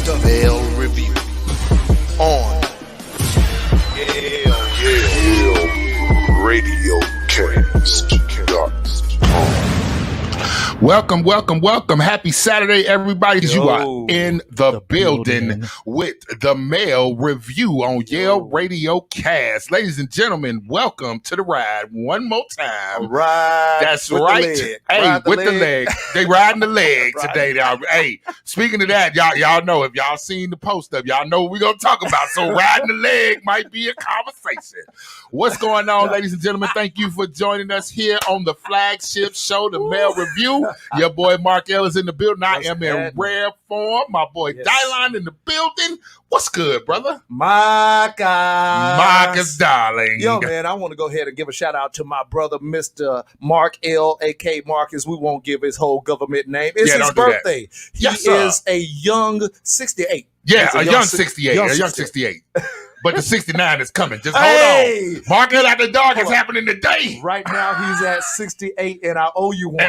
The Mail Review on Yale Radiocast.com. Welcome. Happy Saturday, everybody. You are in the building with the Mail Review on Yale Radiocast. Ladies and gentlemen, welcome to the ride one more time. Right. That's right. Hey, with the leg. They riding the leg today. Now, hey, speaking of that, y'all know, if y'all seen the post up, y'all know what we're going to talk about. So riding the leg might be a conversation. What's going on, ladies and gentlemen? Thank you for joining us here on the flagship show, the Mail Review. Your boy Mark L is in the building. I am in rare form. My boy Dylan in the building. What's good, brother? Marcus, darling. Yo, man, I want to go ahead and give a shout out to my brother, Mr. Mark L, a.k.a. Marcus. We won't give his whole government name. It's his birthday. He is a young 68. Yeah, a young 68. A young 68. But the 69 is coming. Just hold on. Mark L out the dog is happening today. Right now, he's at 68, and I owe you one.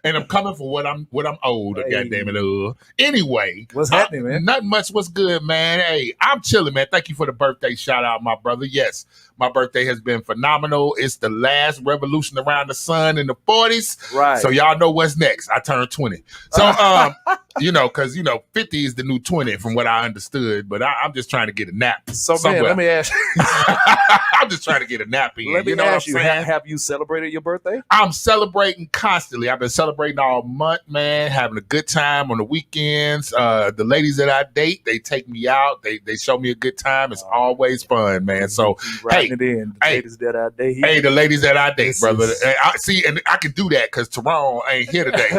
And I'm coming for what I'm owed. Hey. Goddamn it! Anyway, what's happening, man? Nothing much. What's good, man? Hey, I'm chilling, man. Thank you for the birthday shout out, my brother. Yes, my birthday has been phenomenal. It's the last revolution around the sun in the 40s. Right. So y'all know what's next. I turned 20. So because 50 is the new 20 from what I understood. But I'm just trying to get a nap. So somewhere. Man, let me ask you. I'm just trying to get a nap in. Let me ask you. Have you celebrated your birthday? I'm celebrating constantly. I've been celebrating all month, man. Having a good time on the weekends. The ladies that I date, they take me out. They show me a good time. It's always fun, man. So the ladies that I date. Hey, the ladies that I date, brother. And I can do that because Tyrone ain't here today.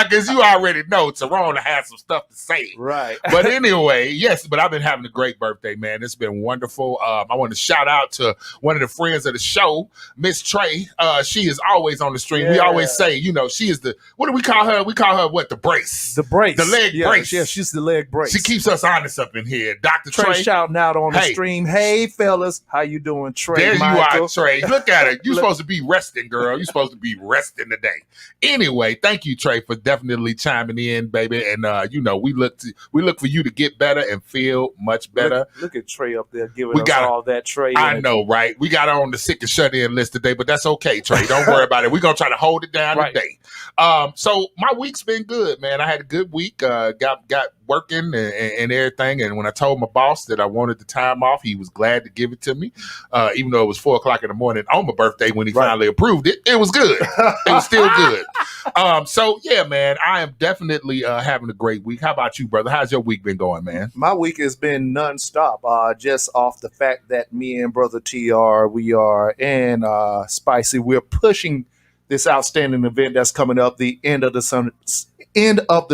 Because you already know Tyrone has some stuff to say. Right. But anyway, yes, but I've been having a great birthday, man. It's been wonderful. I want to shout out to one of the friends of the show, Miss Trey. She is always on the stream. Yeah. We always say, she is the, what do we call her? We call her what? The brace. The brace. The leg brace. Yeah, she's the leg brace. She keeps us honest up in here. Dr. Trey shouting out on the stream. Hey, fellas. How you doing, Trey? There Michael? You are, Trey. Look at it. You're supposed to be resting, girl. You're supposed to be resting today. Anyway, thank you, Trey, for definitely chiming in, baby. And we look for you to get better and feel much better. Look at Trey up there giving us all that Trey. I know, right? We got her on the sick and shut in list today, but that's okay, Trey. Don't worry about it. We're gonna try to hold it down today. So my week's been good, man. I had a good week. Got working and everything. And when I told my boss that I wanted the time off, he was glad to give it to me. Even though it was 4:00 in the morning on my birthday when he finally approved it, it was good. It was still good. So yeah, man, I am definitely having a great week. How about you, brother? How's your week been going, man? My week has been nonstop. Just off the fact that me and brother TR, we are in Spicy. We're pushing this outstanding event that's coming up, the end of the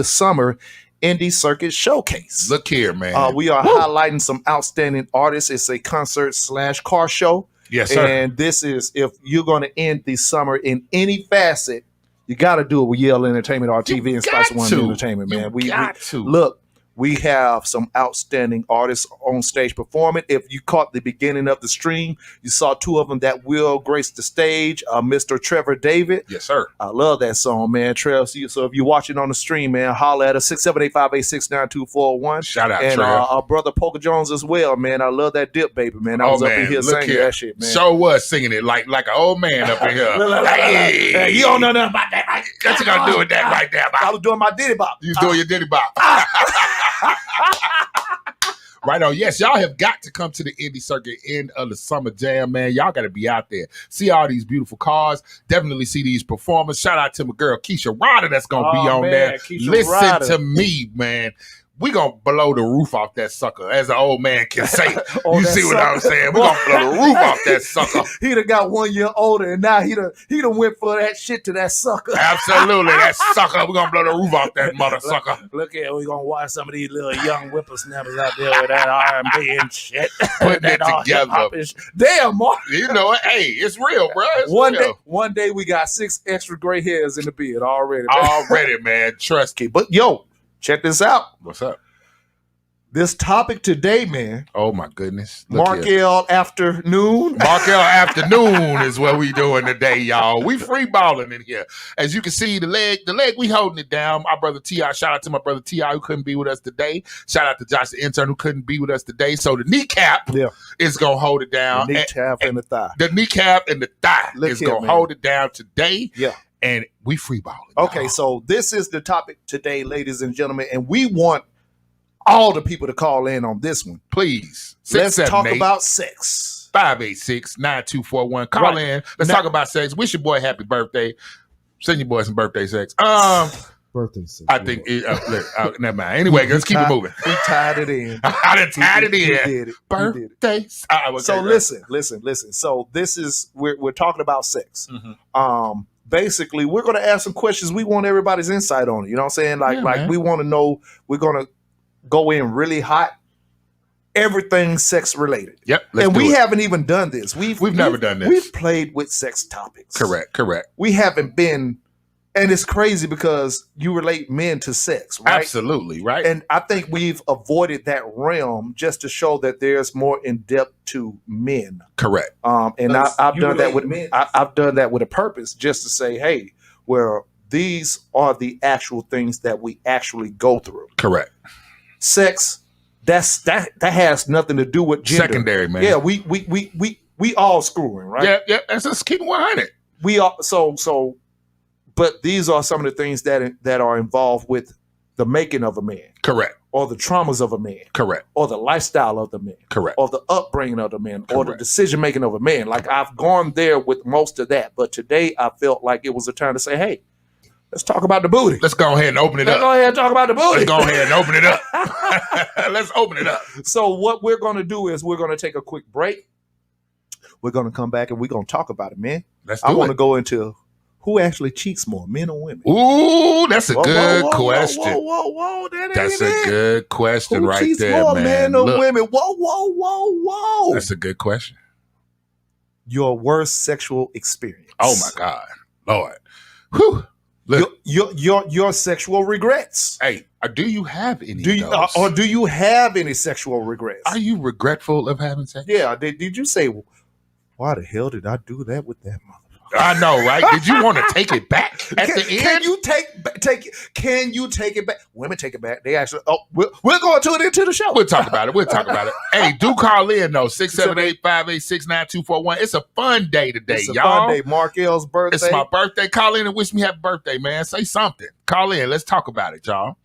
summer Indie Circuit Showcase. Look here, man. We are highlighting some outstanding artists. It's a concert/car show. Yes, sir. And this is, if you're going to end the summer in any facet, you got to do it with Yale Entertainment, RTV, and Spice One Entertainment, man. We look. We have some outstanding artists on stage performing. If you caught the beginning of the stream, you saw two of them that will grace the stage. Mr. Trevor David. Yes, sir. I love that song, man. Trev. So if you're watching on the stream, man, holler at us, 678-586-9241. Shout out, and Trev. Our brother Polka Jones as well, man. I love that dip, baby, man. I was up in here singing that shit, man. Sure was singing it like an old man up in here. Hey, you don't know nothing about that, right? What you gonna do with that right there, Bob? I was doing my diddy bop. You doing your diddy bop. Right on. Yes, y'all have got to come to the Indie Circuit end of the Summer Jam, man. Y'all got to be out there. See all these beautiful cars. Definitely see these performers. Shout out to my girl, Keisha Ryder, that's going to be on there. Listen to me, man. We going to blow the roof off that sucker, as an old man can say. You see what I'm saying? We going to blow the roof off that sucker. He done got 1 year older, and now he done went for that shit to that sucker. Absolutely, that sucker. We going to blow the roof off that mother sucker. Look at, we going to watch some of these little young whippersnappers out there with that R&B and shit. Putting it together. Damn, Mark. You know what? Hey, it's real, bro. It's real. One day we got 6 extra gray hairs in the beard already. Man. Already, man. Trust me. But yo, check this out. What's up? This topic today, man. Oh my goodness. Markel afternoon. Markel afternoon is what we doing today, y'all. We free balling in here. As you can see, the leg, we holding it down. My brother T.I., shout out to my brother T.I. who couldn't be with us today. Shout out to Josh, the intern, who couldn't be with us today. So the kneecap is going to hold it down. The kneecap and the thigh. The kneecap and the thigh is going to hold it down today. Yeah. And we free balling. Okay, so this is the topic today, ladies and gentlemen, and we want all the people to call in on this one. Please. Let's talk about sex. 586-9241. Call in. Let's talk about sex. Wish your boy happy birthday. Send your boy some birthday sex. Birthday sex. I think never mind. Anyway, let's keep it moving. We tied it in. I done tied it in. We did it. Birthday. So listen. So this is we're talking about sex. Mm-hmm. Basically, we're going to ask some questions. We want everybody's insight on it. You know what I'm saying? Like we want to know. We're going to go in really hot. Everything sex related. Yep. And we haven't even done this. We've never done this. We've played with sex topics. Correct. We haven't been, and it's crazy because you relate men to sex, right? Absolutely, right. And I think we've avoided that realm just to show that there's more in depth to men. Correct. And I've done that with men. I've done that with a purpose, just to say, hey, well, these are the actual things that we actually go through. Correct. Sex, that has nothing to do with gender. Secondary, man. Yeah, we all screwing, right? Yeah. That's just keep 100. We all so. But these are some of the things that are involved with the making of a man. Correct. Or the traumas of a man. Correct. Or the lifestyle of the man. Correct. Or the upbringing of the man. Correct. Or the decision making of a man. Like I've gone there with most of that, but today I felt like it was a time to say, hey, let's talk about the booty. Let's go ahead and open it up. Let's go ahead and talk about the booty. Let's go ahead and open it up. Let's open it up. So what we're going to do is we're going to take a quick break. We're going to come back and we're going to talk about it, man. I want to go into who actually cheats more, men or women. Ooh, that's a good question. Whoa. That's a good question right there, who cheats more, men or Look, women? Whoa. That's a good question. Your worst sexual experience. Oh, my God. Lord. Whew. Look. Your sexual regrets. Hey, do you have any of those? Or do you have any sexual regrets? Are you regretful of having sex? Yeah. Did you say, why the hell did I do that with that motherfucker? I know, right? Did you want to take it back at the end? Can you take it back? Women take it back. They actually. Oh, we're going to it into the show. We'll talk about it. Hey, do call in though. 678-586-9241. It's a fun day today, it's a y'all. Fun day. Markel's birthday. It's my birthday. Call in and wish me happy birthday, man. Say something. Call in. Let's talk about it, y'all.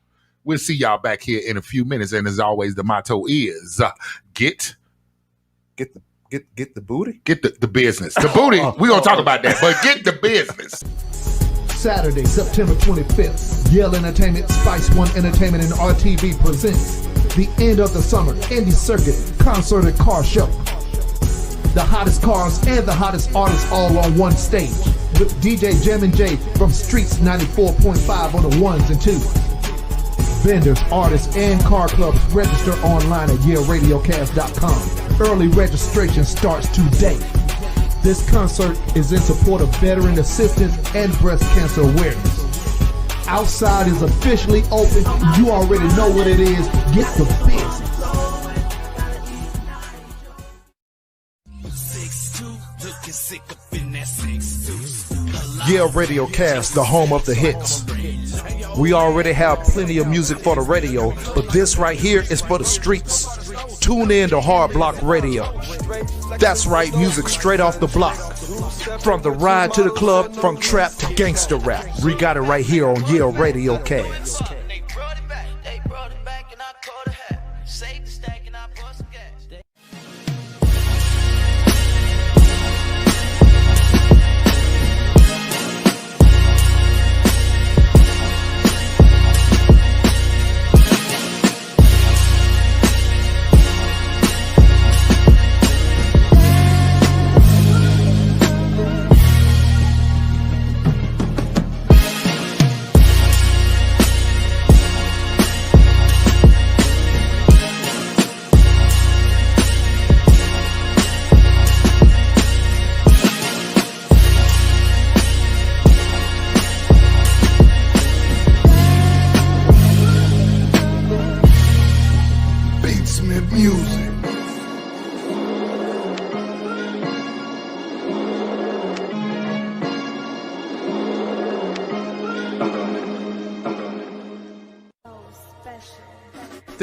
We'll see y'all back here in a few minutes. And as always, the motto is get the booty? Get the business. The booty, we're going to talk about that, but get the business. Saturday, September 25th, Yale Entertainment, Spice One Entertainment, and RTV presents the end of the summer indie circuit concert and car show. The hottest cars and the hottest artists all on one stage with DJ Jam and J from Streets 94.5 on the ones and twos. Vendors, artists, and car clubs register online at YaleRadiocast.com. Early registration starts today. This concert is in support of veteran assistance and breast cancer awareness. Outside is officially open. You already know what it is. Get the business. Yeah, Radiocast, the home of the hits. We already have plenty of music for the radio, but this right here is for the streets. Tune in to Hard Block Radio. That's right, music straight off the block. From the ride to the club, from trap to gangster rap. We got it right here on Yale Radiocast.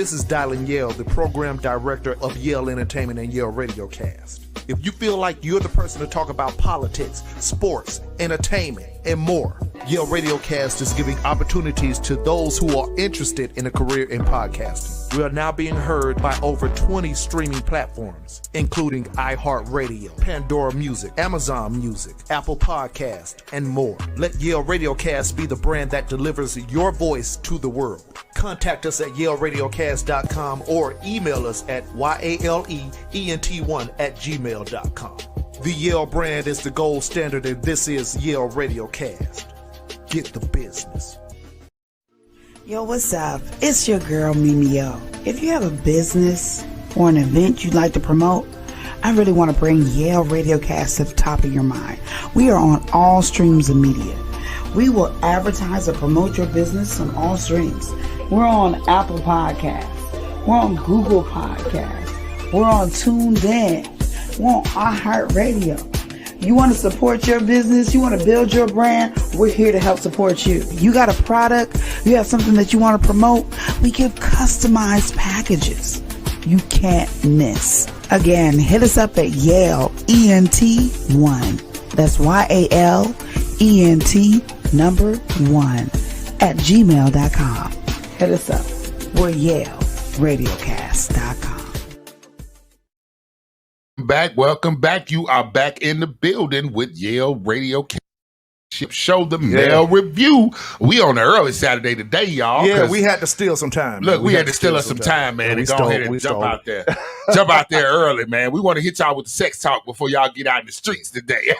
This is Dylan Yale, the program director of Yale Entertainment and Yale Radiocast. If you feel like you're the person to talk about politics, sports, entertainment, and more, Yale Radiocast is giving opportunities to those who are interested in a career in podcasting. We are now being heard by over 20 streaming platforms, including iHeartRadio, Pandora Music, Amazon Music, Apple Podcast, and more. Let Yale Radiocast be the brand that delivers your voice to the world. Contact us at YaleRadiocast.com or email us at YALEENT1@gmail.com. The Yale brand is the gold standard, and this is Yale Radiocast. Get the business. Yo, what's up? It's your girl, Mimio. If you have a business or an event you'd like to promote, I really want to bring Yale Radiocast to the top of your mind. We are on all streams of media. We will advertise or promote your business on all streams. We're on Apple Podcasts. We're on Google Podcasts. We're on TuneIn. We're on iHeartRadio. You want to support your business? You want to build your brand? We're here to help support you. You got a product? You have something that you want to promote? We give customized packages you can't miss. Again, hit us up at Yale ENT1. That's YALENT1 at gmail.com. Hit us up. We're Yale Radiocast.com. Welcome back. You are back in the building with Yale Radio Show, the mail review. We on an early Saturday today, y'all. Yeah, we had to steal some time. Look, we had to steal us some time, man, and go ahead and jump out there. Jump out there early, man. We want to hit y'all with the sex talk before y'all get out in the streets today.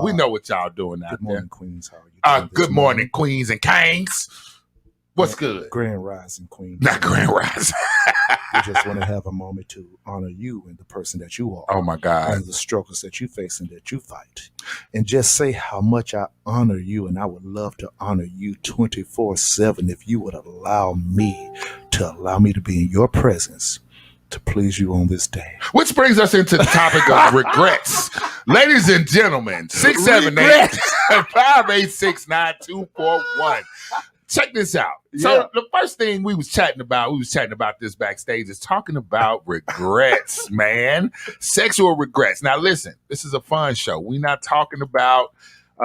We know what y'all doing out there. Good morning, Queens. How are you? Good morning, Queens and Kings. What's good? Grand Rising, Queen. Not Grand Rising. We just want to have a moment to honor you and the person that you are. Oh, my God. And the struggles that you face and that you fight. And just say how much I honor you, and I would love to honor you 24/7 if you would allow me to be in your presence to please you on this day. Which brings us into the topic of regrets. Ladies and gentlemen, 678-586-9241. Check this out. So the first thing we was chatting about this backstage, is talking about regrets, man. Sexual regrets. Now listen, this is a fun show. We're not talking about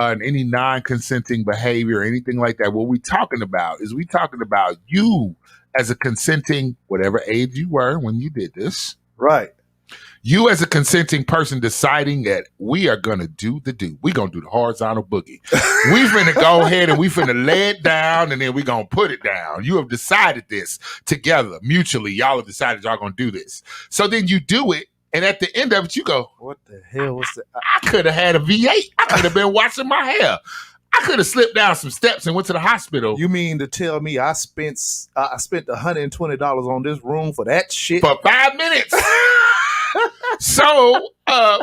any non-consenting behavior or anything like that. What we're talking about is you as a consenting, whatever age you were when you did this. Right. You as a consenting person deciding that we are going to do the do. We're going to do the horizontal boogie. We finna go ahead and we finna lay it down, and then we're going to put it down. You have decided this together, mutually. Y'all have decided y'all going to do this. So then you do it, and at the end of it, you go, what the hell was that? I could have had a V8. I could have been washing my hair. I could have slipped down some steps and went to the hospital. You mean to tell me I spent $120 on this room for that shit? For 5 minutes. So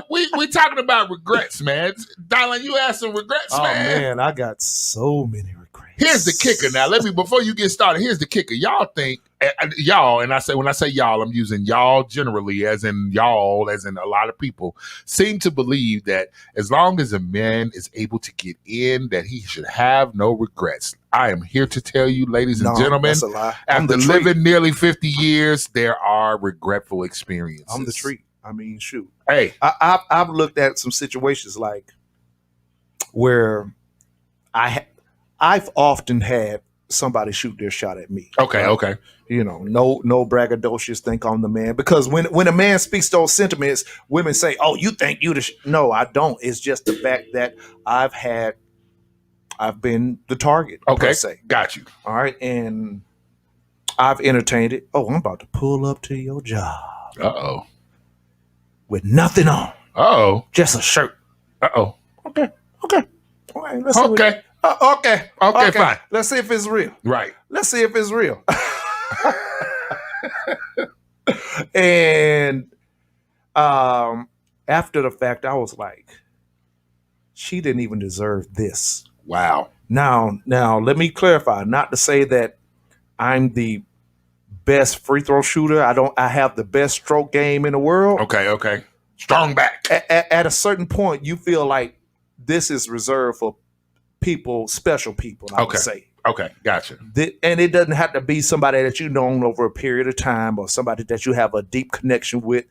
we talking about regrets, man. Dylan, you had some regrets, man. Oh man, I got so many regrets. Here's the kicker. Now, before you get started, here's the kicker. Y'all think y'all, and when I say y'all, I'm using y'all generally, as in y'all, as in a lot of people seem to believe that as long as a man is able to get in, that he should have no regrets. I am here to tell you, ladies and gentlemen, that's a lie. After living nearly 50 years, there are regretful experiences. I'm the treat. I mean, shoot. Hey, I've looked at some situations like where I've often had somebody shoot their shot at me. Okay, right? okay. You know, no braggadocious think I'm the man, because when a man speaks those sentiments, women say, "Oh, you think you the?" No, I don't. It's just the fact that I've been the target. Okay, per se. Got you. All right, and I've entertained it. Oh, I'm about to pull up to your job. Uh-oh. With nothing on. Uh-oh. Just a shirt. Uh-oh. Okay. All right, let's see okay. Okay, fine. Let's see if it's real. Right. Let's see if it's real. And after the fact, I was like, she didn't even deserve this. Wow. Now, let me clarify. Not to say that I'm the best free throw shooter. I have the best stroke game in the world. Okay. Strong back. At a certain point, you feel like this is reserved for people, special people, I would say. Okay, gotcha. And it doesn't have to be somebody that you've known over a period of time or somebody that you have a deep connection with.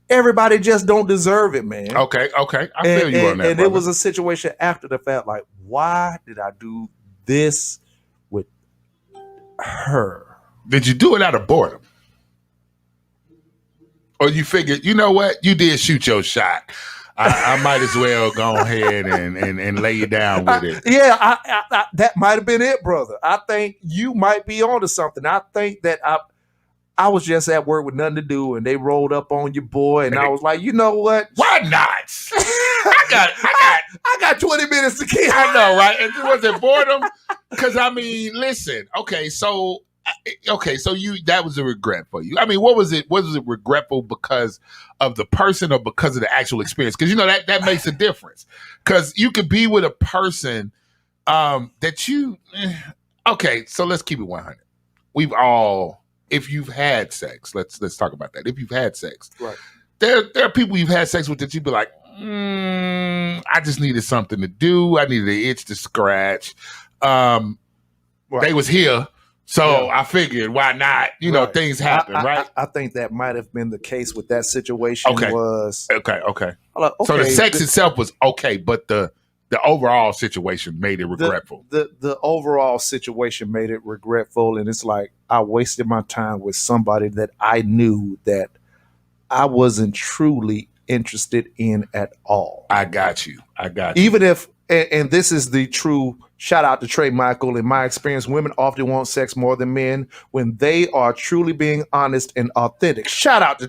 Everybody just don't deserve it, man. Okay. I feel you on that, And brother. it was a situation after the fact, like, why did I do this with her? Did you do it out of boredom? Or you figured, you know what? You did shoot your shot. I might as well go ahead and lay you down with it. I that might have been it, brother. I think you might be onto something. I think that I was just at work with nothing to do, and they rolled up on your boy, and I was like, you know what? Why not? I got 20 minutes to kill. I know, right? And was it boredom? Because I mean, listen. Okay, so you that was a regret for you. I mean, what was it? Was it regretful because of the person or because of the actual experience? Because you know that makes a difference. Because you could be with a person that you. Okay, so let's keep it 100. We've all, if you've had sex, let's talk about that. If you've had sex, right? There are people you've had sex with that you'd be like, I just needed something to do. I needed an itch to scratch. Right. They was here. So I figured, why not? You know, things happen, right? I think that might have been the case with that situation. Okay. Was okay. Like, So the sex itself was okay, but the overall situation made it regretful. The overall situation made it regretful, and it's like I wasted my time with somebody that I knew that I wasn't truly interested in at all. I got you. Even if, and this is the true shout out to Trey Michael. In my experience, women often want sex more than men when they are truly being honest and authentic. Shout out to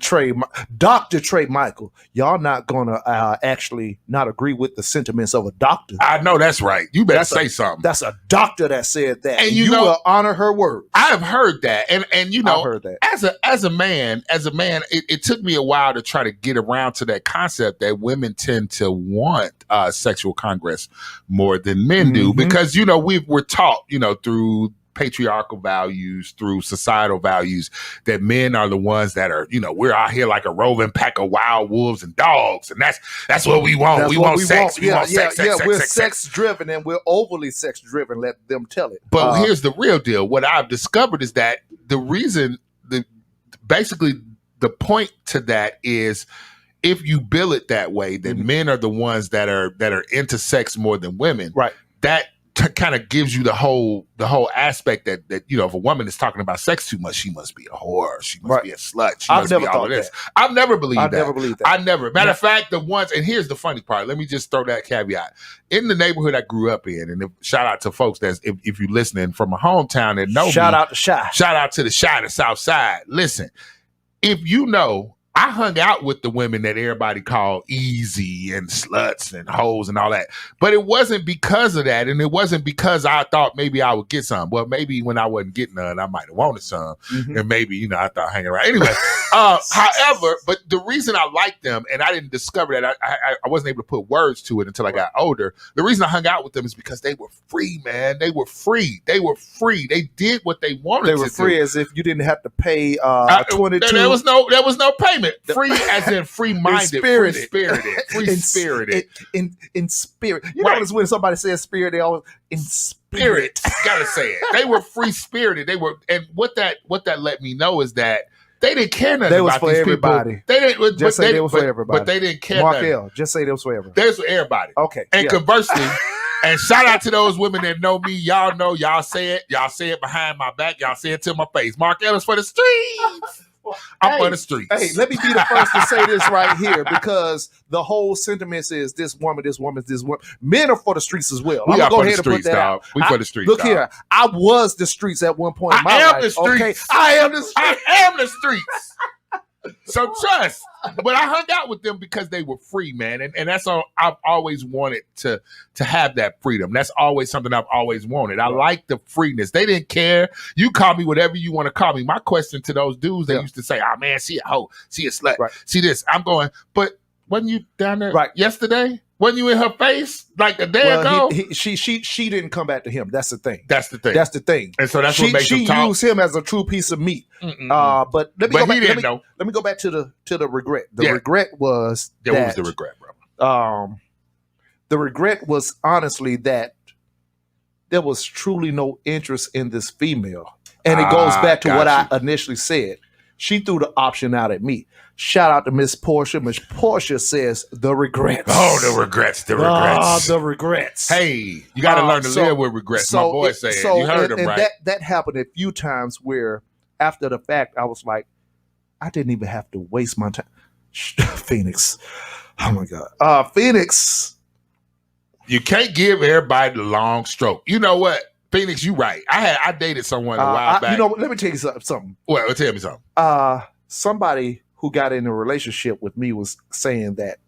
Dr. Trey Michael. Y'all not gonna actually not agree with the sentiments of a doctor. I know that's right. You better say something. That's a doctor that said that, and you know, will honor her words. I've heard that, and you know, I've heard that. As a man, it took me a while to try to get around to that concept that women tend to want sexual congress more than men do, because you know we're taught, you know, through patriarchal values, through societal values, that men are the ones that are, you know, we're out here like a roving pack of wild wolves and dogs, and that's what we want. We want sex. We want sex. We're sex driven, and we're overly sex driven. Let them tell it. But here's the real deal. What I've discovered is that the reason, basically the point to that is, if you bill it that way, then men are the ones that are into sex more than women. Right. That kind of gives you the whole aspect that you know, if a woman is talking about sex too much, she must be a whore, she must be a slut, she I've must never be all thought of this. that. I've never believed that. Matter of fact, the ones, and here's the funny part. Let me just throw that caveat. In the neighborhood I grew up in, and shout out to folks that's if you're listening from a hometown that know shout me, out to Shy. Shout out to the Shy, the South Side. Listen, if you know, I hung out with the women that everybody called easy and sluts and hoes and all that. But it wasn't because of that. And it wasn't because I thought maybe I would get some. Well, maybe when I wasn't getting none, I might have wanted some. And maybe, you know, I thought hanging around. Anyway, however, but the reason I liked them, and I didn't discover that, I wasn't able to put words to it until I got older. The reason I hung out with them is because they were free, man. They were free. They did what they wanted to do. They were free as if you didn't have to pay 22. There was no payment. Free as in free-minded, free-spirited, free-spirited. In spirit. You notice when somebody says spirit, they always, in spirit. Gotta say it. They were free-spirited. They were, and what that let me know is that they didn't care nothing about these everybody. people. They didn't just say they was for everybody. But they didn't care Mark nothing. L, just say they was for everybody. They was for everybody. Okay. And conversely, and shout out to those women that know me. Y'all know, y'all say it behind my back. Y'all say it to my face. Mark L is for the streets. I'm for the streets. Hey, let me be the first to say this right here, because the whole sentiment is this woman. Men are for the streets as well. We I'm are going to go for ahead the streets, and put that dog. out. We for the streets. Look dog. here, I was the streets at one point in my life. The streets. Okay? I am the streets. I am the streets. So trust. But I hung out with them because they were free, man. And that's all I've always wanted to have, that freedom. That's always something I've always wanted. I like the freeness. They didn't care. You call me whatever you want to call me. My question to those dudes, they used to say, oh man, she a hoe, she a slut, see this. I'm going, but wasn't you down there yesterday? Wasn't you in her face like a day ago? She didn't come back to him. That's the thing. That's the thing. And so that's what makes him talk. She used him as a true piece of meat. But let me go back. Let me go back to the regret. The regret was what was the regret, bro? The regret was honestly that there was truly no interest in this female. And it goes back to what I initially said. She threw the option out at me. Shout out to Miss Portia. Miss Portia says the regrets. Oh, the regrets. The regrets. The regrets. Hey, you got to learn to live with regrets. My boy said. You heard him, right? That happened a few times where after the fact, I was like, I didn't even have to waste my time. Phoenix. Oh, my God. Phoenix. You can't give everybody the long stroke. You know what? Phoenix, you right. I dated someone a while back. You know what? Let me tell you something. Well, tell me something. Somebody who got in a relationship with me was saying that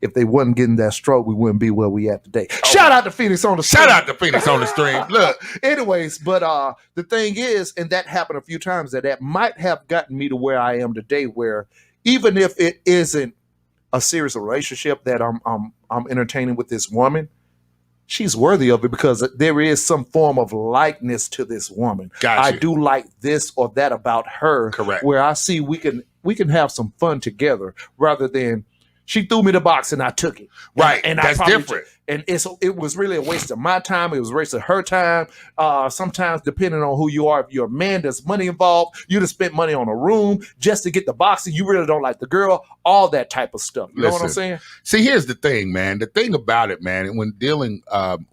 if they wasn't getting that stroke, we wouldn't be where we at today. Shout out to Phoenix on the stream. Shout out to Phoenix on the stream. Look. Anyways, but the thing is, and that happened a few times, that might have gotten me to where I am today, where even if it isn't a serious relationship that I'm entertaining with this woman, she's worthy of it because there is some form of likeness to this woman. Gotcha. I do like this or that about her. Correct. Where I see we can have some fun together rather than she threw me the box and I took it. Right. And that's different. And it was really a waste of my time. It was a waste of her time. Sometimes, depending on who you are, if you're a man, there's money involved. You'd have spent money on a room just to get the box and you really don't like the girl, all that type of stuff. You know what I'm saying? See, here's the thing, man. The thing about it, man, when dealing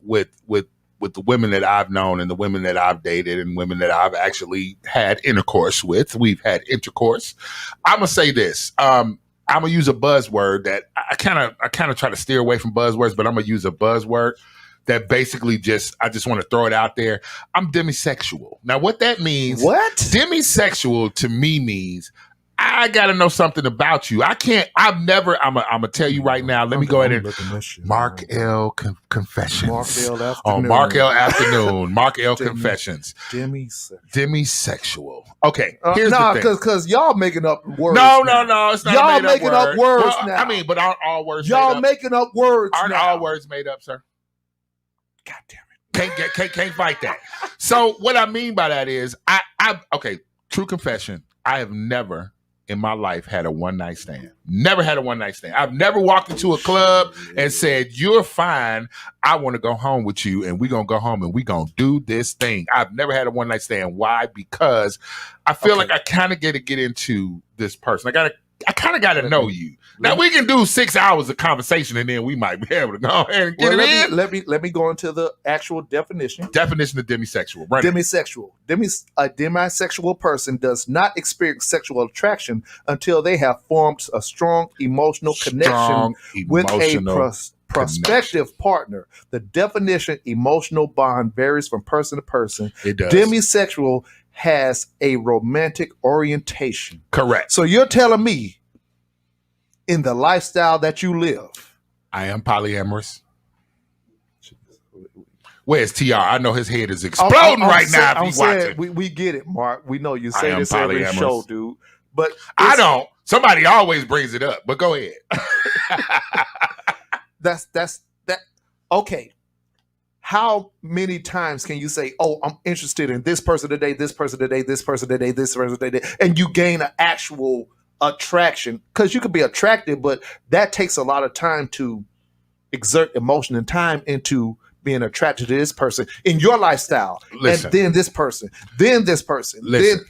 with the women that I've known and the women that I've dated and women that I've actually had intercourse with, we've had intercourse. I'm going to say this. I'm gonna use a buzzword that I kind of try to steer away from buzzwords, but I'm gonna use a buzzword that basically I just want to throw it out there. I'm demisexual. Now, what that means? What? Demisexual to me means I got to know something about you. I'm gonna tell you right now. Let me go ahead and Mark L. Confessions. Mark L. Afternoon. Oh, Mark L. Afternoon. Mark L. Confessions. Demisexual. Okay. Here's the thing. Because y'all making up words. No, it's not y'all made making up words well, now. I mean, but aren't all words y'all made up? making up words Aren't now. all words made up, sir? God damn it. Can't fight that. So what I mean by that is okay, true confession. I have never in my life had a one-night stand. Never had a one-night stand. I've never walked into a club and said, you're fine. I want to go home with you and we're going to go home and we're going to do this thing. I've never had a one-night stand. Why? Because I feel like I kind of get into this person. I kind of got to know you. Now we can do 6 hours of conversation and then we might be able to go ahead and get it in. Let me go into the actual definition. Definition of demisexual. Right. Demisexual. A demisexual person does not experience sexual attraction until they have formed a strong emotional connection with a prospective partner. The definition emotional bond varies from person to person. It does. Demisexual has a romantic orientation. Correct. So you're telling me in the lifestyle that you live, I am polyamorous. Where's TR? I know his head is exploding right now if he's watching. We get it, Mark. We know you say this every show, dude. But I don't. Somebody always brings it up, but go ahead. That's that. Okay. How many times can you say, oh, I'm interested in this person today, this person today, this person today, this person today, and you gain an actual attraction? Because you could be attracted, but that takes a lot of time to exert emotion and time into being attracted to this person in your lifestyle. Listen. And then this person, then this person.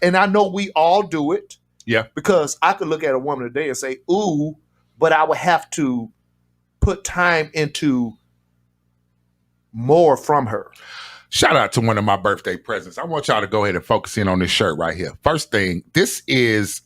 And I know we all do it. Yeah. Because I could look at a woman today and say, ooh, but I would have to put time into more from her. Shout out to one of my birthday presents. I want y'all to go ahead and focus in on this shirt right here. First thing, this is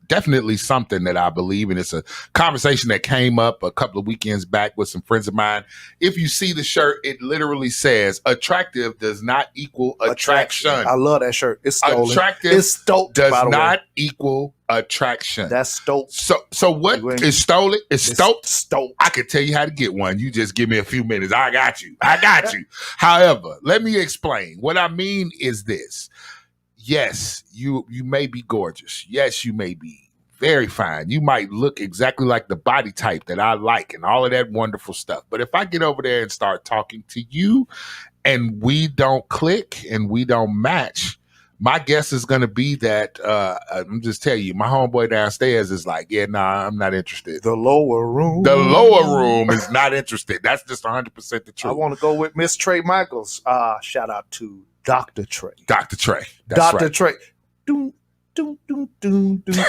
definitely something that I believe in. It's a conversation that came up a couple of weekends back with some friends of mine. If you see the shirt, it literally says attractive does not equal attraction. I love that shirt. It's stolen. Attractive it's stoked, does not equal attraction. That's stoked. So what is stolen? It's stoked. Stoked. I can tell you how to get one. You just give me a few minutes. I got you. However, let me explain. What I mean is this. Yes, you may be gorgeous. Yes, you may be very fine. You might look exactly like the body type that I like and all of that wonderful stuff. But if I get over there and start talking to you and we don't click and we don't match, My guess is going to be that I'm just telling you, my homeboy downstairs is like, yeah, nah, I'm not interested. The lower room. The lower room is not interested. That's just 100% the truth. I want to go with Miss Trey Michaels. Shout out to Dr. Trey. Dr. Trey. That's Dr. right. Trey. Doom, doom, doom, doom, doom.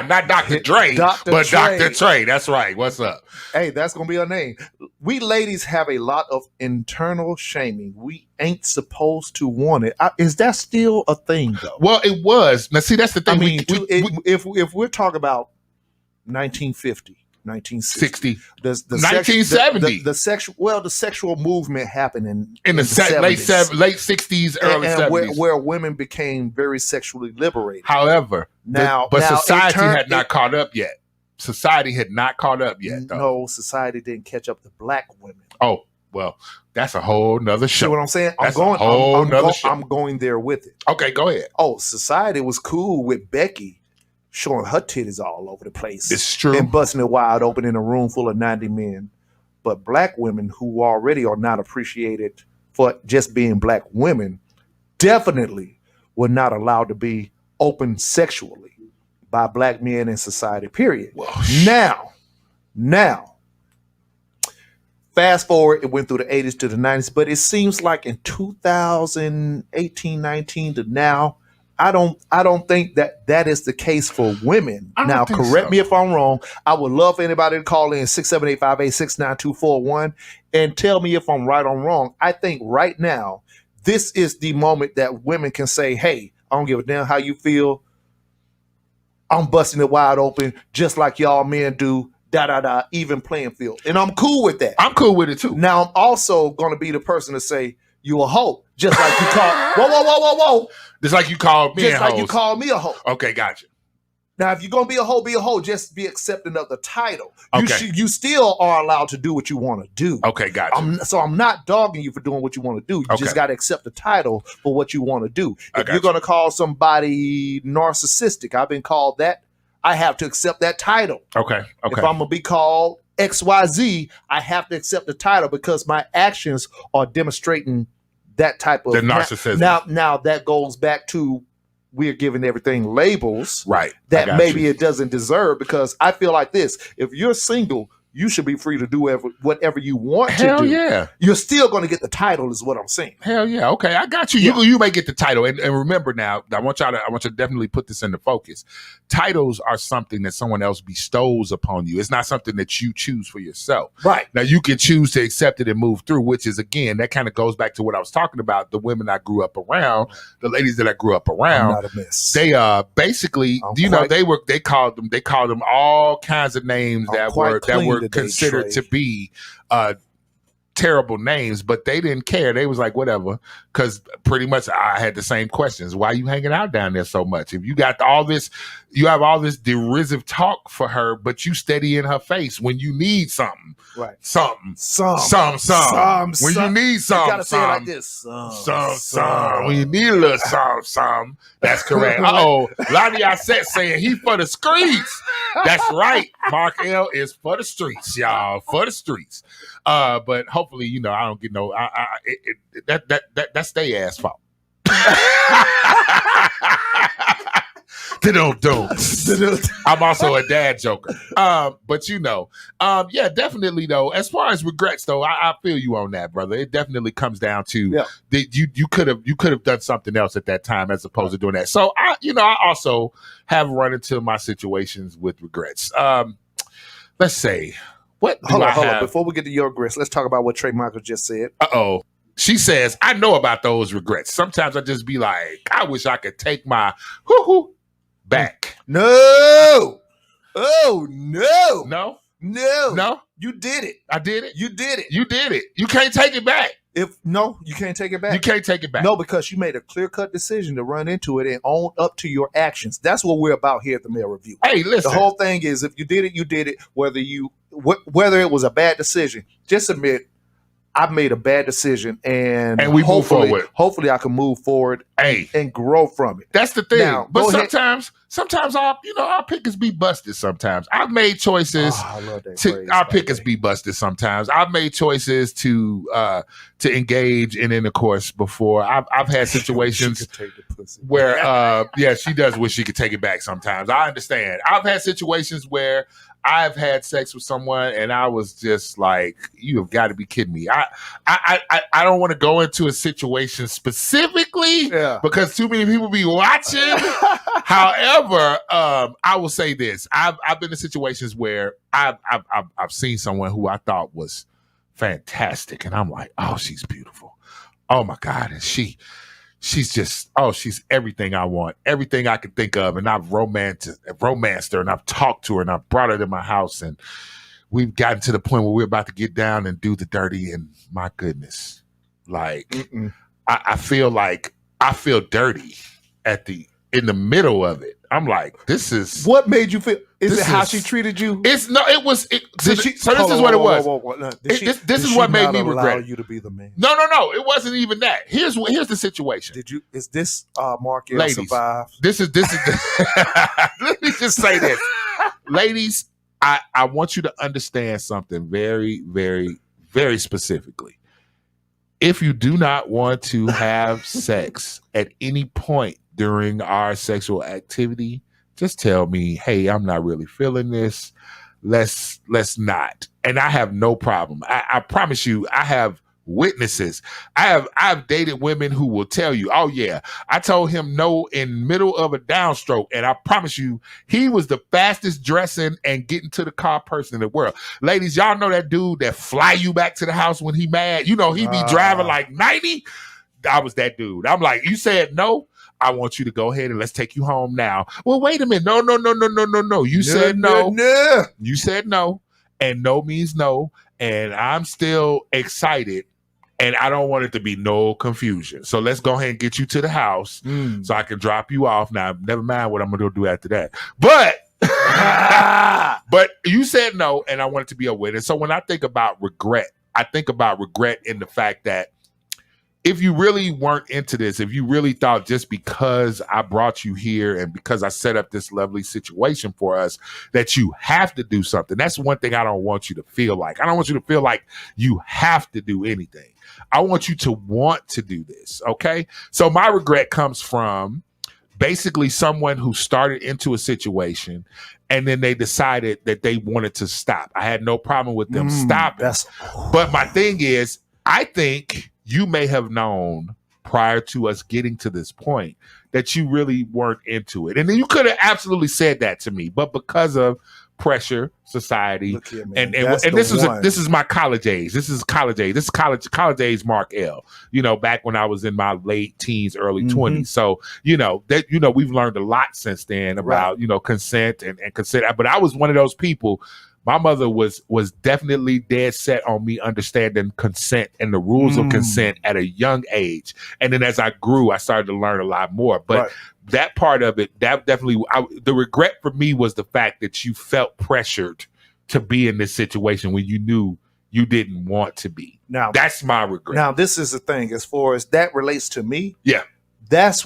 Not Dr. Dre, but Trey. Dr. Trey. That's right. What's up? Hey, that's going to be her name. We ladies have a lot of internal shaming. We ain't supposed to want it. Is that still a thing, though? Well, it was. Now, see, that's the thing. I mean, if we're talking about 1950, 1960, 1970, the sexual movement happened in the late 60s, early 70s, where women became very sexually liberated. However, now society had not caught up yet. Society had not caught up yet. Though. No, society didn't catch up to black women. Oh, well, that's a whole nother show. See what I'm saying? I'm going there with it. Okay, go ahead. Oh, society was cool with Becky showing her titties all over the place. It's true. And busting it wide open in a room full of 90 men. But black women who already are not appreciated for just being black women definitely were not allowed to be open sexually by black men in society, period. Well, now, fast forward, it went through the 80s to the 90s, but it seems like in 2018, 19 to now, I don't think that is the case for women. Now, correct me if I'm wrong. I would love for anybody to call in 678-586-9241 and tell me if I'm right or wrong. I think right now, this is the moment that women can say, hey, I don't give a damn how you feel. I'm busting it wide open just like y'all men do. Even playing field. And I'm cool with that. I'm cool with it too. Now, I'm also going to be the person to say, you a hoe. Just like you call, whoa. Just like you called me Just like you called me a hoe. Okay, gotcha. Now, if you're going to be a hoe, be a hoe. Just be accepting of the title. Okay. You still are allowed to do what you want to do. Okay, gotcha. I'm not dogging you for doing what you want to do. You just got to accept the title for what you want to do. If you're going to call somebody narcissistic, I've been called that. I have to accept that title. Okay. If I'm going to be called XYZ, I have to accept the title because my actions are demonstrating that type of... The narcissism. Now that goes back to we're giving everything labels. Right. That maybe it doesn't deserve, because I feel like this. If you're single, you should be free to do whatever you want to do. Hell yeah. You're still going to get the title is what I'm saying. Hell yeah. Okay, I got you. Yeah. You may get the title. And remember now, I want you to definitely put this into focus. Titles are something that someone else bestows upon you. It's not something that you choose for yourself. Right. Now, you can choose to accept it and move through, which is, again, that kind of goes back to what I was talking about. The women I grew up around, the ladies that I grew up around, I'm not a miss. they basically, they called them all kinds of names that were considered to be terrible names, but they didn't care. They was like, whatever, because pretty much I had the same questions. Why are you hanging out down there so much? If you got all this, you have all this derisive talk for her, but you steady in her face when you need something. Right. Something. When you need something. You gotta say it like this. Some. When you need a little something. That's correct. Uh-oh. Lonnie Asset saying he for the streets. That's right. Mark L is for the streets, y'all. For the streets. But hopefully, I don't get no. That's their ass fault. I'm also a dad joker. But yeah, definitely though. As far as regrets though, I feel you on that, brother. It definitely comes down to you could have done something else at that time as opposed to doing that. So I also have run into my situations with regrets. Let's say. Hold on. Before we get to your regrets, let's talk about what Trey Michaels just said. Uh-oh. She says, I know about those regrets. Sometimes I just be like, I wish I could take my hoo-hoo back. No. Oh, no. No? No. You did it. I did it. You did it. You did it. You can't take it back. No, you can't take it back. You can't take it back. No, because you made a clear-cut decision to run into it and own up to your actions. That's what we're about here at the Male Review. Hey, listen. The whole thing is, if you did it, you did it. Whether it was a bad decision, just admit, I made a bad decision, and we move forward. Hopefully, I can move forward and grow from it. That's the thing. Now, but sometimes sometimes our pickers be busted sometimes. I've made choices I love that to phrase, our by the pickers way. be busted sometimes. I've made choices to engage in intercourse before. I've had She situations could take the pussy. where she does wish she could take it back sometimes. I understand. I've had situations where I've had sex with someone and I was just like, you have got to be kidding me. I don't want to go into a situation specifically because too many people be watching. However, I will say this. I've been in situations where I've seen someone who I thought was fantastic and I'm like, oh, she's beautiful. Oh my God. And she's just, she's everything I want, everything I can think of. And I've romanced her and I've talked to her and I've brought her to my house and we've gotten to the point where we're about to get down and do the dirty. And my goodness, like I feel dirty in the middle of it. I'm like, this is what made you feel. Is it how she treated you? This is what it was. This is what made me regret you to be the man. No. It wasn't even that. Here's the situation. Is this Mark Ladies, survive? This is let me just say this. Ladies, I want you to understand something very, very, very specifically. If you do not want to have sex at any point during our sexual activity, just tell me, hey, I'm not really feeling this. Let's not. And I have no problem. I promise you, I have witnesses. I've dated women who will tell you, oh yeah, I told him no in middle of a downstroke. And I promise you, he was the fastest dressing and getting to the car person in the world. Ladies, y'all know that dude that fly you back to the house when he mad? He be driving like 90. I was that dude. I'm like, you said no? I want you to go ahead and let's take you home now. Well, wait a minute. No. You said no. You said no. And no means no. And I'm still excited. And I don't want it to be no confusion. So let's go ahead and get you to the house so I can drop you off. Now, never mind what I'm going to do after that. But you said no, and I want it to be a win. And so when I think about regret, I think about regret in the fact that if you really weren't into this, if you really thought just because I brought you here and because I set up this lovely situation for us that you have to do something, that's one thing I don't want you to feel like. I don't want you to feel like you have to do anything. I want you to want to do this, okay? So my regret comes from basically someone who started into a situation and then they decided that they wanted to stop. I had no problem with them stopping. But my thing is, I think you may have known prior to us getting to this point that you really weren't into it. And then you could have absolutely said that to me, but because of pressure, society, here, and this is my college age. This is college age. This is college age Mark L. Back when I was in my late teens, early 20s. So, we've learned a lot since then about, consent and consent. But I was one of those people. My mother was definitely dead set on me understanding consent and the rules of consent at a young age. And then as I grew, I started to learn a lot more. But that part of it, that definitely, the regret for me was the fact that you felt pressured to be in this situation when you knew you didn't want to be. Now, that's my regret. Now, this is the thing. As far as that relates to me, that's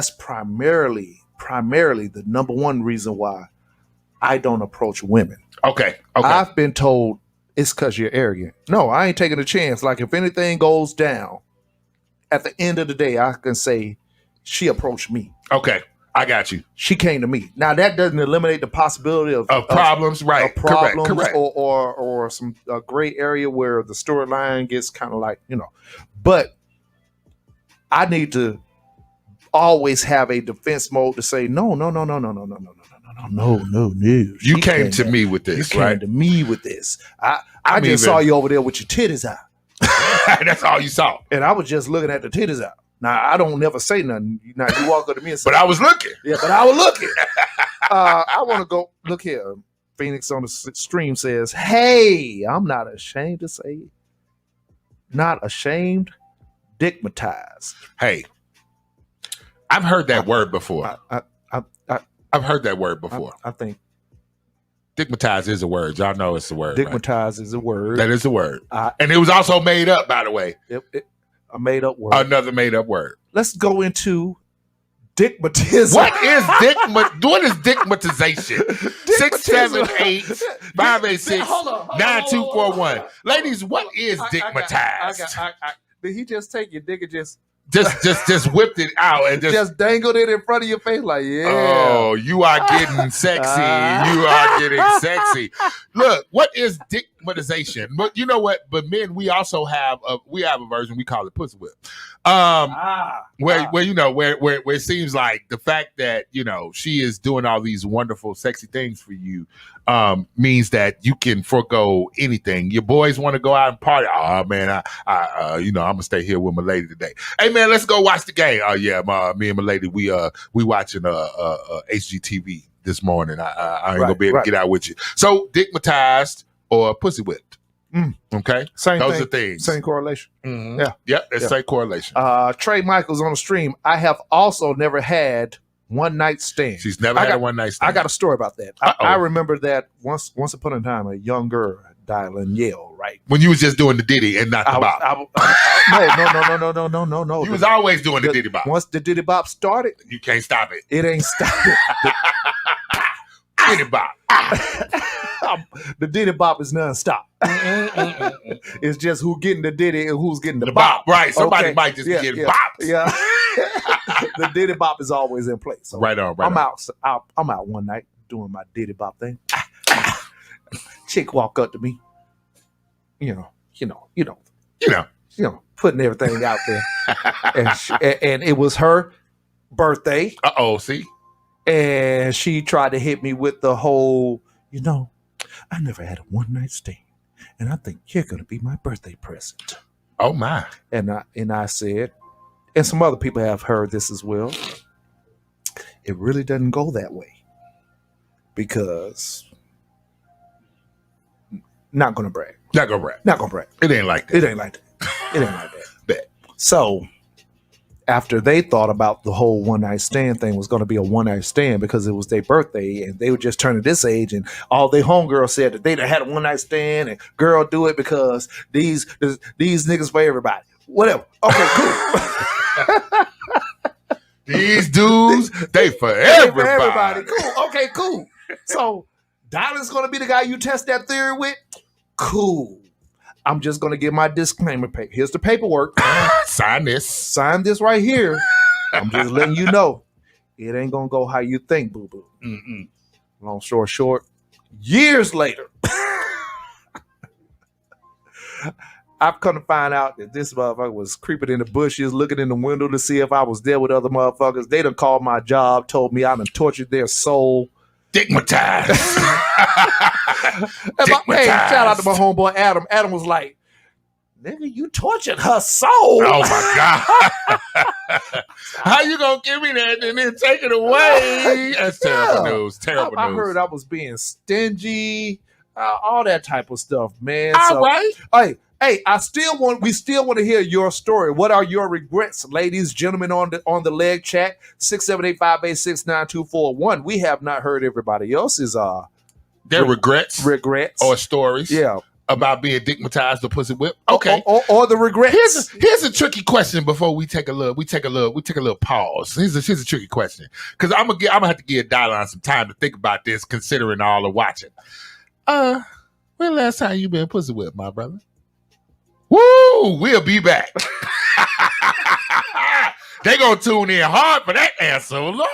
primarily the number one reason why I don't approach women. Okay. I've been told it's because you're arrogant. No, I ain't taking a chance. Like if anything goes down, at the end of the day, I can say she approached me. Okay. I got you. She came to me. Now that doesn't eliminate the possibility of problems, right? Of problems, correct. Or some gray area where the storyline gets kind of like, But I need to always have a defense mode to say no. You came to me with this, you right? Came to me with this. I just saw you over there with your titties out. That's all you saw. And I was just looking at the titties out. Now, I don't never say nothing. Now, you walk up to me and say... But I was looking. Yeah, but I was looking. I want to go... Look here. Phoenix on the stream says, hey, I'm not ashamed to say it. Not ashamed, digmatized. Hey, I've heard that word before. I've heard that word before. I think digmatized is a word. Y'all know it's a word. Digmatized is a word. That is a word. And it was also made up, by the way. A made up word. Another made up word. Let's go into Dickmatism. What is dickmatization? 678-586-9241. Ladies, what is dickmatized? Did he just take your dick and just whipped it out and just dangled it in front of your face like, yeah. Oh, you are getting sexy. You are getting sexy. Look, what is dickmatization? But you know what? But men, we also have a version. We call it pussy whip. Where it seems like the fact that she is doing all these wonderful, sexy things for you means that you can forego anything. Your boys want to go out and party. Oh man, I'm gonna stay here with my lady today. Hey man, let's go watch the game. Oh yeah, me and my lady, we watching HGTV this morning. I ain't gonna be able to get out with you. So dickmatized or pussy whipped. Okay, those are things. Same correlation. Mm-hmm. Yeah, that's same correlation. Trey Michaels on the stream. I have also never had one night stand. She's never had a one night stand. I got a story about that. I remember that once upon a time, a young girl dialed in Yale, right? When you was just doing the Diddy and not the bop. No. You was always doing the Diddy bop. Once the Diddy bop started, you can't stop it. It ain't stopping. Diddy bop. The Diddy bop is non-stop. It's just who getting the Diddy and who's getting the bop. Right. Somebody might just be getting bops. Yeah. The Diddy bop is always in place. So right on. I'm out one night doing my Diddy bop thing. Chick walk up to me. Putting everything out there. and it was her birthday. See? And she tried to hit me with the whole, I never had a one night stand, and I think you're gonna be my birthday present. Oh my! And I said, and some other people have heard this as well. It really doesn't go that way, because not gonna brag. Not gonna brag. It ain't like that. Bet. So after they thought about the whole one night stand thing was going to be a one night stand because it was their birthday and they were just turning this age, and all their homegirls said that they done had a one night stand, and girl, do it because these niggas for everybody. Whatever. Okay, cool. These dudes, they for everybody. Cool. Okay, cool. So Dylan's going to be the guy you test that theory with? Cool. I'm just going to give my disclaimer. Here's the paperwork. Sign this. Sign this right here. I'm just letting you know. It ain't going to go how you think, boo-boo. Mm-mm. Long story short, years later, I've come to find out that this motherfucker was creeping in the bushes, looking in the window to see if I was there with other motherfuckers. They done called my job, told me I done tortured their soul. Dickmatized. Hey, shout out to my homeboy Adam. Adam was like, nigga, you tortured her soul. Oh my God. How you gonna give me that and then take it away? That's terrible news. Terrible news. I heard I was being stingy, all that type of stuff, man. All right. Hey, we still want to hear your story. What are your regrets, ladies, gentlemen on the leg chat? 678-586-9241. We have not heard everybody else's their regrets or stories. Yeah. About being dickmatized or pussy whipped. Okay. Or the regrets. Here's a tricky question before we take a little pause. Here's a tricky question. Because I'm gonna have to give Dylan some time to think about this, considering all the watching. When last time you been pussy whipped, my brother? Woo! We'll be back. They gonna tune in hard for that answer, Lord.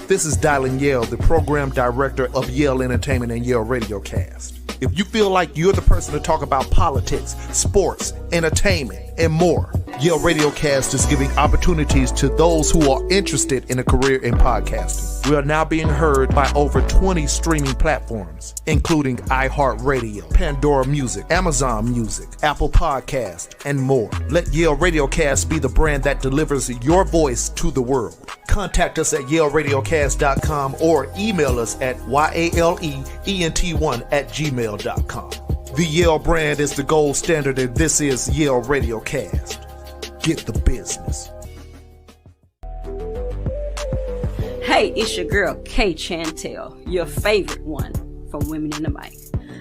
This is Dylan Yale, the program director of Yale Entertainment and Yale Radiocast. If you feel like you're the person to talk about politics, sports, entertainment, and more, Yale Radiocast is giving opportunities to those who are interested in a career in podcasting. We are now being heard by over 20 streaming platforms, including iHeartRadio, Pandora Music, Amazon Music, Apple Podcast, and more. Let Yale Radiocast be the brand that delivers your voice to the world. Contact us at YaleRadiocast.com or email us at YALEENT1@gmail.com. The Yale brand is the gold standard, and this is Yale Radiocast. Get the business. Hey, it's your girl, Kay Chantel, your favorite one from Women in the Mic.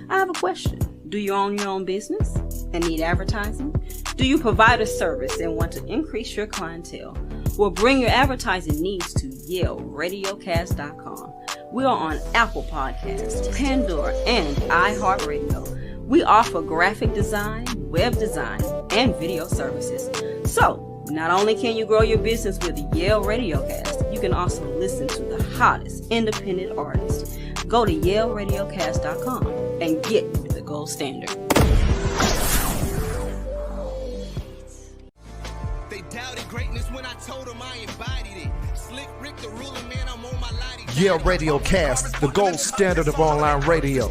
I have a question. Do you own your own business and need advertising? Do you provide a service and want to increase your clientele? Well, bring your advertising needs to Yale Radiocast.com. We are on Apple Podcasts, Pandora, and iHeartRadio. We offer graphic design, web design, and video services. So, not only can you grow your business with Yale Radiocast, you can also listen to the hottest independent artists. Go to YaleRadiocast.com and get with the gold standard. They doubted greatness when I told them I embodied it. Slick Rick the ruling man, I'm on my lighty. Yale Radiocast, the gold standard of online radio.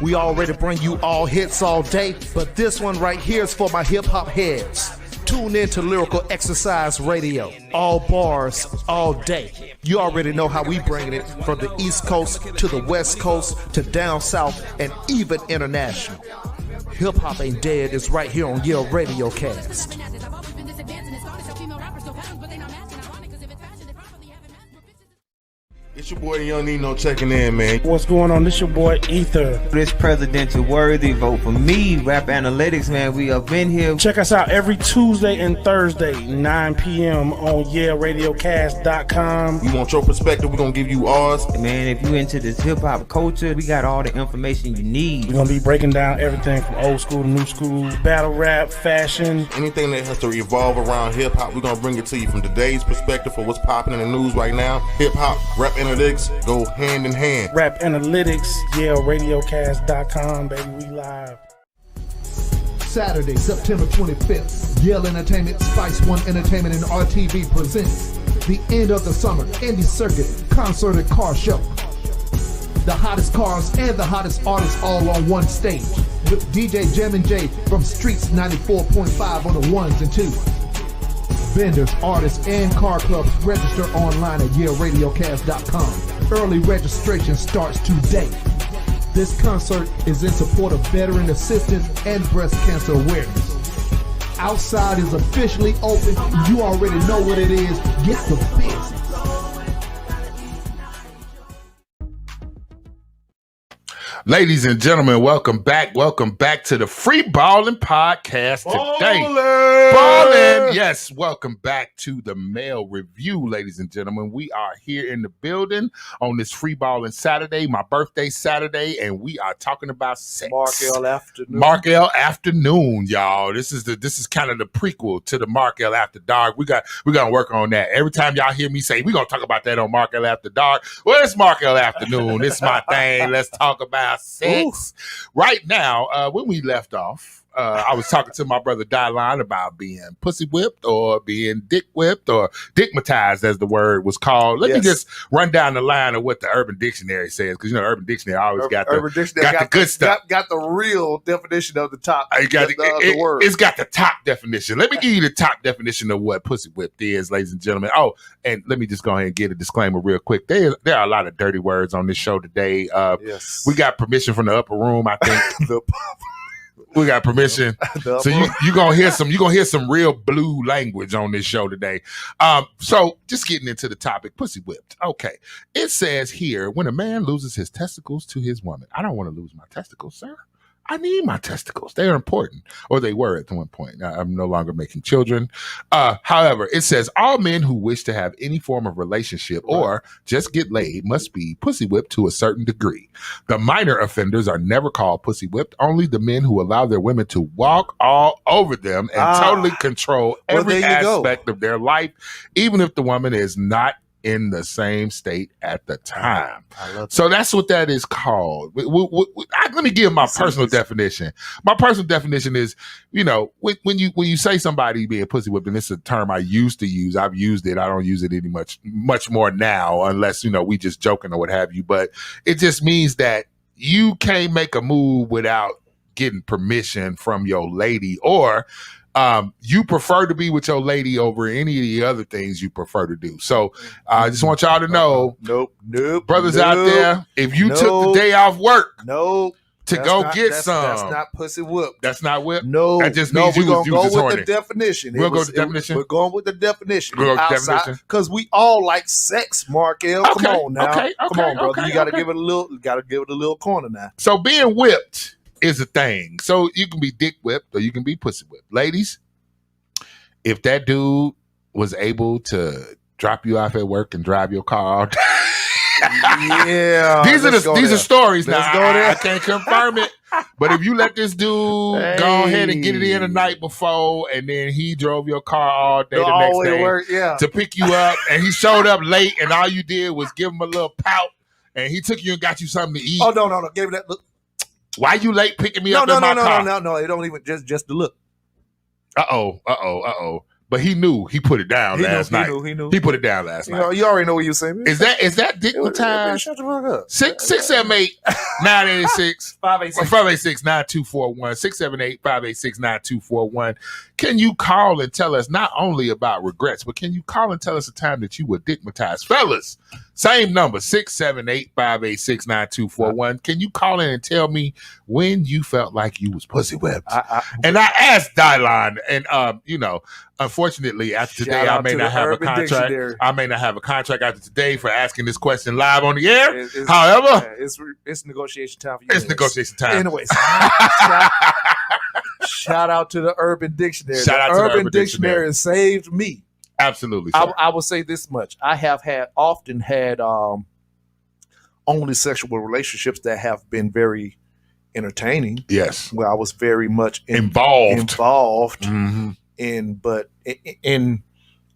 We already bring you all hits all day, but this one right here is for my hip-hop heads. Tune in to Lyrical Exercise Radio. All bars, all day. You already know how we bring it from the East Coast to the West Coast to down south and even international. Hip-hop ain't dead is right here on Yale Radiocast. It's your boy, you don't need no checking in, man. What's going on? This your boy, Ether. This presidential worthy, vote for me. Rap Analytics, man. We up in here. Check us out every Tuesday and Thursday, 9 p.m. on YaleRadiocast.com. You want your perspective, we're going to give you ours. Man, if you into this hip-hop culture, we got all the information you need. We're going to be breaking down everything from old school to new school, battle rap, fashion. Anything that has to revolve around hip-hop, we're going to bring it to you from today's perspective for what's popping in the news right now. Hip-hop, rap analytics go hand in hand. Rap Analytics, YaleRadiocast.com, baby, we live. Saturday, September 25th, Yale Entertainment, Spice One Entertainment, and RTV presents the end of the summer indie circuit concert and car show. The hottest cars and the hottest artists all on one stage with DJ Jam and J from Streets 94.5 on the ones and twos. Vendors, artists, and car clubs register online at YaleRadiocast.com. Early registration starts today. This concert is in support of veteran assistance and breast cancer awareness. Outside is officially open. You already know what it is. Get the business. Ladies and gentlemen, welcome back. Welcome back to the Free Ballin' Podcast today. Ballin'! Yes, welcome back to the Mail Review, ladies and gentlemen. We are here in the building on this Free Ballin' Saturday, my birthday Saturday, and we are talking about sex. Markel Afternoon. Markel Afternoon, y'all. This is kind of the prequel to the Markel After Dark. We're gonna work on that. Every time y'all hear me say we're gonna talk about that on Markel After Dark, well, it's Markel Afternoon. It's my thing. Let's talk about sex. Right now, when we left off, I was talking to my brother Dylan about being pussy whipped or being dick whipped or dickmatized, as the word was called. Let me just run down the line of what the Urban Dictionary says, because Urban Dictionary always got the good stuff. Got the real definition of the top. The word. It's got the top definition. Let me give you the top definition of what pussy whipped is, ladies and gentlemen. Oh, and let me just go ahead and get a disclaimer real quick. There are a lot of dirty words on this show today. Yes. We got permission from the upper room, I think. We got permission. So you gonna hear some real blue language on this show today. So just getting into the topic, pussy whipped. Okay. It says here, when a man loses his testicles to his woman. I don't want to lose my testicles, sir. I need my testicles. They are important, or they were at one point. I'm no longer making children. However, it says all men who wish to have any form of relationship or just get laid must be pussy whipped to a certain degree. The minor offenders are never called pussy whipped. Only the men who allow their women to walk all over them and totally control every aspect of their life, even if the woman is not in the same state at the time. So that's what that is called. Let me give my personal definition. My personal definition is, when you say somebody being pussy whipped, and it's a term I used to use. I've used it. I don't use it any much more now, unless we just joking or what have you. But it just means that you can't make a move without getting permission from your lady, or you prefer to be with your lady over any of the other things you prefer to do. So I just want y'all to know, brothers out there, if you took the day off work to go get some, that's not pussy whipped. That's not whipped? No. That just means you was go horny. with the definition. We'll go with the definition? We're going with the definition. We'll go with the definition. Because we all like sex, Markel. Come on now. Come on, brother. You got to give it a little corner now. So being whipped is a thing. So you can be dick whipped or you can be pussy whipped. Ladies, if that dude was able to drop you off at work and drive your car all day, yeah, these are stories. Let's now go there. I can't confirm it, but if you let this dude go ahead and get it in the night before, and then he drove your car all day the next day to pick you up, and he showed up late, and all you did was give him a little pout, and he took you and got you something to eat. Oh no, gave me that look. Why you late picking me up in my car? No, it don't even just the look. But he knew he put it down last night. He knew. He put it down last night. You already know what you're saying. Man. Is that dignitized? Shut the fuck up. 678-986 586-9241 678-586-9241. Can you call and tell us not only about regrets, but can you call and tell us a time that you were dignitized? Fellas, same number, 678-586-9241. Can you call in and tell me when you felt like you was pussy whipped? And I asked Dylon, and unfortunately, after today, I may not have a contract. I may not have a contract after today for asking this question live on the air. However, it's negotiation time for you. It's negotiation time. Anyways, shout out to the Urban Dictionary. The Urban Dictionary saved me. Absolutely. I will say this much. I have often had only sexual relationships that have been very entertaining. Yes. Where I was very much involved. Mm-hmm. in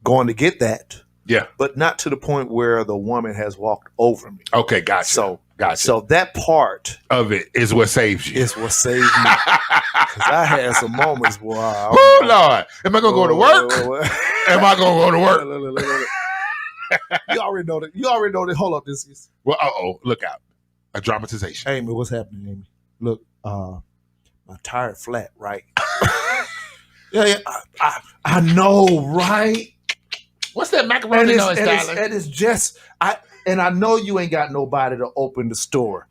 going to get that. Yeah. But not to the point where the woman has walked over me. Okay, gotcha. So that part of it is what saves you. Is what saved me. Because I had some moments where oh Lord, am I gonna go to work? Am I gonna go to work? You already know that. Hold up, this is. Well, look out. A dramatization. Amy, what's happening, Amy? Look, my tire flat, right? Yeah, I know, right? What's that macaroni noise, darling? And it's just I know you ain't got nobody to open the store.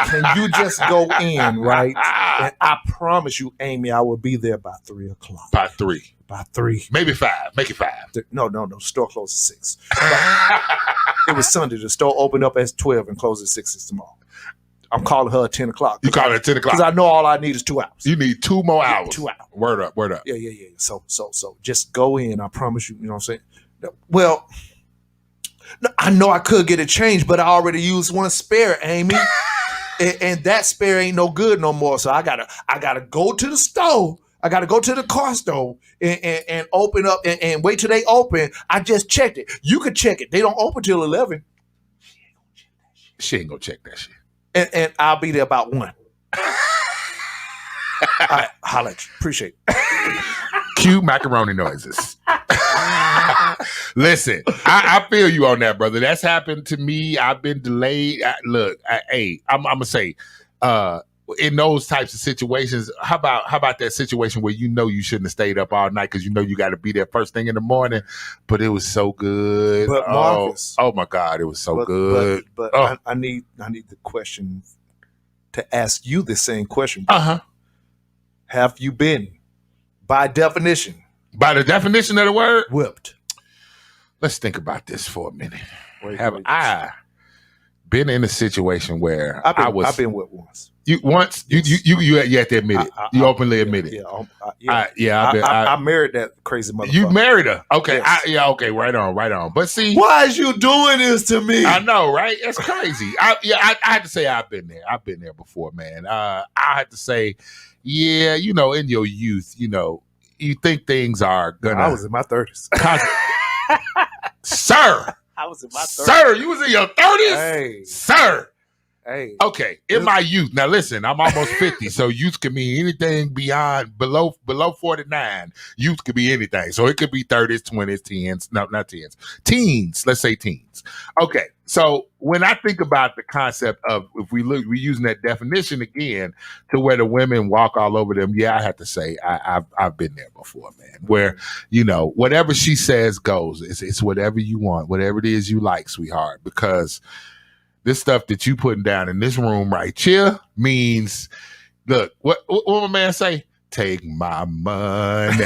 Can you just go in, right? And I promise you, Amy, I will be there by 3 o'clock. By 3. By 3. Maybe 5. Make it 5. No. Store closes at 6. It was Sunday. The store opened up at 12 and closed at 6 tomorrow. I'm calling her at 10 o'clock. You call her at 10 o'clock? Because I know all I need is 2 hours. You need 2 more hours. 2 hours. Word up. Yeah. So just go in. I promise you, you know what I'm saying? Well, I know I could get it changed, but I already used one spare, Amy. and that spare ain't no good no more. So I gotta go to the store. I gotta go to the car store and open up and wait till they open. I just checked it. You could check it. They don't open till 11. She ain't gonna check that shit. And I'll be there about 1. All right, holla at you. Appreciate it. Cue macaroni noises. Listen, I feel you on that, brother. That's happened to me. I've been delayed. I'm gonna say, in those types of situations, how about that situation where you shouldn't have stayed up all night because you got to be there first thing in the morning, but it was so good. But Marcus, oh my God, it was so good. But I need the question to ask you the same question. Have you been, by definition? By the definition of the word? Whipped. Let's think about this for a minute. I been in a situation where I've been whipped once. You have to admit it. You openly admit it. I married that crazy motherfucker. You married her. Okay. Yes. Okay. Right on. But see, why is you doing this to me? I know, right? That's crazy. I had to say I've been there. I've been there before, man. I had to say, in your youth, you think things are gonna. I was in my 30s. Sir. I was in my 30s. Sir, you was in your 30s? Hey. Sir. Hey. Okay. In my youth. Now listen, I'm almost 50, so youth can mean anything below 49. Youth could be anything. So it could be 30s, 20s, 10s. No, not 10s. Teens. Let's say teens. Okay. So when I think about the concept of, if we're using that definition again to where the women walk all over them, I have to say I've been there before, man. Where whatever she says goes. It's whatever you want, whatever it is you like, sweetheart. Because this stuff that you putting down in this room right here means, look, what my man say? take my money,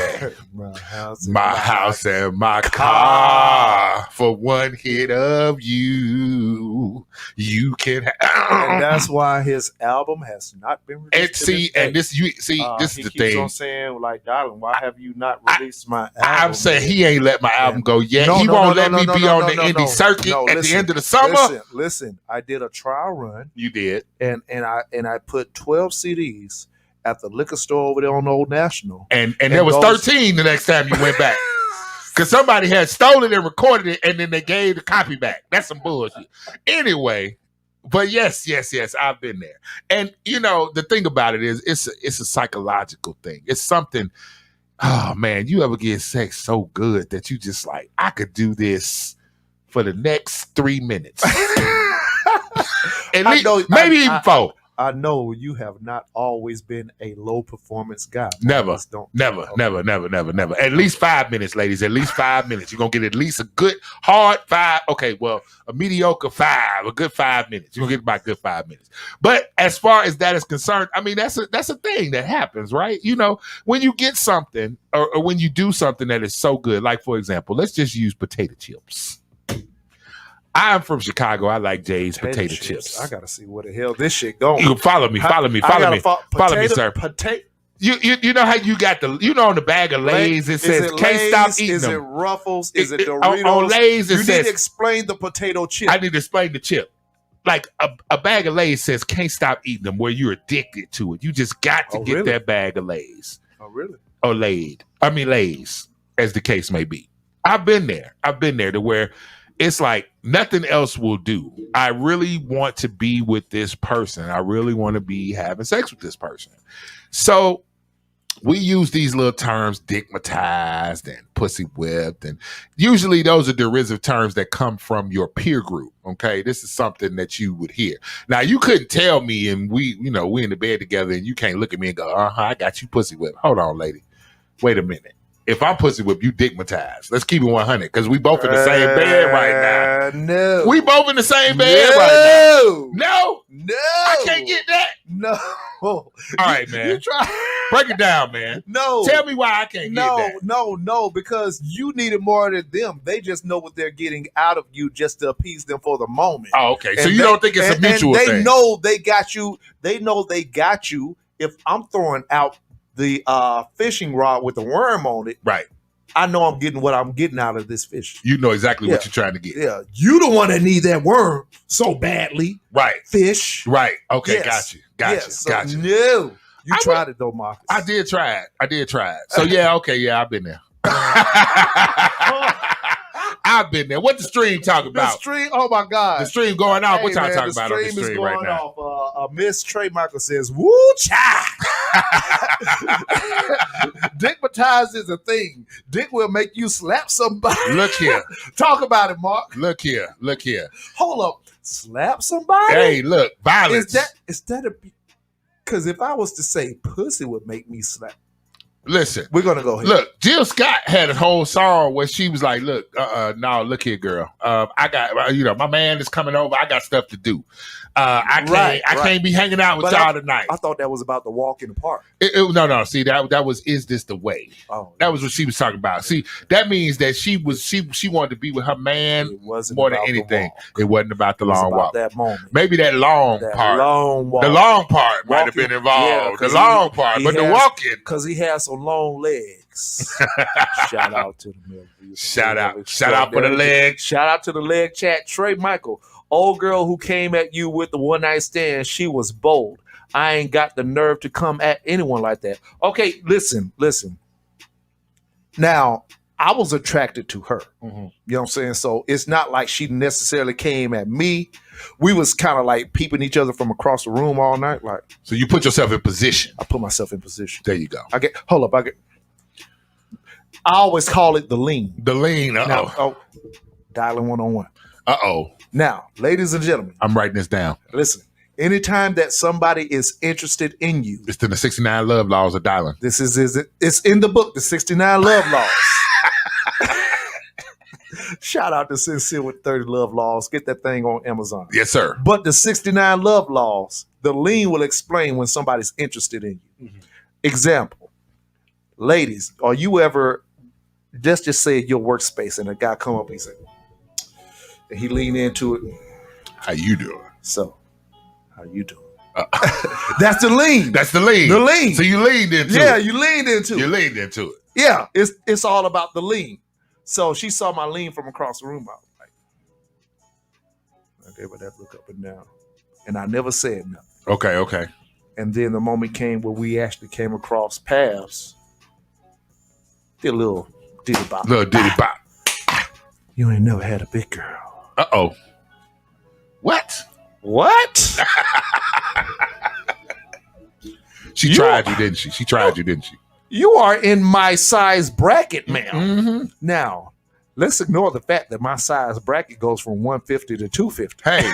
my house and my car. For one hit of you, you can have. And that's why his album has not been released. And this is the thing. On saying, like, darling, why have you not released my album? I'm saying he ain't let my album go yet. He won't let me be on the indie circuit at the end of the summer. Listen, I did a trial run. You did, and I put 12 CDs at the liquor store over there on Old National, and there was 13 the next time you went back. Because somebody had stolen and recorded it, and then they gave the copy back. That's some bullshit. Anyway, but yes, I've been there. And, you know, the thing about it is it's a psychological thing. It's something, oh, man, you ever get sex so good that you just like, I could do this for the next 3 minutes. At least, maybe even 4. I know you have not always been a low performance guy. Never. At least 5 minutes, ladies. At least 5 minutes. You're gonna get at least a good hard 5. Okay, well, a mediocre 5, a good 5 minutes. You're gonna get about a good 5 minutes. But as far as that is concerned, I mean, that's a thing that happens, right? You know, when you get something or when you do something that is so good, like for example, let's just use potato chips. I'm from Chicago. I like Jay's potato chips. I gotta see where the hell this shit going. You follow me, follow me, sir. You know how you got on the bag of Lay's it says can't stop eating them. Is it Ruffles? Is it Doritos? On Lay's it says. You need to explain the potato chip. I need to explain the chip. Like a bag of Lay's says can't stop eating them, where you're addicted to it. You just got to get that bag of Lay's. Oh really? Or Lay's, as the case may be. I've been there to where it's like nothing else will do. I really want to be with this person. I really want to be having sex with this person. So we use these little terms, dickmatized and pussy whipped. And usually those are derisive terms that come from your peer group. Okay. This is something that you would hear. Now you couldn't tell me and we in the bed together and you can't look at me and go, I got you pussy whipped. Hold on, lady. Wait a minute. If I'm pussy whipped, you dickmatized. Let's keep it 100 because we both in the same bed right now. No. We both in the same bed right now. No. I can't get that. No. All right, man. You try. Break it down, man. No. Tell me why I can't get that. No, because you need it more than them. They just know what they're getting out of you just to appease them for the moment. Oh, okay. So you don't think it's a mutual thing? They know they got you. They know they got you. If I'm throwing out the fishing rod with the worm on it, right? I know I'm getting what I'm getting out of this fish. You know exactly what you're trying to get. Yeah, you the one that need that worm so badly, right? Fish, right? Okay, yes. Got you. No, you tried it though, Marcus. I did try it. So yeah, okay, yeah, I've been there. I've been there. What the stream talking about? The stream, oh my God. The stream going off. What y'all talking about on the stream right now? Off. Miss Trey Michael says, woo cha. Dickmatized is a thing. Dick will make you slap somebody. Look here. Talk about it, Mark. Look here. Hold up. Slap somebody? Hey, look. Violence. Is that a... Because if I was to say pussy would make me slap. Listen, we're gonna go ahead. Look, Jill Scott had a whole song where she was like, "Look, no, look here, girl. I got, my man is coming over. I got stuff to do. I can't be hanging out with y'all tonight." I thought that was about the walk in the park. No. See, that was "Is This the Way?" Oh, that was what she was talking about. See, that means that she wanted to be with her man more than anything. It wasn't about the long walk. That moment, maybe that long part. The long part might have been involved. Yeah, the long part, but the walking because he has some long legs. Shout out to the middle. Shout out for the leg. Shout out to the leg chat. Trey Michael, old girl who came at you with the one night stand. She was bold. I ain't got the nerve to come at anyone like that. Okay, listen. Now, I was attracted to her. Mm-hmm. You know what I'm saying? So it's not like she necessarily came at me. We was kind of like peeping each other from across the room all night. Like, so you put yourself in position. I put myself in position. There you go. I always call it the lean. The lean. Dialing 1-on-1. Uh-oh. Now, ladies and gentlemen. I'm writing this down. Listen. Anytime that somebody is interested in you. It's in the 69 love laws of dialing. It's in the book, the 69 love laws. Shout out to Sincere with 30 Love Laws. Get that thing on Amazon. Yes, sir. But the 69 Love Laws, the lean will explain when somebody's interested in you. Mm-hmm. Example, ladies, are you ever, let's just say your workspace and a guy come up and he lean into it. How you doing? So, how you doing? That's the lean. That's the lean. The lean. So you leaned into it. Yeah, you leaned into it. You leaned into it. Yeah, it's all about the lean. So she saw my lean from across the room. I was like, I gave her that look up and down. And I never said nothing. Okay. And then the moment came where we actually came across paths. Did a little diddy bop. You ain't never had a big girl. Uh-oh. What? She tried you, didn't she? She tried you, didn't she? You are in my size bracket, ma'am. Mm-hmm. Now, let's ignore the fact that my size bracket goes from 150 to 250. Hey,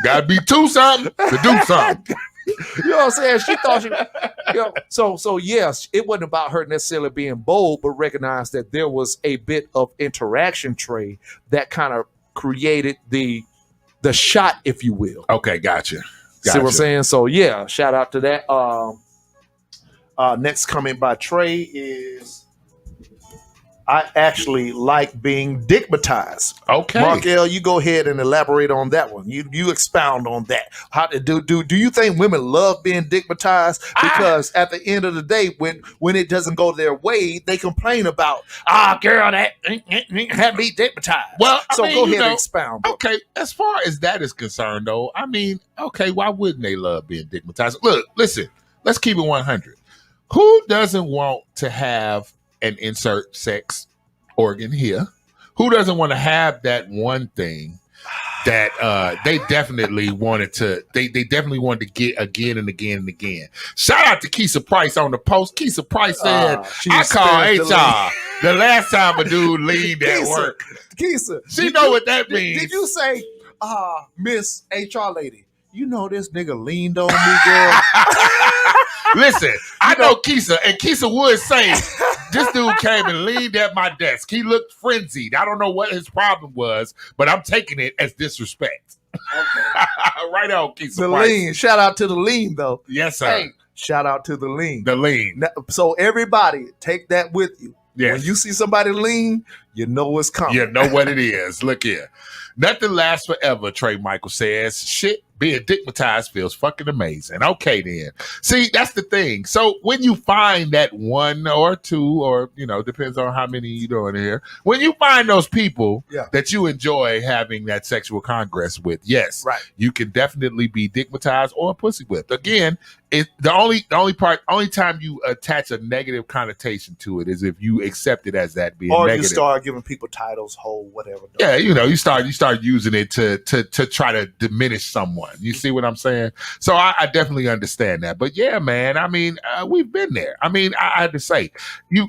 gotta be two something to do something. You know what I'm saying? She thought she, so yes, it wasn't about her necessarily being bold, but recognize that there was a bit of interaction, Trey, that kind of created the shot, if you will. Okay, gotcha. See what I'm saying? So yeah, shout out to that. Next comment by Trey is, I actually like being digmatized. Okay. Mark L, you go ahead and elaborate on that one. You expound on that. How to do you think women love being digmatized? Because at the end of the day, when it doesn't go their way, they complain about, girl, that had me digmatized. Well, go ahead and expound. Bro. Okay, as far as that is concerned, though, I mean, okay, why wouldn't they love being digmatized? Look, listen, let's keep it 100. Who doesn't want to have an insert sex organ here? Who doesn't want to have that one thing that they definitely wanted to get again and again and again? Shout out to Keisha Price on the post. Keisha Price said, I call HR the last time a dude leaned at work. Keisha, she know what that means. Did you say, Miss HR lady, you know this nigga leaned on me, girl? Listen, I know Keisha, and Keisha would say, this dude came and leaned at my desk. He looked frenzied. I don't know what his problem was, but I'm taking it as disrespect. Okay. Right on, Keisha. The lean. Shout out to the lean, though. Yes, sir. Hey, shout out to the lean. The lean. So everybody, take that with you. Yes. When you see somebody lean, you know what's coming. You know what it is. Look here. Nothing lasts forever, Trey Michael says. Shit, being digmatized feels fucking amazing. Okay, then. See, that's the thing. So when you find that one or two, or, depends on how many you're doing here. When you find those people that you enjoy having that sexual congress with, yes, right, you can definitely be digmatized or pussy whipped. Again, the only time you attach a negative connotation to it is if you accept it as that being or negative. You start giving people titles, hoe, whatever. Yeah, you start using it to try to diminish someone. You see what I'm saying? So I definitely understand that. But yeah, man, I mean, we've been there. I mean, I have to say,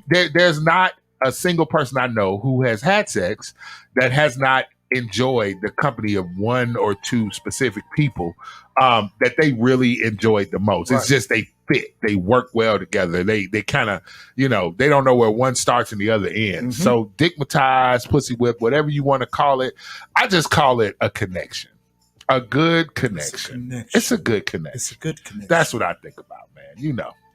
there's not a single person I know who has had sex that has not enjoyed the company of one or two specific people that they really enjoyed the most. Right. It's just they fit. They work well together. They kind of, they don't know where one starts and the other ends. Mm-hmm. So digmatized, pussy whip, whatever you want to call it, I just call it a connection. A good connection. It's a good connection. It's a good connection. That's what I think about, man.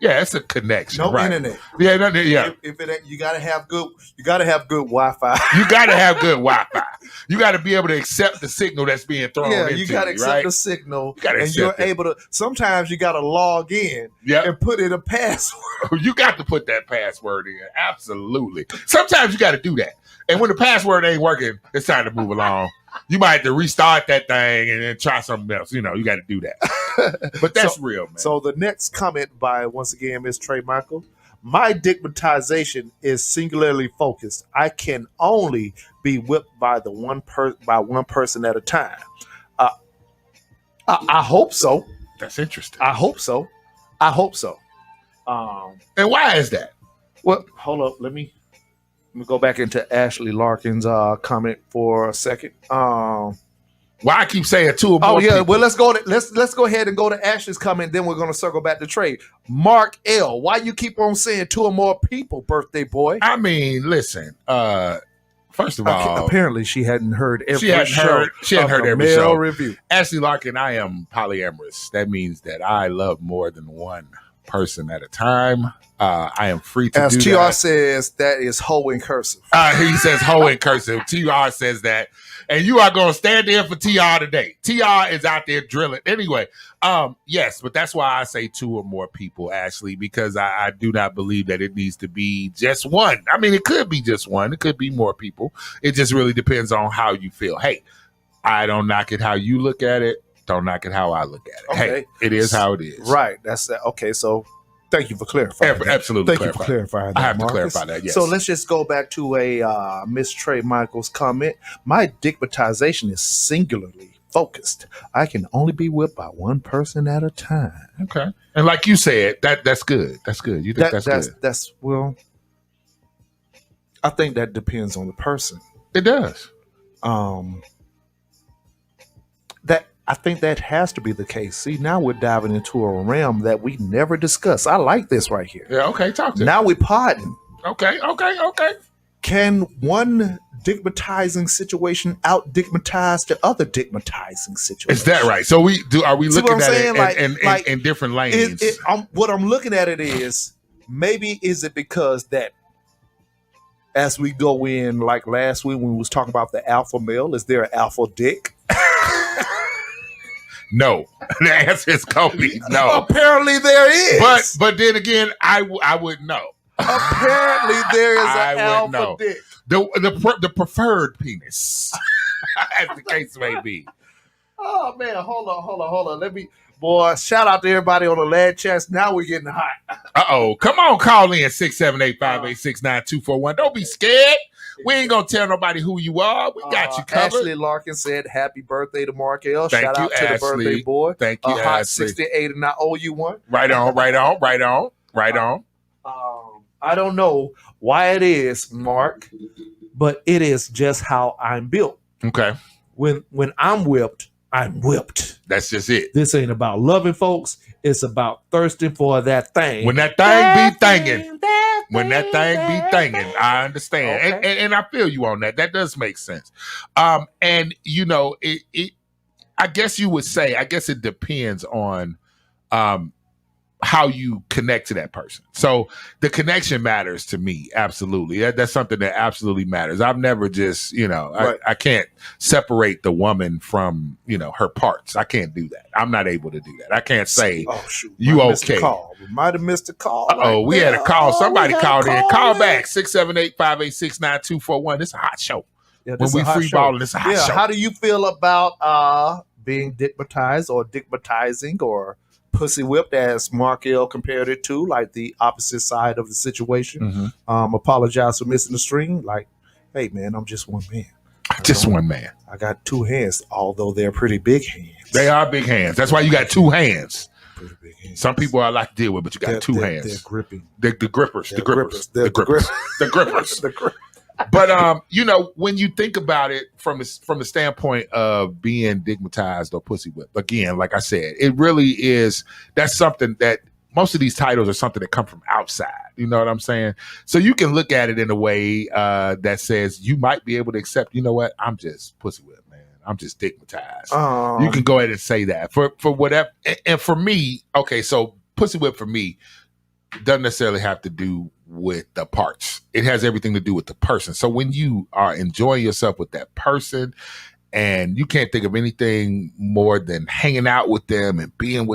Yeah, it's a connection. No right. internet. Yeah. If it ain't, you gotta have good Wi-Fi. You gotta have good Wi-Fi. You gotta be able to accept the signal that's being thrown into you. You gotta accept the signal, and you're able to. Sometimes you gotta log in and put in a password. You got to put that password in. Absolutely. Sometimes you got to do that, and when the password ain't working, it's time to move along. You might have to restart that thing and then try something else. You got to do that. But that's real, man. So the next comment by, once again, Miss Trey Michael. My digmatization is singularly focused. I can only be whipped by one person at a time. I hope so. That's interesting. I hope so. And why is that? Well, hold up. Let me go back into Ashley Larkin's comment for a second. Why I keep saying two or more people? Well, let's go ahead and go to Ashley's comment. Then we're going to circle back to Trey. Mark L, why you keep on saying two or more people, birthday boy? I mean, listen. First of all, apparently she hadn't heard every show. She hadn't heard every show. Review. Ashley Larkin, I am polyamorous. That means that I love more than one person at a time. I am free to As do TR that. says, that is hoe in cursive. He says hoe in cursive. TR says that. And you are going to stand there for TR today. TR is out there drilling. Anyway, yes, but that's why I say 2 or more people, Ashley, because I do not believe that it needs to be just one. I mean, it could be just one. It could be more people. It just really depends on how you feel. Hey, I don't knock it how you look at it. Don't knock it how I look at it. Okay. Hey, it is how it is. Right. That's that. Okay, so thank you for clarifying that. Absolutely. Thank you for clarifying that, I have Marcus. to clarify that, yes. So let's just go back to a Miss Trey Michaels comment. My digmatization is singularly focused. I can only be whipped by one person at a time. Okay. And like you said, that's good. That's good. You think that's good? That's well, I think that depends on the person. It does. That I think that has to be the case. See, now we're diving into a realm that we never discussed. I like this right here. Yeah, okay, talk to me. Now we're podding. Okay. Can one digmatizing situation out digmatize the other digmatizing situation? Is that right? So are we looking at saying? it in different lanes? What I'm looking at it is, maybe is it because that as we go in, like last week when we was talking about the alpha male, is there an alpha dick? No. The answer is Kobe. No. Apparently there is. But then again, I wouldn't know. Apparently there is an alpha know. dick. The preferred penis, as the case may be. Oh man, hold on. Let me, boy, shout out to everybody on the lad chest. Now we're getting hot. Come on, call in 678-586-9241. Don't be scared. We ain't gonna tell nobody who you are. We got you covered. Ashley Larkin said, "Happy birthday to Markel." Thank Shout you, out to Ashley. the birthday boy. Thank you, Hot Ashley. 68, and I owe you one. Right on. I don't know why it is, Mark, but it is just how I'm built. Okay. When I'm whipped, I'm whipped. That's just it. This ain't about loving folks. It's about thirsting for that thing. When that thing be thinging. When that thing be thinging, I understand. Okay. And I feel you on that. That does make sense. And you know, it I guess you would say, I guess it depends on how you connect to that person. So the connection matters to me. Absolutely. That's something that absolutely matters. I've never just, Right. I can't separate the woman from, her parts. I can't do that. I'm not able to do that. I can't say, oh, shoot. You Might have missed okay. the call. We might have missed the call. We had a call. Somebody called in. Call back. back. 678-586-9241. It's a hot show. Yeah, When we free balling, it's a hot show. How do you feel about being digmatized or digmatizing or pussy whipped, as Markel compared it to, like the opposite side of the situation? Mm-hmm. Apologize for missing the string. Like, hey man, I'm just one man. Just one man. I got 2 hands, although they're pretty big hands. They are big hands. That's why you got 2 hands. Pretty big hands. Some people I like to deal with, but you got 2 hands. They're gripping. The grippers. They're The grippers. They're The grippers. The grippers. The grip. But when you think about it from a standpoint of being digmatized or pussy whipped, again, like I said, it really is. That's something that most of these titles are something that come from outside. You know what I'm saying? So you can look at it in a way that says you might be able to accept. You know what? I'm just pussy whipped, man. I'm just digmatized. You can go ahead and say that for whatever. And for me, okay, so pussy whip for me doesn't necessarily have to do with the parts. It has everything to do with the person. So when you are enjoying yourself with that person and you can't think of anything more than hanging out with them and being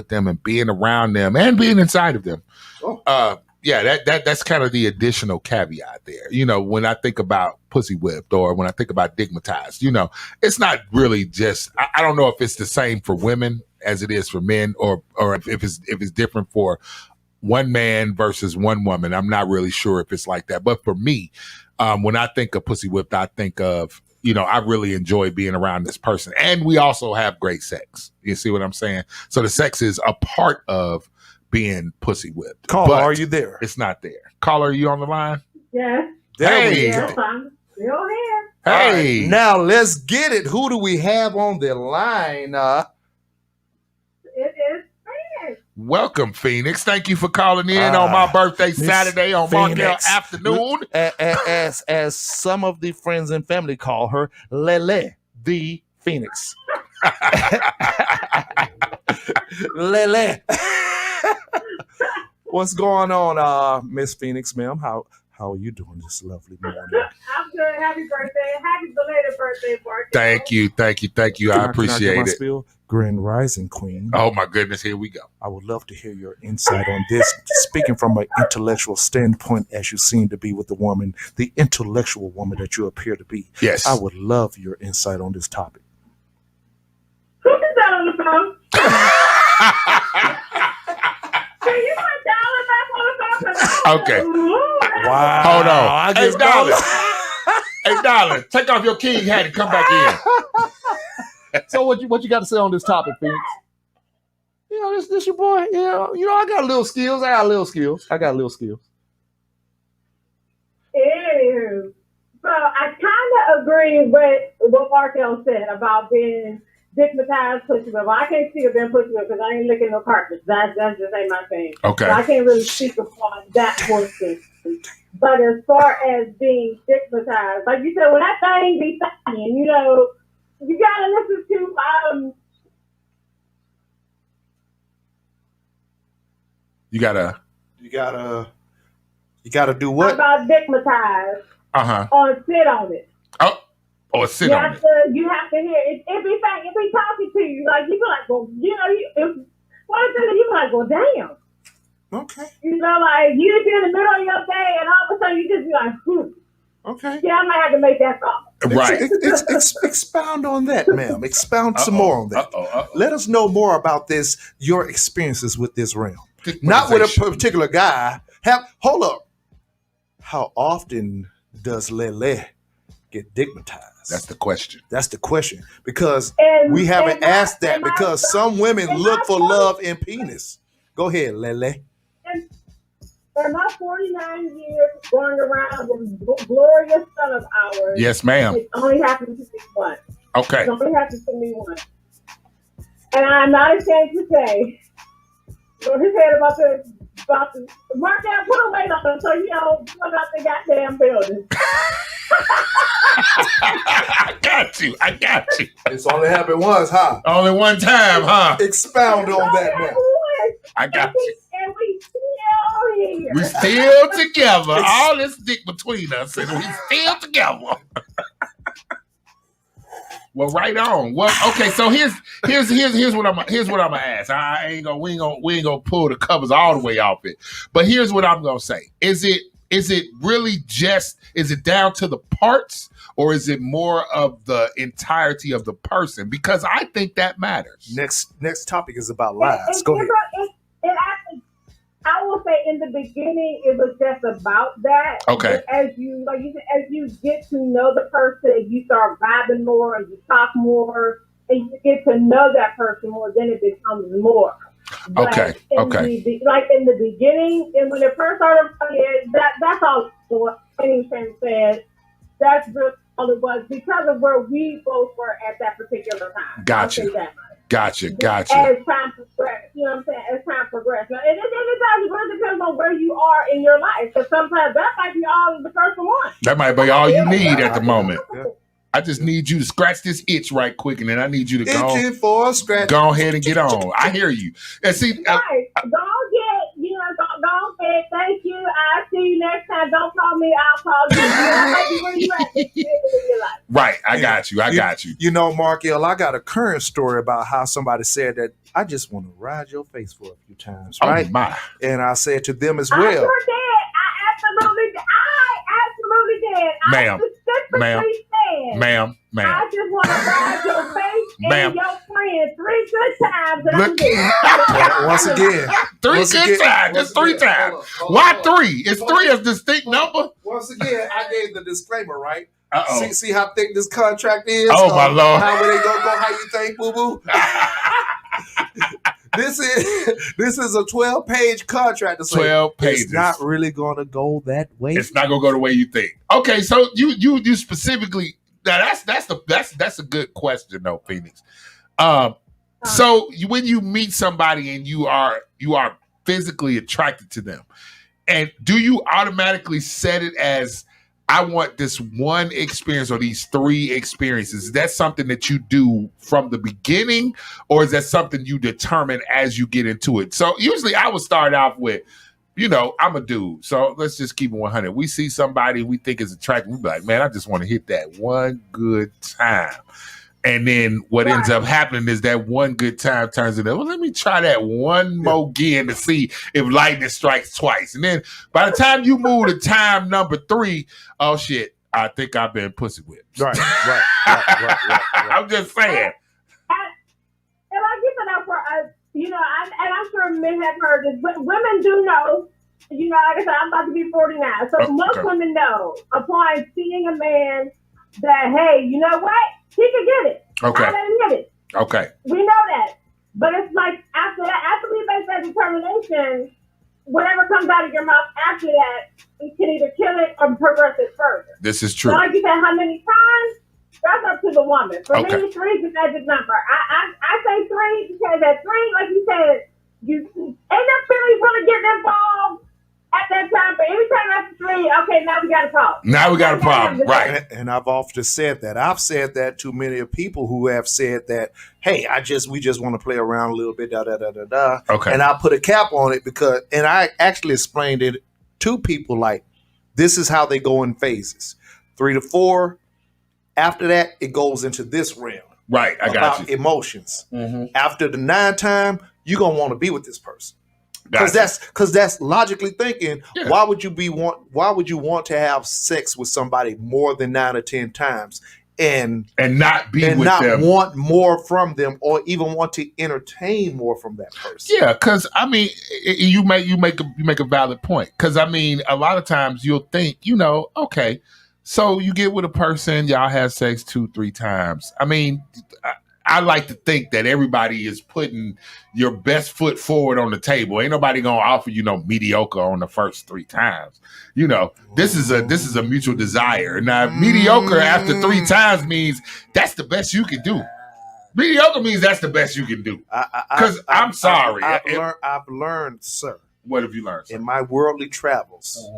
around them and being inside of them. That's kind of the additional caveat there. When I think about pussy whipped or when I think about digmatized, it's not really just, I don't know if it's the same for women as it is for men or if it's different for one man versus one woman. I'm not really sure if it's like that. But for me, when I think of pussy whipped, I think of, I really enjoy being around this person. And we also have great sex. You see what I'm saying? So the sex is a part of being pussy whipped. Caller, are you there? It's not there. Caller, are you on the line? Yes. Hey. Yes, I'm still here. Hey. Right, now let's get it. Who do we have on the line? It is Phoenix. Welcome, Phoenix. Thank you for calling in on my birthday Saturday on Markel afternoon. As some of the friends and family call her, Lele the Phoenix. Lele. What's going on, Miss Phoenix, ma'am? How are you doing this lovely morning? I'm good. Happy birthday. Happy belated birthday, Mark. Thank you. I appreciate it. Spiel? Grand Rising Queen. Oh my goodness, here we go. I would love to hear your insight on this. Speaking from an intellectual standpoint, as you seem to be with the woman, the intellectual woman that you appear to be. Yes. I would love your insight on this topic. Who is that on the phone? Can you put Dollar back on the phone? Okay. Wow. Hold on. Hey, Dollar. Hey, Dollar, take off your king hat and come back in. So what you got to say on this topic, Phoenix? You know, this your boy. You know, I got little skills. Anywho, so I kind of agree with what Markel said about being stigmatized, pussyville. I can't see it being pussyville because I ain't licking no carpets. That just ain't my thing. Okay. So I can't really speak upon that portion. But as far as being stigmatized, like you said, when that thing be saying, you know, you gotta listen to You gotta do what? About stigmatized. Or sit on it. Or sit on it. You have to hear it. It be talking to you. Like, you be like, well, you know, you be like, well, damn. Okay. You know, like, you just be in the middle of your day and all of a sudden you just be like, Okay. Yeah, I might have to make that call. Right. Expound on that, ma'am. Expound some more on that. Let us know more about this, your experiences with this realm. Not with a particular guy. Hold up. How often does Lele get stigmatized? That's the question. Because we haven't asked that because some women look for love in penis. Go ahead, Lele. In my 49 years going around with glorious son of ours. Yes, ma'am. It only happened to me once. Okay. It only happened to me once. And I'm not ashamed to say, what he said about the Mark out, put a weight on him so you don't put out the goddamn building. I got you. It's only happened once, huh? Only one time, huh? Expound on that, man. I got you. And we still here. We still together. All this dick between us, and we still together. Well, right on. Well, okay. So here's what I'm gonna ask. We ain't gonna pull the covers all the way off it. But here's what I'm gonna say. Is it really just? Is it down to the parts, or is it more of the entirety of the person? Because I think that matters. Next topic is about lies. Go ahead. I will say in the beginning it was just about that. Okay. But as you get to know the person, you start vibing more, and you talk more, and you get to know that person more, then it becomes more. Okay. In the beginning, and when it first started, that's all what anything said. That's just all it was because of where we both were at that particular time. Gotcha. Gotcha. As time progressed, you know what I'm saying? As time progressed. Now, it really depends on where you are in your life. Because sometimes that might be all the person wants. That might be all you need at the moment. I just need you to scratch this itch right quick, and then I need you to go ahead and get on. I hear you. And see, right. Don't get, thank you. I'll see you next time. Don't call me, I'll call you. Where you at? Right, I got you. You know, Markel, I got a current story about how somebody said that I just want to ride your face for a few times, right? Oh my. And I said to them as well. I sure did. I absolutely did. Ma'am. I just want to ride your face and your friend 3 good times. And I'm good. Once again. 3 good times. Just 3 times. Why 3? Is 3 a distinct number? Once again, I gave the disclaimer, right? Uh-oh. See how thick this contract is? Oh, my Lord. How would they go? How you think, boo-boo? This is a 12-page contract. 12 pages. It's not really going to go that way. It's not going to go the way you think. Okay, so you specifically, now that's a good question though, Phoenix. So when you meet somebody and you are physically attracted to them, and do you automatically set it as, I want this one experience or these 3 experiences? Is that something that you do from the beginning, or is that something you determine as you get into it? So usually I would start off with, you know, I'm a dude, so let's just keep it 100. We see somebody we think is attractive, we be like, man, I just want to hit that one good time. And then what ends up happening is that one good time turns into, well, let me try that one more again to see if lightning strikes twice. And then by the time you move to time number 3, oh shit, I think I've been pussy whipped. Right. I'm just saying. And I get that for us, you know, and I'm sure men have heard this, but women do know. You know, like I said, I'm about to be 49, so most women know upon seeing a man that, hey, you know what? He can get it. Okay. I let him get it. Okay. We know that. But it's like after we make that determination, whatever comes out of your mouth after that, it can either kill it or progress it further. This is true. So like you said, how many times? That's up to the woman. For me, 3 is the magic number. I say 3 because at 3, like you said, you ain't no feelings want to get involved at that time. But every time after 3, okay, now we got a problem. Now we got a problem, right? And I've often said that. I've said that to many of people who have said that, hey, we just want to play around a little bit, Okay. And I put a cap on it and I actually explained it to people like, this is how they go in phases. 3 to 4. After that, it goes into this realm. Right, I got you. Emotions. Mm-hmm. After the 9th time, you're gonna want to be with this person. Because that's logically thinking. Yeah. Why would you want to have sex with somebody more than 9 or 10 times and not be and with not them, want more from them, or even want to entertain more from that person? Yeah, because I mean, you make a valid point. Because I mean, a lot of times you'll think, you know, okay, so you get with a person, y'all have sex 2-3 times. I mean, I like to think that everybody is putting your best foot forward on the table. Ain't nobody gonna offer you no mediocre on the first 3 times. You know, this is a mutual desire. Now, mediocre after 3 times means that's the best you can do. Mediocre means that's the best you can do. Because I'm sorry. I've learned, sir. What have you learned, sir? In my worldly travels,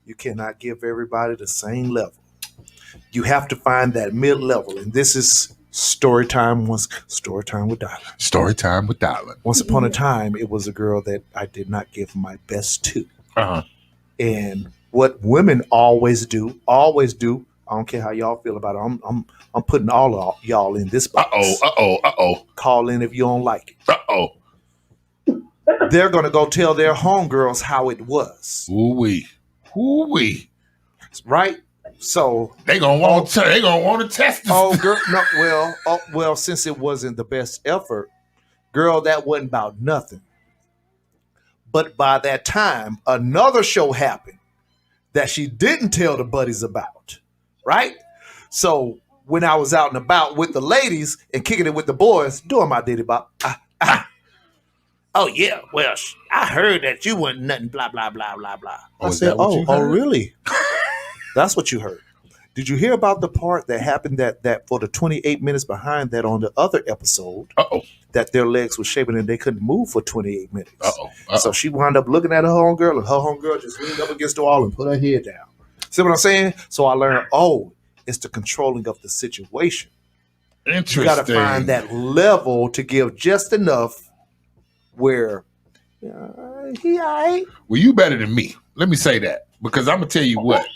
you cannot give everybody the same level. You have to find that mid-level, and this is story time with Dylan. Story time with Dylan. Once upon a time, it was a girl that I did not give my best to. And what women always do, I don't care how y'all feel about it. I'm putting all of y'all in this box. Call in if you don't like it. They're gonna go tell their homegirls how it was. Ooh-wee. Right? So they gonna want to test this. Oh, girl, no, well, since it wasn't the best effort, girl, that wasn't about nothing. But by that time, another show happened that she didn't tell the buddies about, right? So when I was out and about with the ladies and kicking it with the boys, doing my ditty bop, oh yeah, well, I heard that you wasn't nothing, blah blah blah blah blah. I said, oh, really? That's what you heard. Did you hear about the part that happened that for the 28 minutes behind that on the other episode, that their legs were shaking and they couldn't move for 28 minutes? So she wound up looking at her homegirl, and her homegirl just leaned up against the wall and put her head down. See what I'm saying? So I learned, it's the controlling of the situation. Interesting. You got to find that level to give just enough where he all right. Well, you better than me. Let me say that, because I'm gonna tell you what.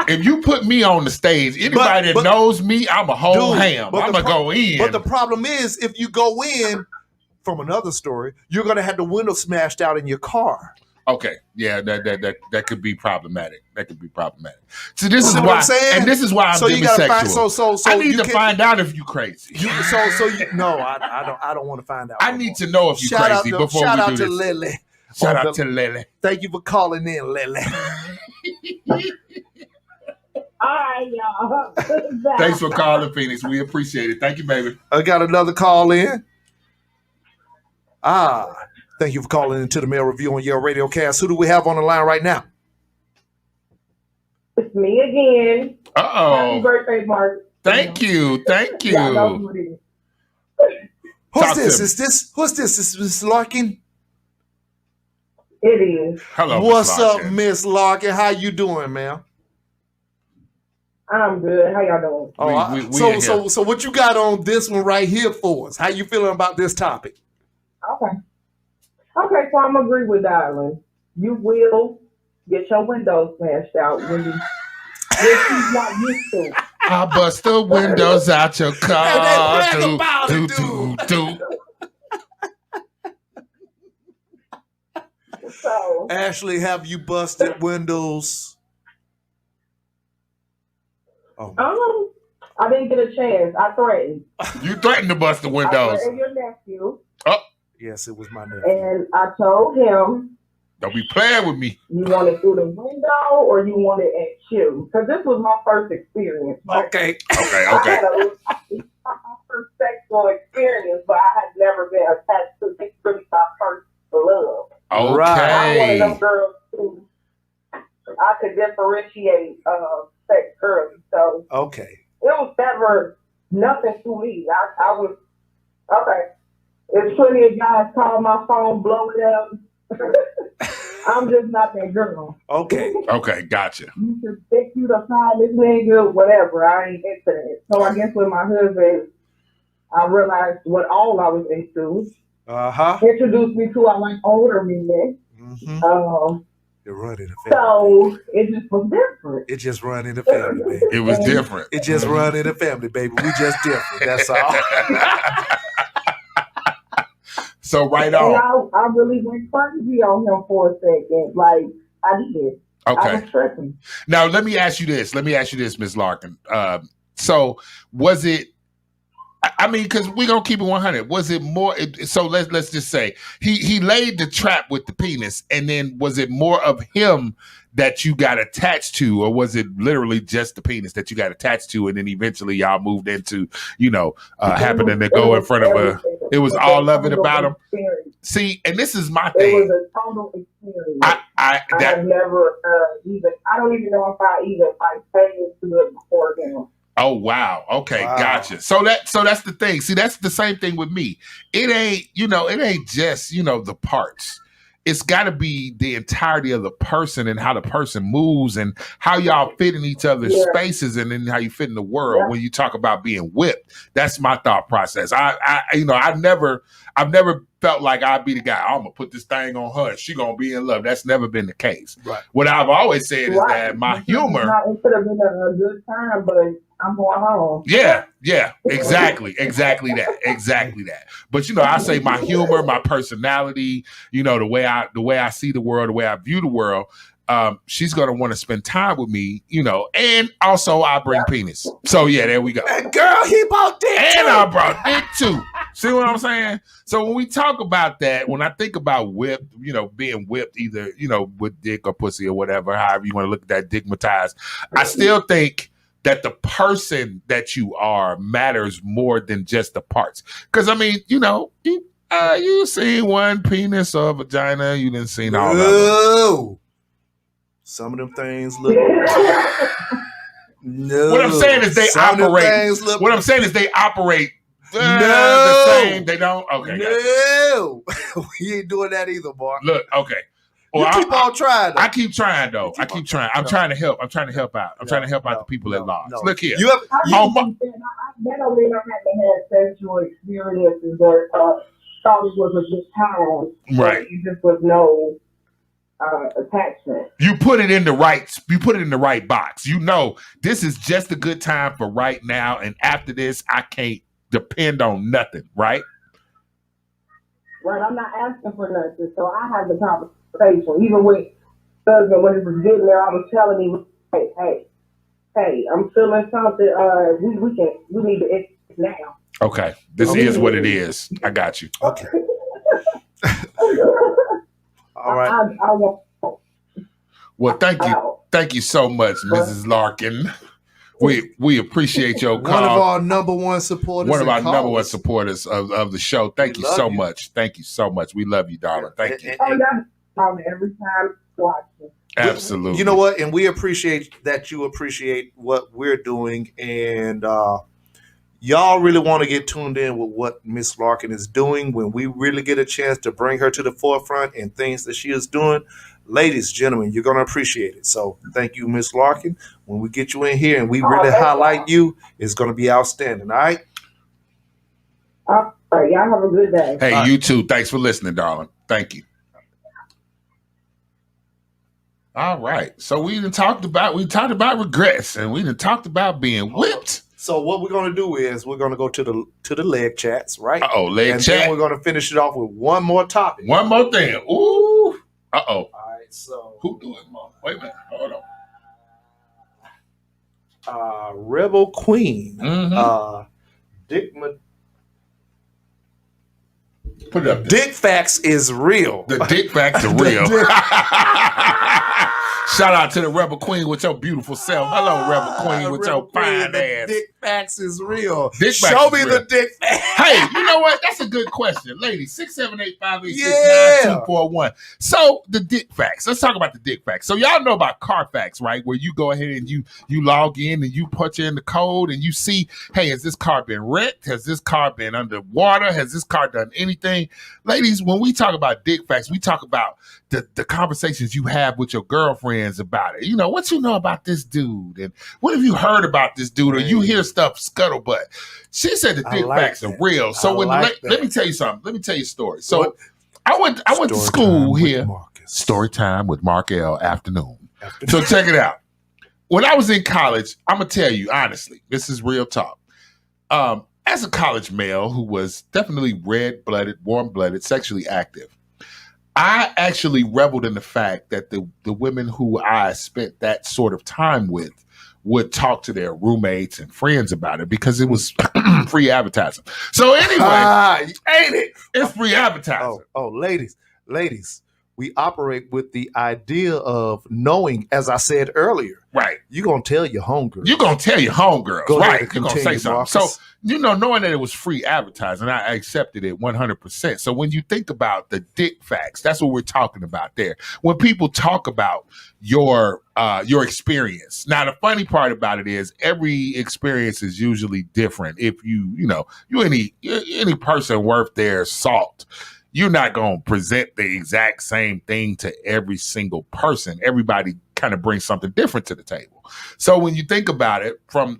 If you put me on the stage, anybody that knows me, I'm a whole ham. I'm gonna go in. But the problem is, if you go in, from another story, you're gonna have the window smashed out in your car. Okay, yeah, that could be problematic. That could be problematic. So this is what why, I'm saying? And this is why I'm demisexual. So I need to find out if you crazy. No, I don't want to find out. I need to know if you crazy before we do this. Shout out to Lily. Shout out to Lily. Thank you for calling in, Lily. All right, y'all. Thanks for calling, Phoenix. We appreciate it. Thank you, baby. I got another call in. Thank you for calling into the Mail Review on Yale Radiocast. Who do we have on the line right now? It's me again. Happy birthday, Mark. Thank you. Who's this? Who's this? Is Miss Larkin? It is. Hello. What's up, Miss Larkin? How you doing, ma'am? I'm good. How y'all doing? So what you got on this one right here for us? How you feeling about this topic? Okay, so I'm agree with Dylan. you will get your windows smashed out when you which he's not used to. I bust the windows out your car. Do. So Ashley, have you busted windows? Oh. I didn't get a chance. I threatened. You threatened to bust the I windows. threatened your nephew. Oh. Yes, it was my nephew. And I told him, don't be playing with me. You want it through the window or you want it at you? Because this was my first experience. Okay. I had my first sexual experience, but I had never been attached to this really my first love. Okay. I'm one of them girls who I could differentiate sex early. So okay. It was never nothing to me. I was okay. There's plenty of guys call my phone, blow it up. I'm just not that girl. Okay. Okay, gotcha. You should expect you to find this nigga, whatever. I ain't into that. So I guess with my husband, I realized what all I was into. Introduced me to like older men. It run in the family. So it just was different. It just run in the family, baby. It was different. It just run in the family, baby. We just different. That's all. So right on. I really went crazy on him for a second. Like I did. Okay. I was tripping. Now let me ask you this, Ms. Larkin. So was it? I mean, because we're gonna keep it 100. Was it more? So let's just say he laid the trap with the penis, and then was it more of him that you got attached to, or was it literally just the penis that you got attached to, and then eventually y'all moved into, happening to go in front of a? It was all of it about him. See, and this is my thing. It was a total experience. I have never I don't even know if I even paid into it before him. Oh wow. Okay, wow. Gotcha. So that's the thing. See, that's the same thing with me. It ain't just, the parts. It's got to be the entirety of the person and how the person moves and how y'all fit in each other's spaces and then how you fit in the world. Yeah. When you talk about being whipped, that's my thought process. I've never felt like I'd be the guy. I'm gonna put this thing on her. She gonna be in love. That's never been the case. Right. What I've always said is that my humor. It could have been a good time, but I'm going home. Yeah, exactly that. But I say my humor, my personality, the way I see the world, the way I view the world. She's gonna want to spend time with me, and also I bring penis. So yeah, there we go. And girl, he brought dick and I brought dick too. See what I'm saying? So when we talk about that, when I think about whipped, being whipped either, with dick or pussy or whatever, however you want to look at that, digmatized, I still think that the person that you are matters more than just the parts. Because I mean, you seen one penis or vagina, you didn't see all of them. Some of them things look. No. What I'm saying is they operate. What I'm saying is they operate the same. They don't. Okay. No, we ain't doing that either, boy. Look, okay. Well, you keep on trying. I keep trying though. I keep trying. I'm trying to help. I'm trying to help out. I'm trying to help out the people at large. Look here. That don't mean I had sexual experiences or thought it was a good time. Right. It just was no attachment. You put it in the right box. This is just a good time for right now, and after this, I can't depend on nothing. Right. Right. I'm not asking for nothing, so I had the conversation. Even with husband when he was getting there, I was telling him, hey, I'm feeling something. We need to end now. Okay. This is what it is. I got you. Okay. All right. Well, thank you so much, Mrs. Larkin. We appreciate your call. One of our number one supporters. One of our number one supporters of the show. Thank you so much. Thank you so much. We love you, darling. Thank you. Every time watching. Absolutely. You know what? And we appreciate that you appreciate what we're doing, and y'all really want to get tuned in with what Miss Larkin is doing when we really get a chance to bring her to the forefront and things that she is doing. Ladies, gentlemen, you're going to appreciate it. So thank you, Miss Larkin. When we get you in here and we really highlight you, it's going to be outstanding. All right? All right. Y'all have a good day. Hey, you too. Thanks for listening, darling. Thank you. All right. So we talked about regrets, and we talked about being whipped. So what we're gonna do is we're gonna go to the leg chats, right? Leg chat. Then we're gonna finish it off with one more topic. One more thing. Ooh. All right. So who doing more? Wait a minute. Hold on. Rebel Queen. Dick. Put it up there. Dick facts is real. The dick facts are real. Shout out to the Rebel Queen with your beautiful self. Hello, Rebel Queen with your fine ass. Dick facts is real. Show me the dick facts. Hey, you know what? That's a good question. Ladies, 678-586-9241. So the dick facts. Let's talk about the dick facts. So y'all know about Carfax, right? Where you go ahead and you log in and you put in the code and you see, hey, has this car been wrecked? Has this car been underwater? Has this car done anything? Ladies, when we talk about dick facts, we talk about the conversations you have with your girlfriends about it. You know, what you know about this dude? And what have you heard about this dude? Or you hear stuff scuttlebutt. She said the dick facts are real. So let me tell you something. Let me tell you a story. So I went to school here. Story time with Mark L. afternoon. So check it out. When I was in college, I'm going to tell you honestly, this is real talk. As a college male who was definitely red-blooded, warm-blooded, sexually active, I actually reveled in the fact that the women who I spent that sort of time with would talk to their roommates and friends about it because it was free advertising. So anyway, ain't it? It's free advertising. Oh, ladies, we operate with the idea of knowing, as I said earlier. Right. You're going to tell your homegirls. You're going to tell your homegirls. Right. You're going to say something. Marcus. So, knowing that it was free advertising, I accepted it 100%. So when you think about the dick facts, that's what we're talking about there. When people talk about your experience. Now, the funny part about it is every experience is usually different. If you any person worth their salt, you're not going to present the exact same thing to every single person. Everybody kind of brings something different to the table. So when you think about it from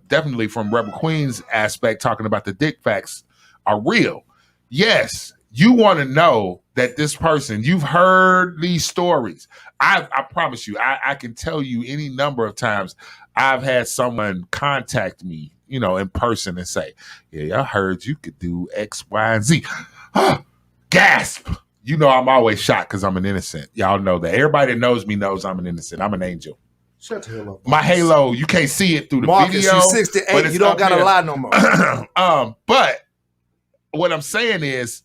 definitely from Rebel Queen's aspect, talking about the dick facts are real. Yes, you want to know that this person, you've heard these stories. I promise you, I can tell you any number of times I've had someone contact me, in person and say, yeah, I heard you could do X, Y, and Z. Gasp. I'm always shocked because I'm an innocent. Y'all know that. Everybody that knows me knows I'm an innocent. I'm an angel. Shut the hell up. My halo, you can't see it through the Marcus, video. You're 68. You don't got to lie no more. But what I'm saying is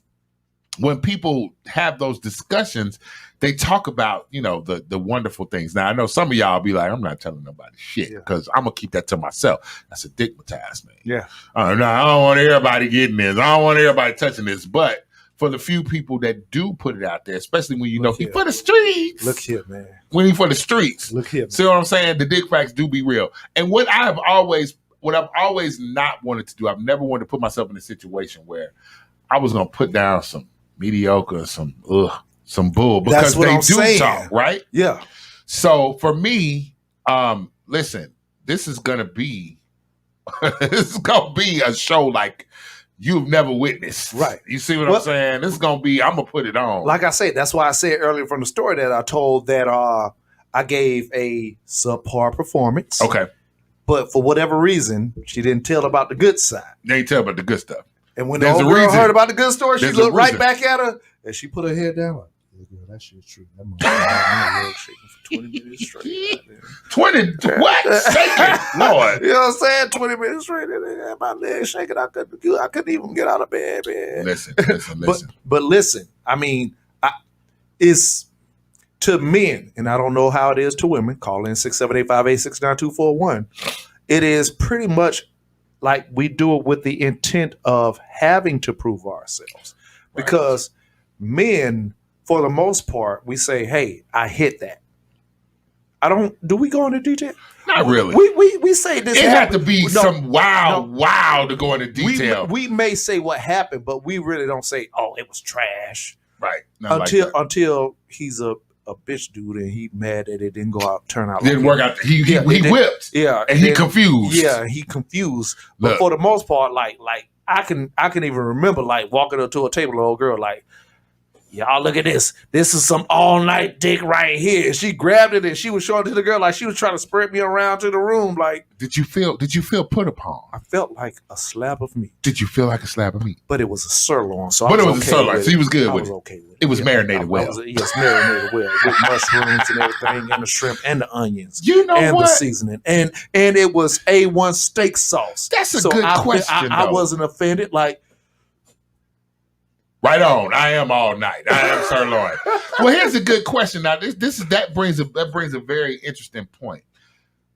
when people have those discussions, they talk about, the wonderful things. Now, I know some of y'all be like, I'm not telling nobody shit because I'm going to keep that to myself. That's a dickmatized, man. Yeah. No, I don't want everybody getting this. I don't want everybody touching this. But for the few people that do put it out there, especially when he for the streets. Look here, man. When he for the streets. Look here. Man. See what I'm saying? The dick facts do be real. And what I've always not wanted to do, I've never wanted to put myself in a situation where I was going to put down some mediocre, some bull, because they do talk, right? Yeah. So for me, listen, this is going to be a show like you've never witnessed. Right. You see what I'm saying? This is going to be, I'm going to put it on. Like I said, that's why I said earlier from the story that I told that I gave a subpar performance. Okay. But for whatever reason, she didn't tell about the good side. They didn't tell about the good stuff. And when the old girl heard about the good story, she looked right back at her and she put her head down like, yeah, girl, that shit's true. That motherfucker shaking for 20 minutes straight. 20? What? Shaking? Lord. You know what I'm saying? 20 minutes straight. And my legs shaking. I couldn't even get out of bed, man. Listen. But listen, I mean, it's to men, and I don't know how it is to women. Call in 678-586-9241. It is pretty much like we do it with the intent of having to prove ourselves. Right. Because men, for the most part, we say, hey, I hit that. Do we go into detail? Not really. We say this. It had to be some wow to go into detail. We may say what happened, but we really don't say, oh, it was trash. Right. Until he's a bitch dude and he mad that it didn't turn out. Didn't work out. He whipped. Yeah. And he confused. Yeah, he confused. But for the most part, like I can even remember like walking up to a table, old girl, like, y'all look at this. This is some all night dick right here. And she grabbed it and she was showing it to the girl like she was trying to spread me around to the room. Like, did you feel put upon? I felt like a slab of meat. Did you feel like a slab of meat? But it was a sirloin, so but I was it was okay a sirloin, with so you was good I with was it. okay with it. It was marinated well. Yes, marinated well with mushrooms and everything, and the shrimp and the onions. You know and what? the seasoning, and it was A1 steak sauce. That's a good question. I wasn't offended. Like, right on. I am all night. I am sirloin. Well, here's a good question. Now, that brings a very interesting point.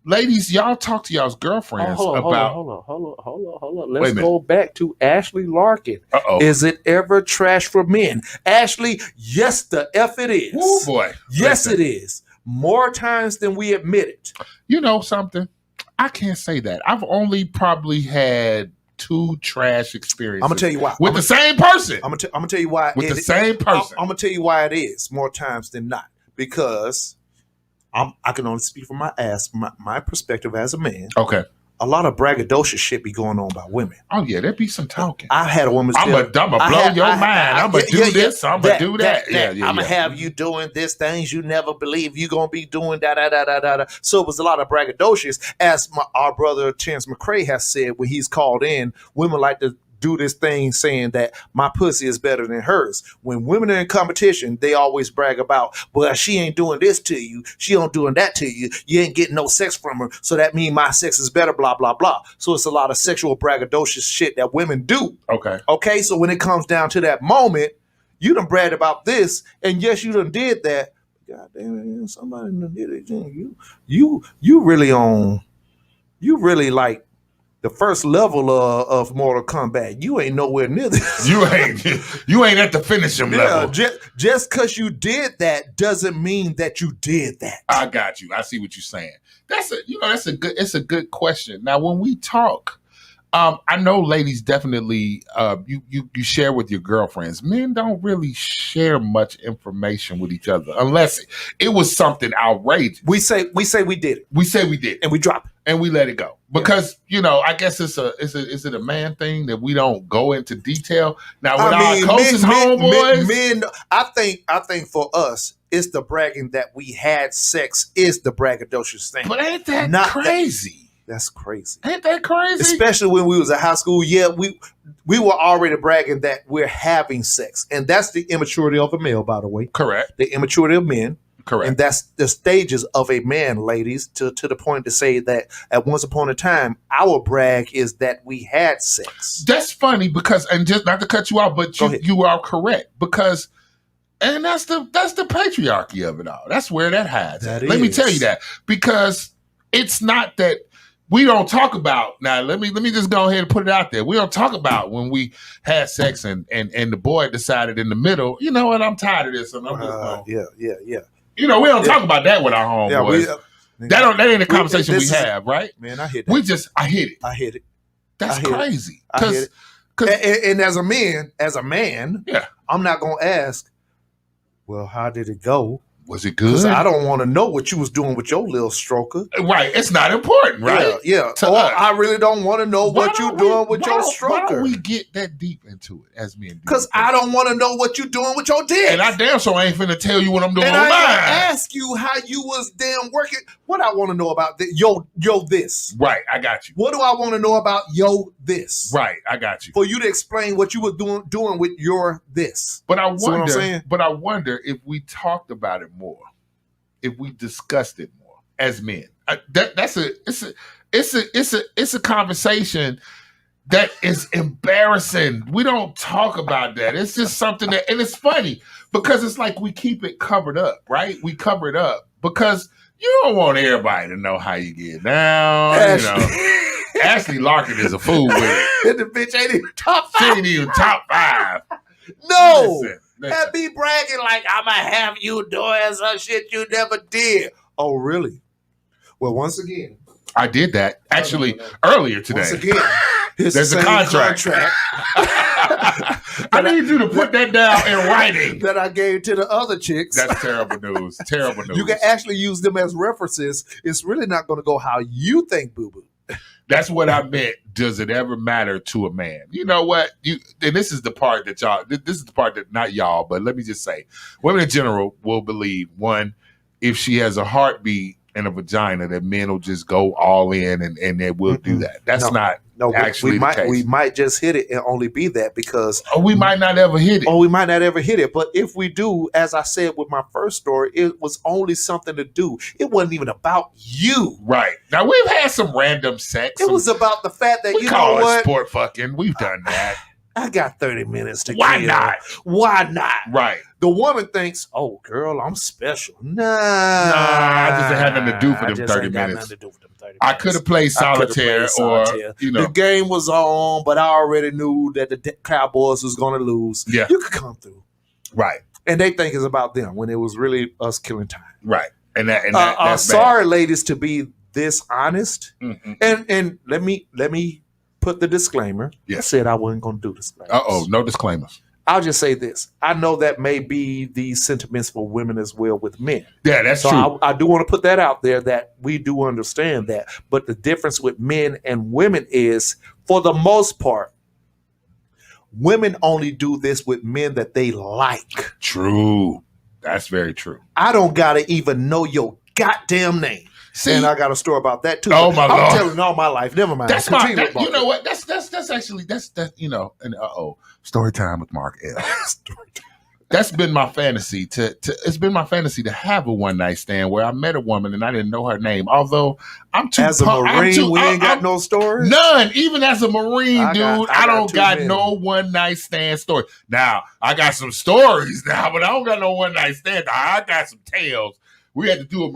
Ladies, y'all talk to y'all's girlfriends about. Hold on. Let's go back to Ashley Larkin. Is it ever trash for men? Ashley, yes, the F it is. Oh boy. Yes, it is. More times than we admit it. You know something? I can't say that. I've only probably had 2 trash experiences. I'm gonna tell you why. With the same person. I'm gonna tell you why. With the same person. I'm gonna tell you why it is more times than not. Because I can only speak from my perspective as a man. Okay. A lot of braggadocious shit be going on by women. Oh yeah, there be some talking. I had a woman. I'm gonna blow your mind. I'm gonna do this. I'm gonna do that. I'm gonna have you doing this things you never believe you gonna be doing. Da. So it was a lot of braggadocious. As our brother Terrence McCrae has said when he's called in, women like to do this thing saying that my pussy is better than hers. When women are in competition, they always brag about, well, she ain't doing this to you. She ain't doing that to you. You ain't getting no sex from her. So that means my sex is better, blah, blah, blah. So it's a lot of sexual braggadocious shit that women do. Okay. So when it comes down to that moment, you done bragged about this. And yes, you done did that. God damn it, somebody done did it. You really like the first level of Mortal Kombat. You ain't nowhere near this. You ain't at the finishing level. Just because you did that doesn't mean that you did that. I got you. I see what you're saying. It's a good question. Now, when we talk, I know ladies definitely you share with your girlfriends. Men don't really share much information with each other unless it was something outrageous. We say we did it. We say we did, and we drop it, and we let it go because I guess is it a man thing that we don't go into detail. Now with our closest homeboys, men. I think for us, it's the bragging that we had sex is the braggadocious thing. But ain't that crazy? That's crazy. Ain't that crazy? Especially when we was in high school. Yeah, we were already bragging that we're having sex. And that's the immaturity of a male, by the way. Correct. The immaturity of men. Correct. And that's the stages of a man, ladies, to the point to say that at once upon a time, our brag is that we had sex. That's funny because, and just not to cut you off, but you are correct because, and that's the patriarchy of it all. That's where that hides. Let me tell you that because it's not that we don't talk about. Now let me just go ahead and put it out there. We don't talk about when we had sex and the boy decided in the middle, you know what, I'm tired of this. And I'm just yeah. We don't talk about that with our homeboys. That ain't a conversation we have, right? Man, I hit that. I hit it. I hit it. That's crazy. I hit it. And as a man, yeah, I'm not gonna ask, well, how did it go? Was it good? Because I don't want to know what you was doing with your little stroker. Right. It's not important, right? Yeah. I really don't want to know what you're doing with your stroker. Why don't we get that deep into it as men? Because I don't want to know what you're doing with your dick. And I damn sure ain't finna tell you what I'm doing and on mine. I ask you how you was damn working. What I want to know about yo this. Right. I got you. What do I want to know about yo this? Right. I got you. For you to explain what you were doing with your this. But I wonder if we talked about it more. If we discussed it more as men, it's a conversation that is embarrassing. We don't talk about that. It's just something that, and it's funny because it's like we keep it covered up, right? We cover it up because you don't want everybody to know how you get down. Ashley Larkin is a fool with it. The bitch ain't even top 5. She ain't even top 5. No. Listen. And be bragging like I'ma have you doing some shit you never did. Oh, really? Well, once again, I did that actually earlier today. Once again, there's a contract. I need you to put that down in writing that I gave to the other chicks. That's terrible news. Terrible news. You can actually use them as references. It's really not going to go how you think, boo boo. That's what I meant. Does it ever matter to a man? You know what? And this is the part that y'all. This is the part that not y'all, but let me just say, women in general will believe one, if she has a heartbeat and a vagina, that men will just go all in and they will do that. That's not actually the case. We might just hit it and only be that because we might not ever hit it. Or we might not ever hit it. But if we do, as I said with my first story, it was only something to do. It wasn't even about you. Right. Now we've had some random sex. It was about the fact that we you call know it what? Sport fucking. We've done that. I got 30 minutes to Why kill. not? Why not? Right. The woman thinks, oh, girl, I'm special. Nah. I just had nothing to do for them 30 minutes. I could have played solitaire or, you know. The game was on, but I already knew that the Cowboys was going to lose. Yeah. You could come through. Right. And they think it's about them when it was really us killing time. Right. And that's sorry, ladies, to be this honest. Mm-hmm. And let me put the disclaimer. Yes. I said I wasn't going to do disclaimers. No disclaimers. I'll just say this. I know that may be the sentiments for women as well with men. Yeah, that's true. I do want to put that out there that we do understand that. But the difference with men and women is, for the most part, women only do this with men that they like. True. That's very true. I don't got to even know your goddamn name. See, and I got a story about that too. Oh my I'm Lord. telling all my life. Never mind. That's you know what? That's actually you know. And story time with Mark L. That's been my fantasy it's been my fantasy to have a one night stand where I met a woman and I didn't know her name. Although I'm too as a Marine, we ain't got no story. None. Even as a Marine, I don't got no one night stand story. Now I got some stories now, but I don't got no one night stand. I got some tales. We had to do a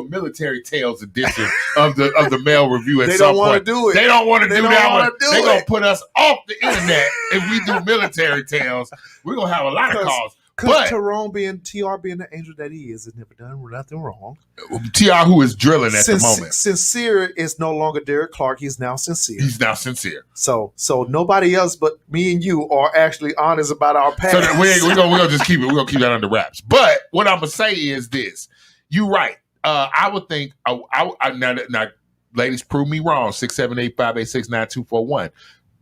military tales edition of the mail review at some point. They don't want to do that one. They're going to put us off the internet if we do military tales. We're going to have a lot of calls. Because TR being the angel that he is, has never done nothing wrong. TR, who is drilling at the moment. Sincere is no longer Derek Clark. He's now sincere. So nobody else but me and you are actually honest about our past. So we're gonna just keep it. We're gonna keep that under wraps. But what I'm gonna say is this: you're right. I would think. Now, ladies, prove me wrong. 678-586-9241.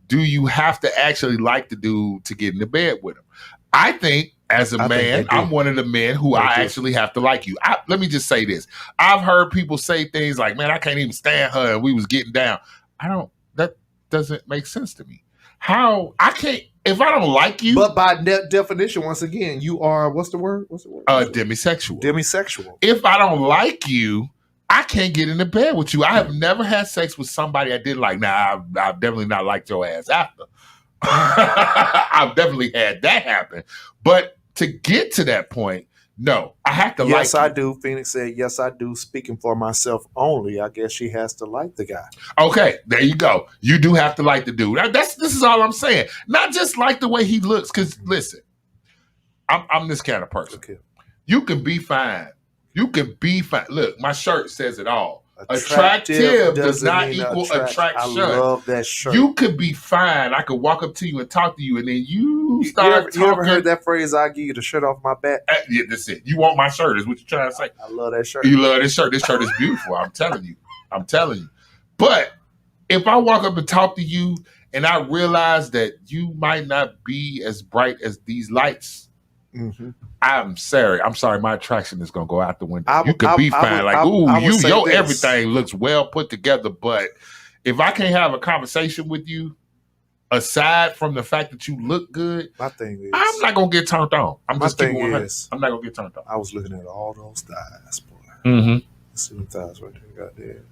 Do you have to actually like the dude to get into bed with him? I think. As a man, I'm one of the men who I actually have to like you. Let me just say this. I've heard people say things like, man, I can't even stand her and we was getting down. That doesn't make sense to me. How I can't, if I don't like you. But by definition, once again, you are, what's the word? Demisexual. Demisexual. If I don't like you, I can't get into bed with you. I have never had sex with somebody I didn't like. Now, I've definitely not liked your ass after. I've definitely had that happen. But to get to that point, no, I have to like. Yes, I do. Phoenix said, yes, I do. Speaking for myself only, I guess she has to like the guy. Okay, there you go. You do have to like the dude. This is all I'm saying. Not just like the way he looks. Because listen, I'm this kind of person. Okay. You can be fine. You can be fine. Look, my shirt says it all. Attractive does not equal attraction. I love that shirt. You could be fine. I could walk up to you and talk to you, and then you start talking. You ever heard that phrase, I'll give you the shirt off my back? Yeah, that's it. You want my shirt is what you're trying to say. I love that shirt. You love this shirt. This shirt is beautiful. I'm telling you. But if I walk up and talk to you and I realize that you might not be as bright as these lights, I'm sorry. My attraction is gonna go out the window. You could be fine, your everything looks well put together. But if I can't have a conversation with you, aside from the fact that you look good, my thing is, I'm not gonna get turned on. I'm not gonna get turned on. I was looking at all those thighs, boy. Mm-hmm. See them thighs right there, goddamn.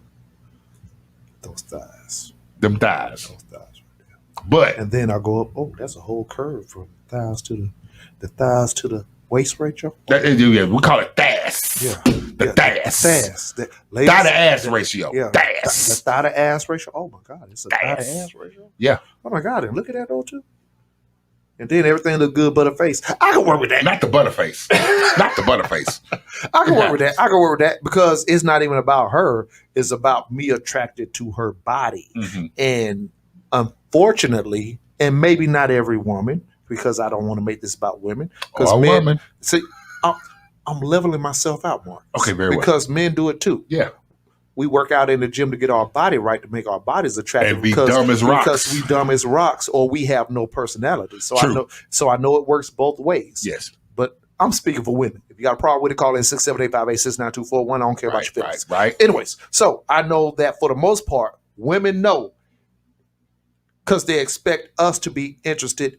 Those thighs. Them thighs. Those thighs right there. But and then I go up. Oh, that's a whole curve from thighs to the thighs to the waist ratio. We call it TAS. Yeah. The TAS. TAS. Thigh to ass ratio. Yeah. TAS. The thigh to ass ratio. Oh my God. It's a thigh to ass ratio. Yeah. Oh my God. And look at that though too. And then everything look good but a face. I can work with that. Not the butterface. Not the butterface. I can work with that. I can work with that because it's not even about her. It's about me attracted to her body. Mm-hmm. And unfortunately, and maybe not every woman, because I don't want to make this about women. Because men, see, I'm leveling myself out, Mark. Okay, very well. Because men do it too. Yeah. We work out in the gym to get our body right, to make our bodies attractive. And be dumb as rocks. Because we dumb as rocks, or we have no personality. So True. I know it works both ways. Yes. But I'm speaking for women. If you got a problem with it, call in 678-586-9241. I don't care about your feelings. Right. Anyways, so I know that for the most part, women know because they expect us to be interested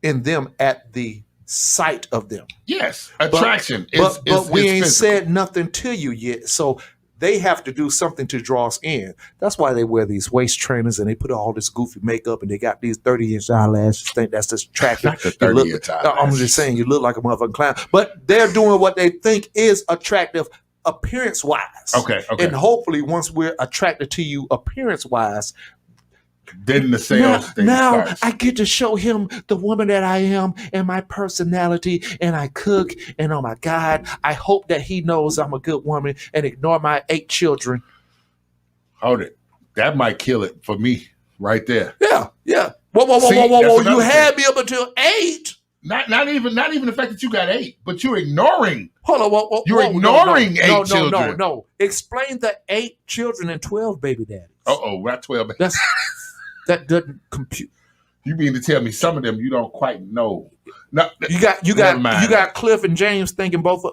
in them at the sight of them. Yes, attraction. But we ain't physical. said nothing to you yet. So they have to do something to draw us in. That's why they wear these waist trainers and they put all this goofy makeup and they got these 30-inch eyelashes. Think that's just attractive. Not the 30-inch eyelashes. I'm just saying you look like a motherfucking clown. But they're doing what they think is attractive appearance-wise. Okay. And hopefully once we're attracted to you appearance-wise, then the sales thing now starts. I get to show him the woman that I am and my personality, and I cook, and oh my God, I hope that he knows I'm a good woman and ignore my 8 children. Hold it. That might kill it for me right there. Yeah. Whoa. You had me up until 8. Not even the fact that you got 8, but you're ignoring. Hold on. Whoa, you're ignoring 8 children. No. Explain the 8 children and 12 baby daddies. Not 12 baby. That doesn't compute. You mean to tell me some of them you don't quite know? No, you got Cliff and James thinking both of.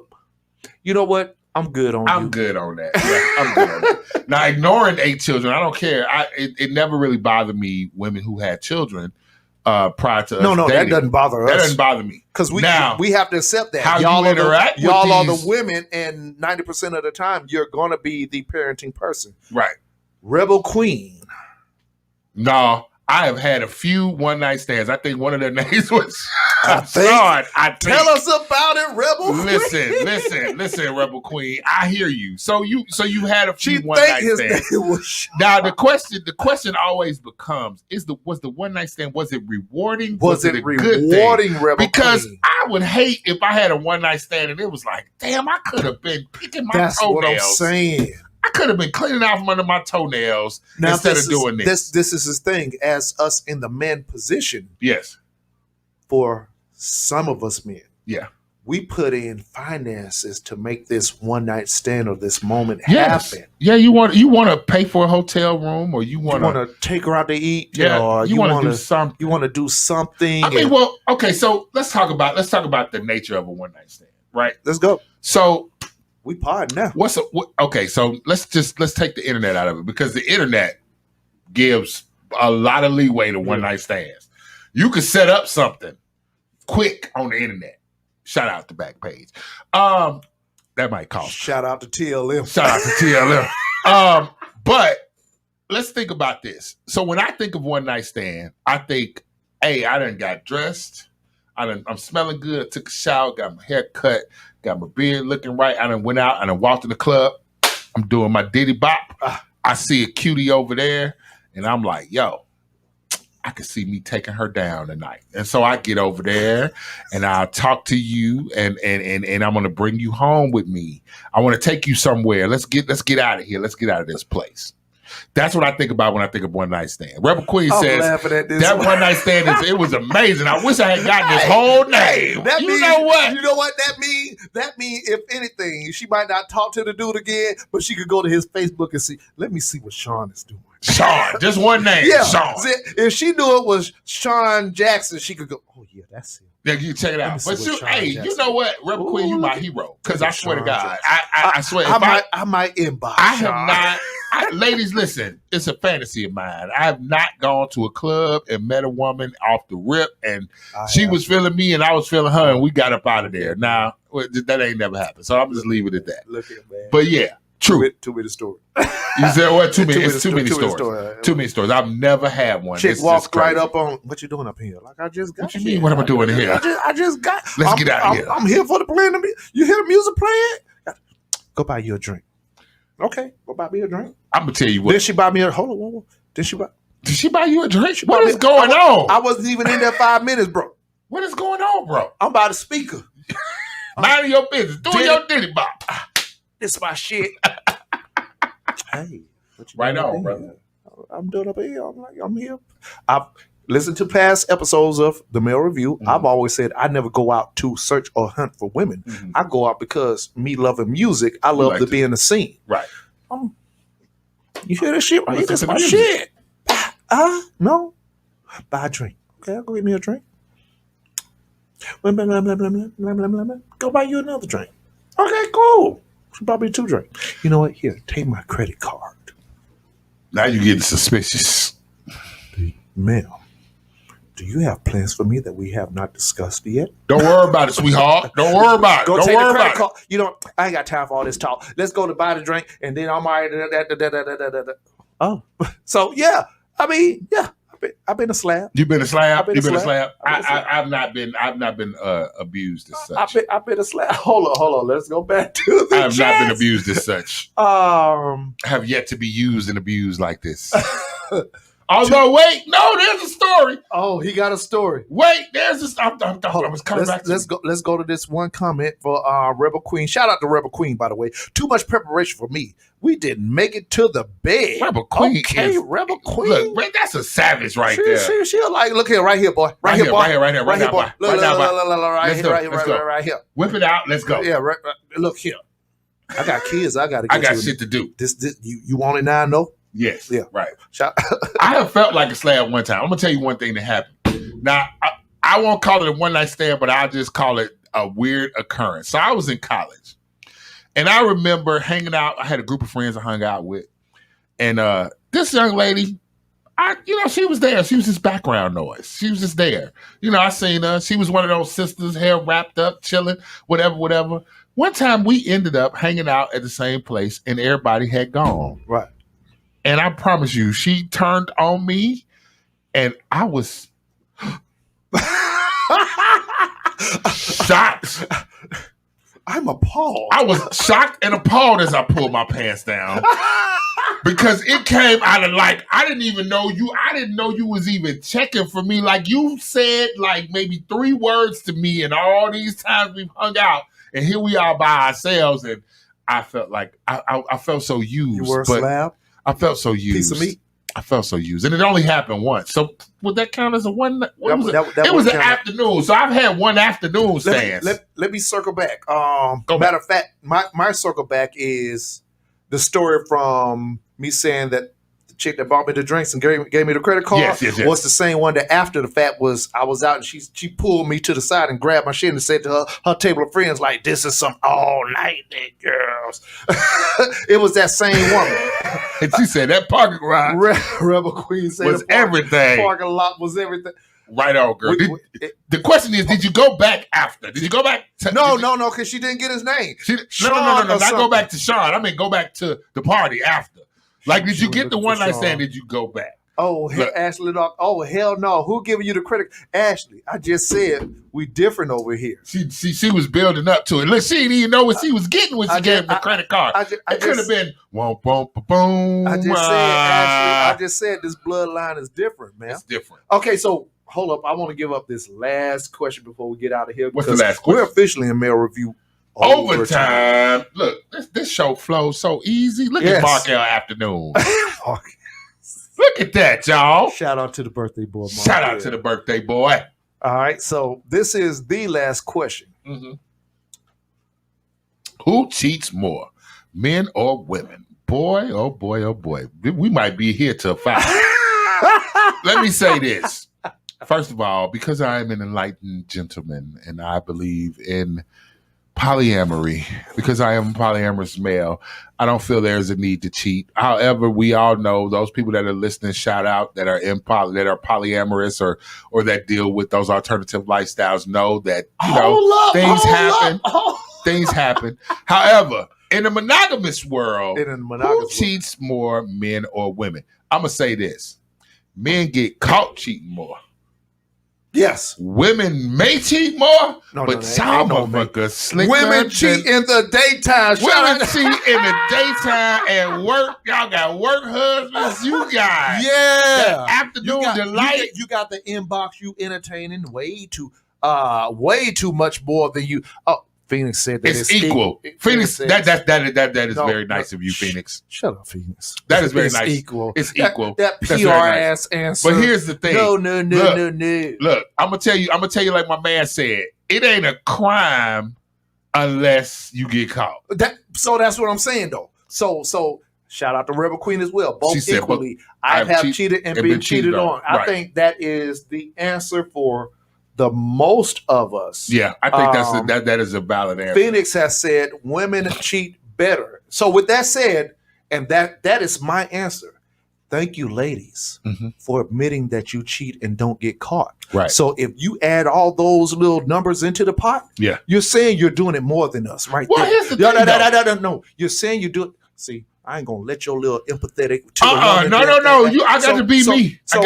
You know what? I'm good on I'm good on that. Yeah, I'm good on that. Now, ignoring 8 children, I don't care. It never really bothered me, women who had children prior to us No, dating. that doesn't bother us. That doesn't bother me. Because we have to accept that. How y'all you interact with y'all are these- the women, and 90% of the time, you're going to be the parenting person. Right. Rebel Queen. No, I have had a few one-night stands. I think one of their names was Sean. Tell us about it, Rebel Queen. Listen, Rebel Queen. I hear you. So you had a few one-night stands. Now the question always becomes: was the one-night stand, was it rewarding? Was it a rewarding, good thing? Rebel Because Queen? I would hate if I had a one-night stand and it was like, damn, I could have been picking my That's toenails. what I'm saying. I could have been cleaning out from under my toenails instead of doing this. This is his thing. As us in the men position, yes. For some of us men, yeah, we put in finances to make this one night stand or this moment happen. Yeah, you want to pay for a hotel room, or you want to take her out to eat. Yeah, or you want to do something. You want to do something. I mean, well, okay. So let's talk about the nature of a one night stand, right? Let's go. So. We pod now. Okay, so let's take the internet out of it, because the internet gives a lot of leeway to one night stands. You could set up something quick on the internet. Shout out to Backpage. That might cost. Shout out to TLM. But let's think about this. So when I think of one night stand, I think, hey, I done got dressed. I'm smelling good. I took a shower, got my hair cut, got my beard looking right. I done went out and I walked in the club. I'm doing my Diddy Bop. I see a cutie over there, and I'm like, yo, I can see me taking her down tonight. And so I get over there and I'll talk to you, and I'm gonna bring you home with me. I want to take you somewhere. Let's get out of here. Let's get out of this place. That's what I think about when I think of one night stand. Rebel Queen says that one night stand it was amazing. I wish I had gotten his whole name. You know what that means? That means, if anything, she might not talk to the dude again, but she could go to his Facebook and see. Let me see what Sean is doing. Sean, just one name. Yeah. Sean. If she knew it was Sean Jackson, she could go, oh yeah, that's him. Yeah, you check it out. But you know what, Rebel Queen, you my hero. Because I swear to God, I swear, I might inbox. I have not. Ladies, listen, it's a fantasy of mine. I have not gone to a club and met a woman off the rip, and she was feeling me and I was feeling her, and we got up out of there. Now, that ain't never happened. So I'm just leave it at that. Look at man. But yeah, true. Too many stories. You said what? Too many stories. Too many stories. I've never had one. Chick walked right up on, what you doing up here? Like, I just got. What you mean? What am I doing here? I just got. Let's get out of here. I'm here for the playing. You hear the music playing? Go buy you a drink. Okay, go buy me a drink. I'm gonna tell you what. Did she buy me a? Hold on. Did she buy you a drink? What is going on? I wasn't even in there 5 minutes, bro. What is going on, bro? I'm by the speaker. Mind your business. Doing your Diddy Bop. This my shit. Hey, right on, brother. I'm doing up here. I'm here. I've listened to past episodes of the Male Review. Mm-hmm. I've always said I never go out to search or hunt for women. Mm-hmm. I go out because me loving music, I love to be in the scene. Right. You hear this shit right here? That's my shit. No. Buy a drink. Okay, I'll go get me a drink. Blah, blah, blah, blah, blah, blah, blah, blah, blah. Go buy you another drink. Okay, cool. Probably 2 drinks. You know what? Here, take my credit card. Now you're getting suspicious. Ma'am, do you have plans for me that we have not discussed yet? Don't worry about it, sweetheart. Don't worry about it. Go Don't take worry the credit about card. You know, I ain't got time for all this talk. Let's go to buy the drink, and then I'm already. Oh, so yeah. I mean, yeah. I've been a slab. You've been a slab. You've been a slab. I've not been abused as such. I've been a slab. Hold on. Let's go back to the. I have not been abused as such. I have yet to be used and abused like this. Although, wait, no, there's a story. Oh, he got a story. Wait, there's a. I was coming back. Let's go to this one comment for Rebel Queen. Shout out to Rebel Queen, by the way. Too much preparation for me. We didn't make it to the bed. Rebel Queen. Okay, Rebel Queen. Look, man, that's a savage right there. She like, look here, right here, boy. Right here, boy. Right here, boy. Right here. Whip it out. Let's go. Yeah, right. Look here. I got kids. I got shit to do. This you want it now? No. Yes. Yeah. Right. I have felt like a slab one time. I'm gonna tell you one thing that happened. Now, I won't call it a one night stand, but I'll just call it a weird occurrence. So I was in college, and I remember hanging out. I had a group of friends I hung out with, and this young lady, she was there. She was just background noise. She was just there. I seen her. She was one of those sisters, hair wrapped up, chilling, whatever. One time we ended up hanging out at the same place, and everybody had gone. Right. And I promise you, she turned on me, and I was shocked. I'm appalled. I was shocked and appalled as I pulled my pants down. Because it came out of I didn't even know you. I didn't know you was even checking for me. Like, you said maybe 3 words to me, and all these times we've hung out, and here we are by ourselves, and I felt like I felt so used. You were a slab? I felt so used. Piece of meat? I felt so used. And it only happened once. So would that count as a one? It was an afternoon. So I've had one afternoon stance. Let me circle back. Matter of fact, my circle back is the story from me saying that the chick that bought me the drinks and gave me the credit card was the same one that after the fact I was out and she pulled me to the side and grabbed my shit and said to her table of friends, like, this is some all-night girls. It was that same woman. And she said that parking lot Rebel Queen said was everything. Parking lot was everything. Right on, girl. The question is, did you go back after? Did you go back? No, because she didn't get his name. No. Not go back to Sean. I mean, go back to the party after. Like, did you get the one night stand? Did you go back? Oh, Ashley, oh, hell no. Who giving you the credit? Ashley, I just said we different over here. She was building up to it. Look, she didn't even know what she was getting when she gave the credit card. It could have been boom. I just said, Ashley, I just said this bloodline is different, man. It's different. Okay, so hold up. I want to give up this last question before we get out of here. What's the last question? We're officially in Mail Review Overtime. Look, this show flows so easy. Look at Markel Afternoon. Look at that, y'all. Shout out to the birthday boy. Shout out to the birthday boy. All right, so this is the last question. Mm-hmm. Who cheats more, men or women? Boy, oh boy, oh boy. We might be here till 5. Let me say this. First of all, because I am an enlightened gentleman and I believe in polyamory, because I am a polyamorous male, I don't feel there's a need to cheat. However, we all know those people that are listening, shout out, that are polyamorous or that deal with those alternative lifestyles know that things happen. However, in a monogamous world, who cheats more, men or women? I'm gonna say this: men get caught cheating more. Yes. Women may cheat more, but y'all motherfuckers slicker. Women cheat in the daytime. Women cheat in the daytime at work. Y'all got work husbands. You got the afternoon delight. You got the inbox. You entertaining way too much more than you. Oh, Phoenix said that it's equal. Phoenix, that is very nice of you, Phoenix. Shut up, Phoenix. That is very nice. It's equal. That PR ass answer. But here's the thing. No. Look, I'm gonna tell you like my man said. It ain't a crime unless you get caught. So that's what I'm saying though. So Shout out to Rebel Queen as well. Both said, equally. I have cheated and been cheated on. Right. I think that is the answer for the most of us. Yeah, I think that is a valid answer. Phoenix has said women cheat better. So with that said, and that is my answer. Thank you, ladies, for admitting that you cheat and don't get caught. Right. So if you add all those little numbers into the pot, you're saying you're doing it more than us, right? Well, here's the thing, no. You're saying you do it. See, I ain't gonna let your little empathetic. No. I got to be me. So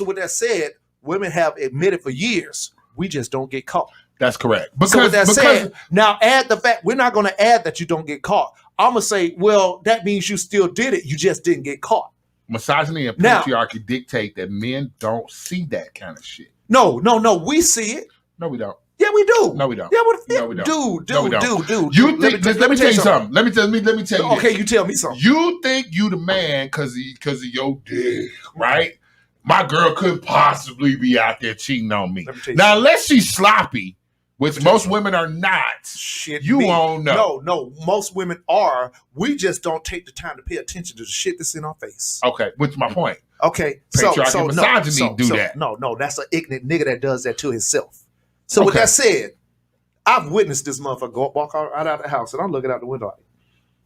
with that said, women have admitted for years we just don't get caught. That's correct. Said, now add the fact we're not gonna add that you don't get caught. I'm gonna say, well, that means you still did it. You just didn't get caught. Misogyny and patriarchy dictate that men don't see that kind of shit. No. We see it. No, we don't. Yeah, we do. No, we don't. Yeah, no, we don't. Dude. You think? Let me tell you something. Let me tell you. Okay, you tell me something. You think you the man because of your dick, right? My girl couldn't possibly be out there cheating on me. Now, unless she's sloppy, which most women are not. Shit, you won't know. No, most women are. We just don't take the time to pay attention to the shit that's in our face. Okay, which is my point. Okay, patriarchy and misogyny do that. No, that's an ignorant nigga that does that to himself. So with that said, I've witnessed this motherfucker walk out of the house, and I'm looking out the window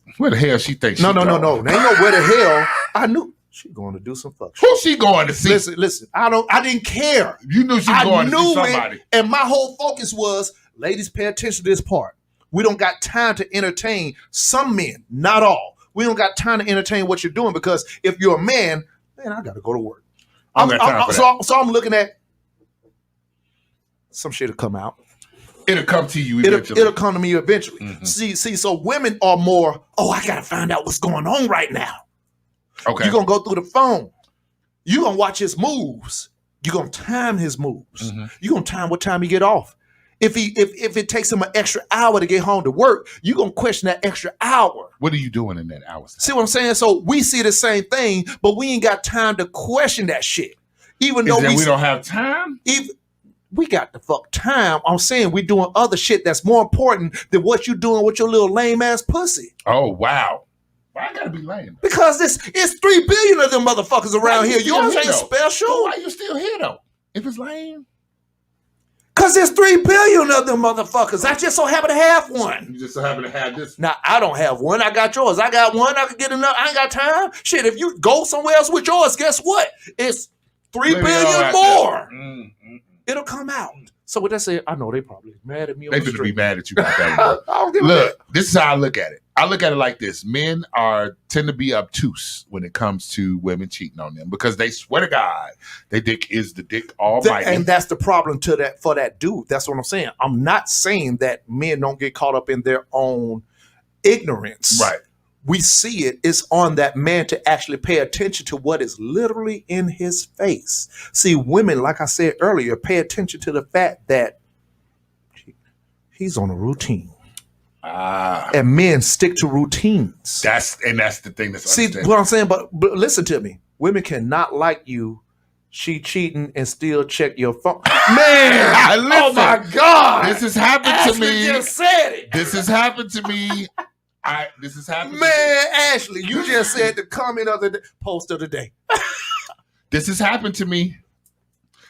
like, where the hell she thinks? No. There ain't no where the hell. I knew she going to do some fuck shit. Who's she going to see? Listen. I didn't care. You knew she was going to see somebody. And my whole focus was, ladies, pay attention to this part. We don't got time to entertain some men, not all. We don't got time to entertain what you're doing because if you're a man, I got to go to work. So I'm looking at some shit will come out. It'll come to you eventually. It'll come to me eventually. Mm-hmm. See, so women are more, I got to find out what's going on right now. Okay. You're going to go through the phone. You're going to watch his moves. You're going to time his moves. Mm-hmm. You're going to time what time he get off. If it takes him an extra hour to get home to work, you're going to question that extra hour. What are you doing in that hour? See what I'm saying? So we see the same thing, but we ain't got time to question that shit. Even though we don't have time? We got the fuck time. I'm saying we doing other shit that's more important than what you doing with your little lame ass pussy. Oh, wow. Why I gotta be lame? Because it's 3 billion of them motherfuckers around here. Yours ain't special. So why you still here though? If it's lame? Because there's 3 billion of them motherfuckers. I just so happen to have one. You just so happen to have this. Now, I don't have one. I got yours. I got one. I could get enough. I ain't got time. Shit, if you go somewhere else with yours, guess what? It's 3 billion more. Mm-hmm. It'll come out. So with that said, I know they probably mad at me. They should be mad at you about that. Look, this is how I look at it. I look at it like this: men tend to be obtuse when it comes to women cheating on them because they swear to God, their dick is the dick almighty. And that's the problem for that dude. That's what I'm saying. I'm not saying that men don't get caught up in their own ignorance. Right. We see it. It's on that man to actually pay attention to what is literally in his face. See, women, like I said earlier, pay attention to the fact that he's on a routine. And men stick to routines. That's the thing that's see what I'm saying. But listen to me. Women cannot like you. She cheating and still check your phone. Man, oh my God. This has happened to me. Just said it. This has happened to me. This has happened. Man, Ashley, you just said the comment of the post of the day. This has happened to me.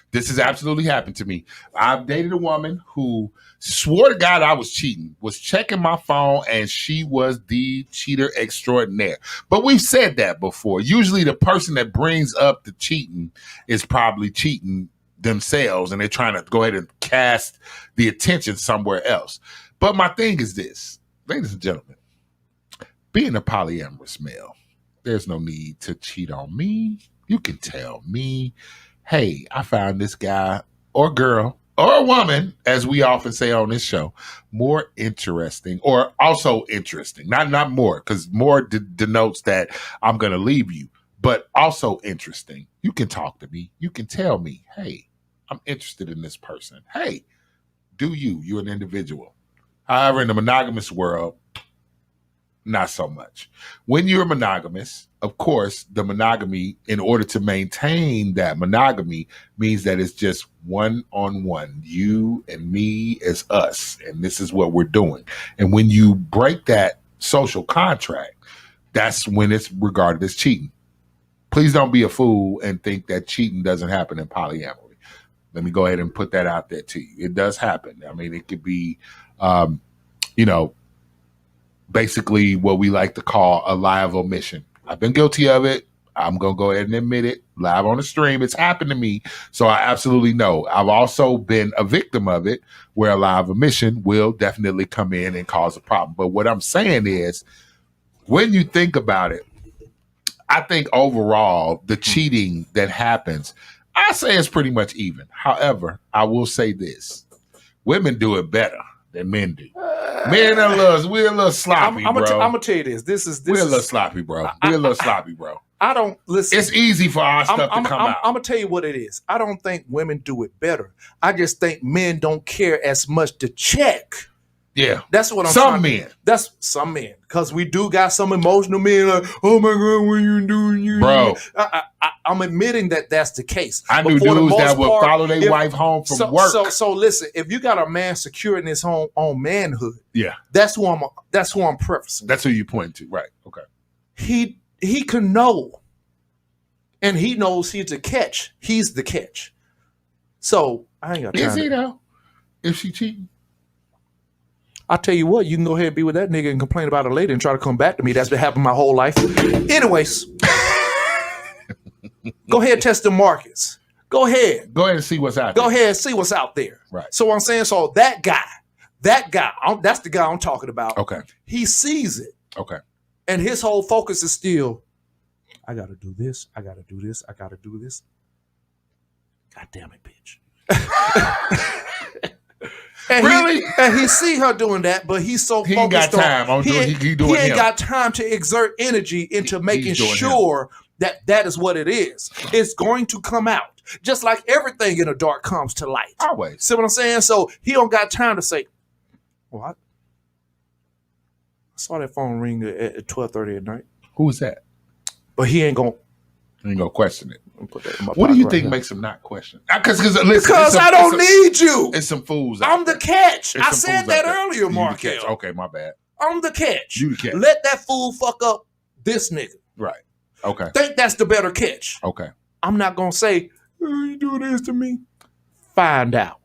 This has absolutely happened to me. I've dated a woman who swore to God I was cheating, was checking my phone, and she was the cheater extraordinaire. But we've said that before. Usually the person that brings up the cheating is probably cheating themselves, and they're trying to go ahead and cast the attention somewhere else. But my thing is this, ladies and gentlemen, being a polyamorous male, there's no need to cheat on me. You can tell me, hey, I found this guy or girl or a woman, as we often say on this show, more interesting or also interesting. Not more, because more denotes that I'm going to leave you, but also interesting. You can talk to me. You can tell me, hey, I'm interested in this person. Hey, do you? You're an individual. However, in the monogamous world, not so much. When you're monogamous, of course, the monogamy, in order to maintain that monogamy, means that it's just one-on-one, you and me as us, and this is what we're doing. And when you break that social contract, that's when it's regarded as cheating. Please don't be a fool and think that cheating doesn't happen in polyamory. Let me go ahead and put that out there to you. It does happen. I mean, it could be, basically what we like to call a lie of omission. I've been guilty of it. I'm going to go ahead and admit it live on the stream. It's happened to me. So I absolutely know. I've also been a victim of it where a lie of omission will definitely come in and cause a problem. But what I'm saying is, when you think about it, I think overall the cheating that happens, I say it's pretty much even. However, I will say this. Women do it better than men do. Men are we're a little sloppy, bro. I'm gonna tell you this. We're a little sloppy, bro. We're a little sloppy, bro. I don't listen. It's easy for our stuff to come out. I'm gonna tell you what it is. I don't think women do it better. I just think men don't care as much to check. Yeah, that's what I'm. Some men. That's some men, because we do got some emotional men. Like, oh my god, what you doing, bro? I'm admitting that that's the case. I knew dudes that would follow their wife home from work. So listen, if you got a man secure in his own manhood, yeah, that's who I'm preferencing. That's who you point to, right? Okay. He can know, and he knows he's the catch. He's the catch. So I ain't got time. Is he though? If she cheating? I'll tell you what, you can go ahead and be with that nigga and complain about it later and try to come back to me. That's been happening my whole life. Anyways, go ahead and test the markets. Go ahead. Go ahead and see what's out there. Go ahead and see what's out there. Right. So I'm saying, so that guy, that's the guy I'm talking about. Okay. He sees it. Okay. And his whole focus is still, I got to do this. I got to do this. I got to do this. God damn it, bitch. And really? And he see her doing that, but he's so he focused ain't got time. on he ain't got time to exert energy into making sure that is what it is. It's going to come out. Just like everything in the dark comes to light. Always. See what I'm saying? So he don't got time to say, well, I saw that phone ring at 12:30 at night. Who was that? But he ain't gonna question it. What do you think makes him not question? Because I don't need you. It's some fools. I'm the catch. I said that earlier, Mark. Okay, my bad. I'm the catch. You the catch. Let that fool fuck up this nigga. Right. Okay. Think that's the better catch. Okay. I'm not gonna say, oh, you do this to me. Find out.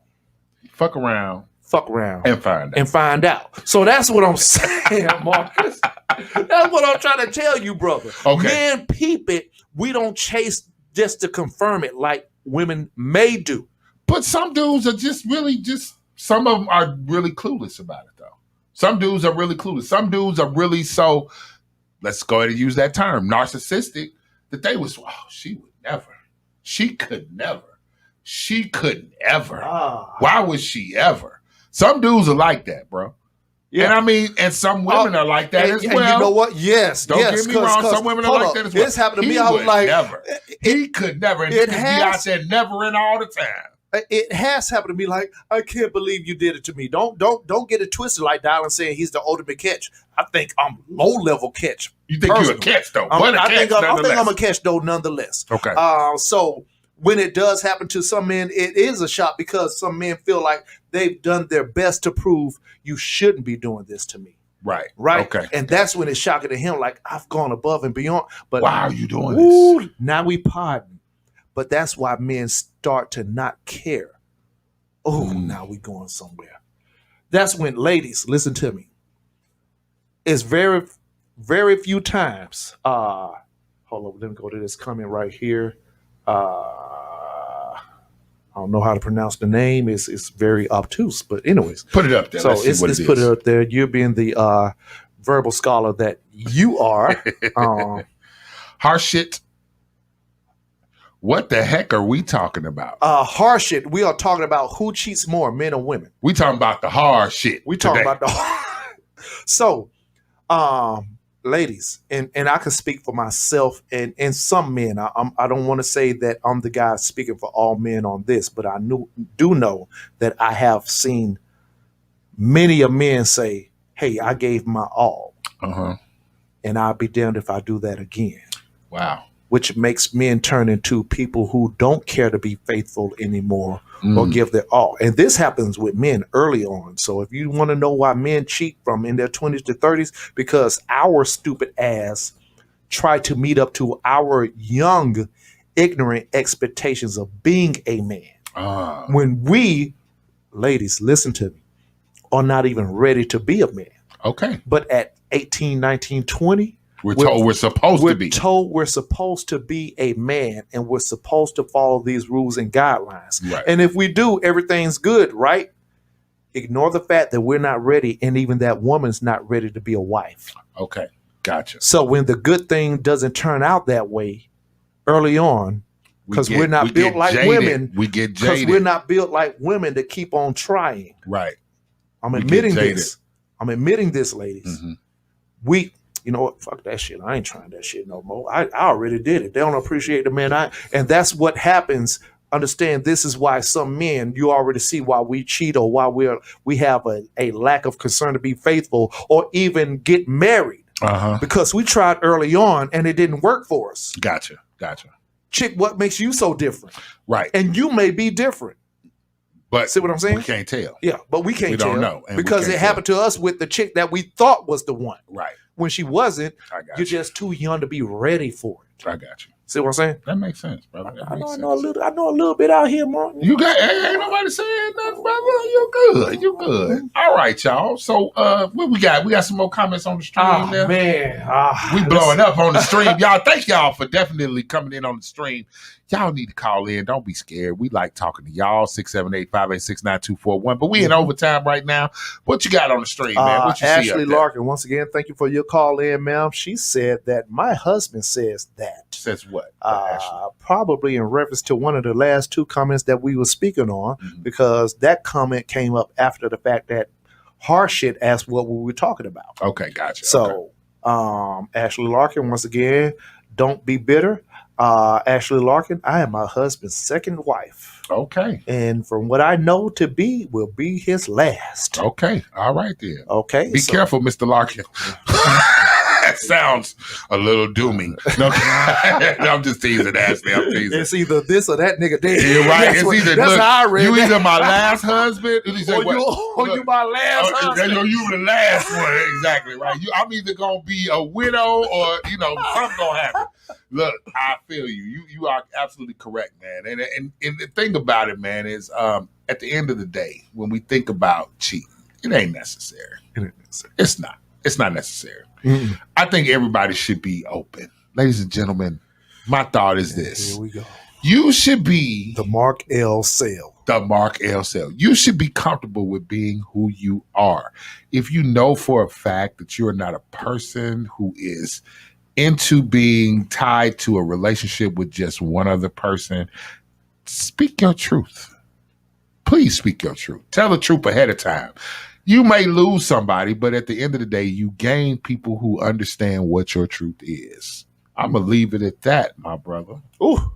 Fuck around. And find out. So that's what I'm saying, Marcus. That's what I'm trying to tell you, brother. Okay. Men peep it. We don't chase just to confirm it like women may do. But some dudes are some of them are really clueless about it, though. Some dudes are really clueless. Some dudes are really so, let's go ahead and use that term, narcissistic, that they was, she would never. She could never. She couldn't ever. Why would she ever? Some dudes are like that, bro. Yeah. And some women are like that as well. And you know what? Yes. Don't get me wrong. Some women are like that as well. This happened to me. I was like, never. He could never. And he could be out there never in all the time. It has happened to me. Like, I can't believe you did it to me. Don't get it twisted like Dylan saying he's the ultimate catch. I think I'm low level catch. You think you're a catch though? I think I'm a catch though, nonetheless. Okay. So when it does happen to some men, it is a shock because some men feel like they've done their best to prove you shouldn't be doing this to me. Right. Okay. And that's when it's shocking to him, like, I've gone above and beyond. But why are you doing this? Now we pardon. But that's why men start to not care. Oh, now we going somewhere. That's when, ladies, listen to me. It's very, very few times. Hold on, let me go to this comment right here. I don't know how to pronounce the name. It's very obtuse, but anyways, put it up there. So let's put it up there. You're being the verbal scholar that you are. Harsh shit. What the heck are we talking about? Harsh shit. We are talking about who cheats more, men or women. We talking about the hard shit. We talking about the. So, ladies, and I can speak for myself and some men. I don't want to say that I'm the guy speaking for all men on this, but I do know that I have seen many of men say, hey, I gave my all. And I'll be damned if I do that again. Wow. Which makes men turn into people who don't care to be faithful anymore or give their all. And this happens with men early on. So if you want to know why men cheat from in their 20s to 30s, because our stupid ass try to meet up to our young, ignorant expectations of being a man. When we, ladies, listen to me, are not even ready to be a man. Okay. But at 18, 19, 20, we're told we're supposed to be. We're told we're supposed to be a man, and we're supposed to follow these rules and guidelines. Right. And if we do, everything's good, right? Ignore the fact that we're not ready, and even that woman's not ready to be a wife. Okay, gotcha. So when the good thing doesn't turn out that way early on, because we're not built like women, we get jaded. Because we're not built like women to keep on trying. Right. I'm admitting this. I'm admitting this, ladies. We, you know what? Fuck that shit. I ain't trying that shit no more. I already did it. They don't appreciate the man. And that's what happens. Understand, this is why some men, you already see why we cheat or why we have a lack of concern to be faithful or even get married. Because we tried early on and it didn't work for us. Gotcha. Chick, what makes you so different? Right. And you may be different. But see what I'm saying? We can't tell. Yeah, but we can't tell. We don't know. Because it happened to us with the chick that we thought was the one. Right. When she wasn't, you're just too young to be ready for it. I got you. See what I'm saying? That makes sense, brother. I know a little bit out here, Martin. You got ain't nobody saying nothing, brother. You good. You good. All right, y'all. So what we got? We got some more comments on the stream there. Man. We blowing up on the stream. Y'all, thank y'all for definitely coming in on the stream. Y'all need to call in. Don't be scared. We like talking to y'all. 678-586-9241. But we in overtime right now. What you got on the stream, man? What you see Ashley up there? Larkin, once again, thank you for your call in, ma'am. She said that my husband says that. Says what? Probably in reference to one of the last two comments that we were speaking on, because that comment came up after the fact that Harshit asked what we were talking about. Okay, gotcha. So, Ashley Larkin, once again, don't be bitter. Ashley Larkin, I am my husband's second wife. Okay. And from what I know to be, will be his last. Okay. All right then. Okay. Be careful, Mr. Larkin. That sounds a little dooming. No, I'm just teasing, Ashley. I'm teasing. It's either this or that nigga dead. You're right. It's either that's how I read you that. either my last husband, or you my last husband. You the last one. Exactly right. I'm either gonna be a widow or something gonna happen. Look, I feel you. You are absolutely correct, man. And the thing about it, man, is at the end of the day, when we think about cheating, it ain't necessary. It's not. It's not necessary. Mm-mm. I think everybody should be open. Ladies and gentlemen, my thought is this. Here we go. You should be the Mark L. Sale. The Mark L. Sale. You should be comfortable with being who you are. If you know for a fact that you are not a person who is into being tied to a relationship with just one other person, speak your truth. Please speak your truth. Tell the truth ahead of time. You may lose somebody, but at the end of the day, you gain people who understand what your truth is. I'm going to leave it at that, my brother. Ooh.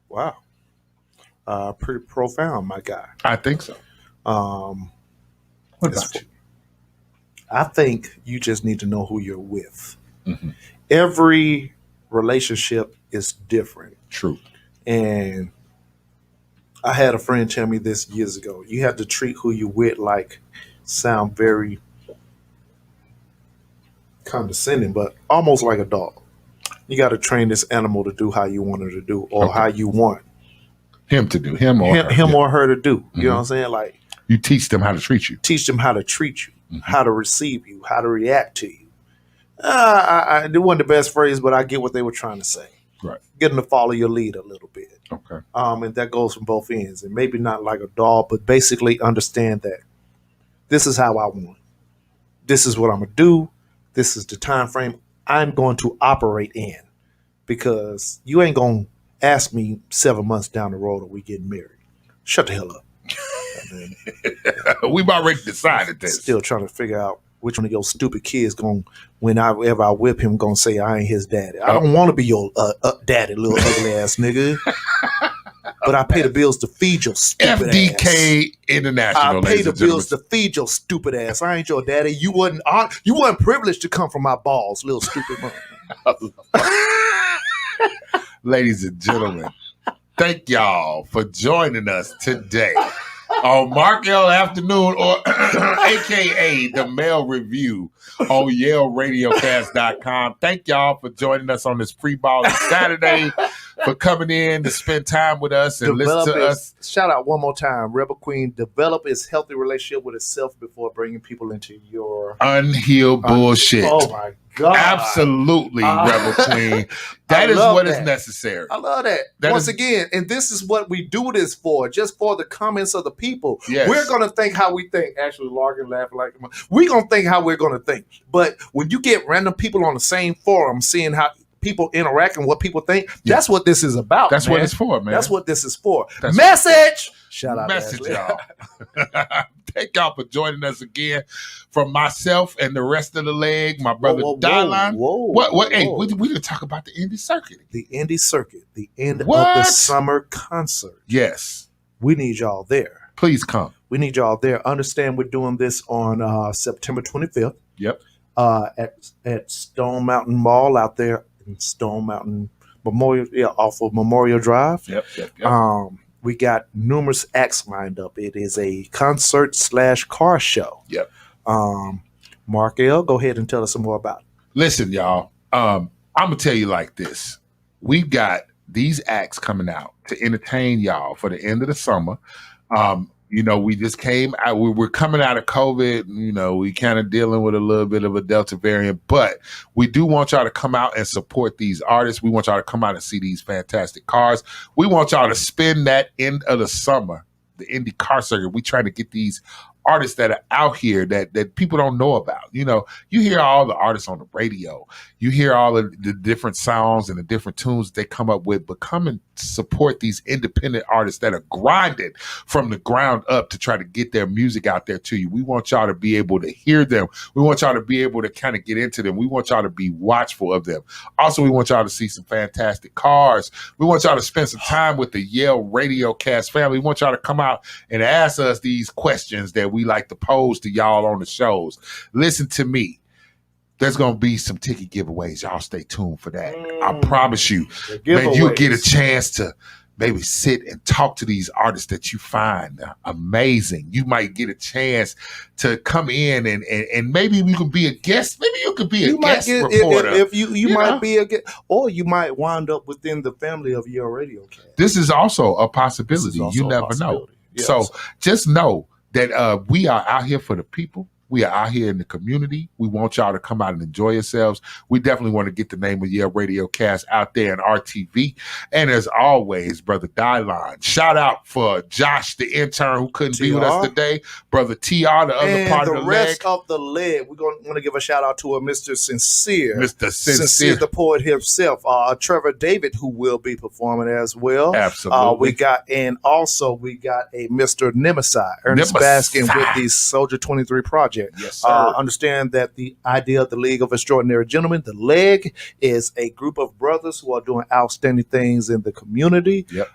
Wow. Pretty profound, my guy. I think so. What about you? I think you just need to know who you're with. Mm-hmm. Every relationship is different. True. And I had a friend tell me this years ago. You have to treat who you with like, sound very condescending, but almost like a dog. You got to train this animal to do how you want her to do, or how you want him to do, him or her to do. You know what I'm saying? Like, you teach them how to treat you. Teach them how to treat you, how to receive you, how to react to you. It wasn't the best phrase, but I get what they were trying to say. Right. Get them to follow your lead a little bit. Okay. And that goes from both ends. And maybe not like a dog, but basically understand that this is how I want. This is what I'm going to do. This is the time frame I'm going to operate in. Because you ain't going to ask me 7 months down the road, are we getting married? Shut the hell up. We've already decided this. Still trying to figure out which one of your stupid kids going, whenever I whip him, going to say I ain't his daddy. I don't want to be your daddy, little ugly ass nigga. But I pay the bills to feed your stupid FDK ass. International. I pay the bills to feed your stupid ass. I ain't your daddy. You wasn't privileged to come from my balls, little stupid man. Ladies and gentlemen, thank y'all for joining us today on Mark L Afternoon, or AKA the Mail Review on YaleRadiocast.com. Thank y'all for joining us on this pre-ball Saturday, for coming in to spend time with us and listen to us. Shout out one more time, Rebel Queen. Develop its healthy relationship with itself before bringing people into your unhealed bullshit. Oh my God. Absolutely, Rebel Queen. That is what is necessary. I love that. Once again, and this is what we do this for, just for the comments of the people. Yes. We're going to think how we think. Actually, Larkin laughing like, we're going to think how we're going to think. But when you get random people on the same forum, seeing how people interact and what people think, that's what this is about. That's what it's for, man. That's what this is for. Message! Shout out, message, y'all. Thank y'all for joining us again. From myself and the rest of the leg, my brother Dylan. What? Hey, we didn't talk about the indie circuit. The indie circuit, the end of the summer concert. Yes. We need y'all there. Please come. We need y'all there. Understand we're doing this on September 25th. Yep. At Stone Mountain Mall out there in Stone Mountain Memorial, off of Memorial Drive. Yep. We got numerous acts lined up. It is a concert/car show. Yep. Mark L., go ahead and tell us some more about it. Listen, y'all. I'm gonna tell you like this. We've got these acts coming out to entertain y'all for the end of the summer. We just came out. We're coming out of COVID. We kind of dealing with a little bit of a Delta variant, but we do want y'all to come out and support these artists. We want y'all to come out and see these fantastic cars. We want y'all to spend that end of the summer, the indie car circuit. We trying to get these artists that are out here that people don't know about. You hear all the artists on the radio. You hear all of the different songs and the different tunes that they come up with, but come and support these independent artists that are grinding from the ground up to try to get their music out there to you. We want y'all to be able to hear them. We want y'all to be able to kind of get into them. We want y'all to be watchful of them. Also, we want y'all to see some fantastic cars. We want y'all to spend some time with the Yale Radiocast family. We want y'all to come out and ask us these questions that we like to pose to y'all on the shows. Listen to me. There's going to be some ticket giveaways. Y'all stay tuned for that. I promise you. Man, you'll get a chance to maybe sit and talk to these artists that you find amazing. You might get a chance to come in and maybe you can be a guest. Maybe you could be a guest reporter. If you might be a guest, or you might wind up within the family of your Radiocast. This is also a possibility. You never know. Yes. So just know that we are out here for the people. We are out here in the community. We want y'all to come out and enjoy yourselves. We definitely want to get the name of Yale Radiocast out there in RTV. And as always, Brother Dylon, shout out for Josh, the intern who couldn't be with us today. Brother TR, the other part of the leg. And the rest of the leg. We're going to give a shout out to Mr. Sincere. Mr. Sincere, the poet himself. Trevor David, who will be performing as well. Absolutely. We got a Mr. Nemesis, Ernest Baskin with the Soldier 23 project. Yes, sir. Understand that the idea of the League of Extraordinary Gentlemen, the LEG, is a group of brothers who are doing outstanding things in the community. Yep.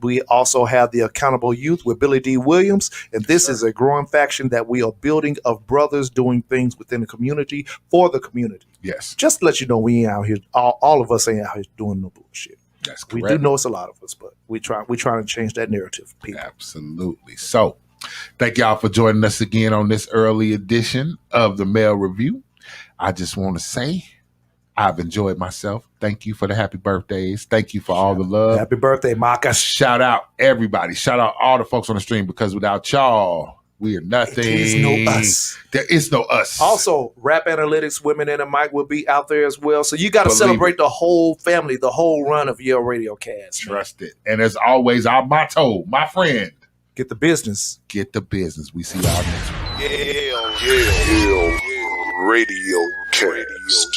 We also have the Accountable Youth with Billy D. Williams, and this is a growing faction that we are building of brothers doing things within the community for the community. Yes. Just to let you know, we ain't out here, all of us ain't out here doing no bullshit. That's correct. We do know it's a lot of us, but we trying to change that narrative, people. Absolutely. So, thank y'all for joining us again on this early edition of the Mail Review. I just want to say I've enjoyed myself. Thank you for the happy birthdays. Thank you for all the love. Happy birthday, Marcus. Shout out everybody. Shout out all the folks on the stream, because without y'all, we are nothing. There is no us. There is no us. Also, Rap Analytics, Women in the Mic will be out there as well. So you got to celebrate the whole family, the whole run of Yale Radiocast. Trust it. And as always, our motto, my friend, get the business. Get the business. We see y'all next week. Yale Radiocast.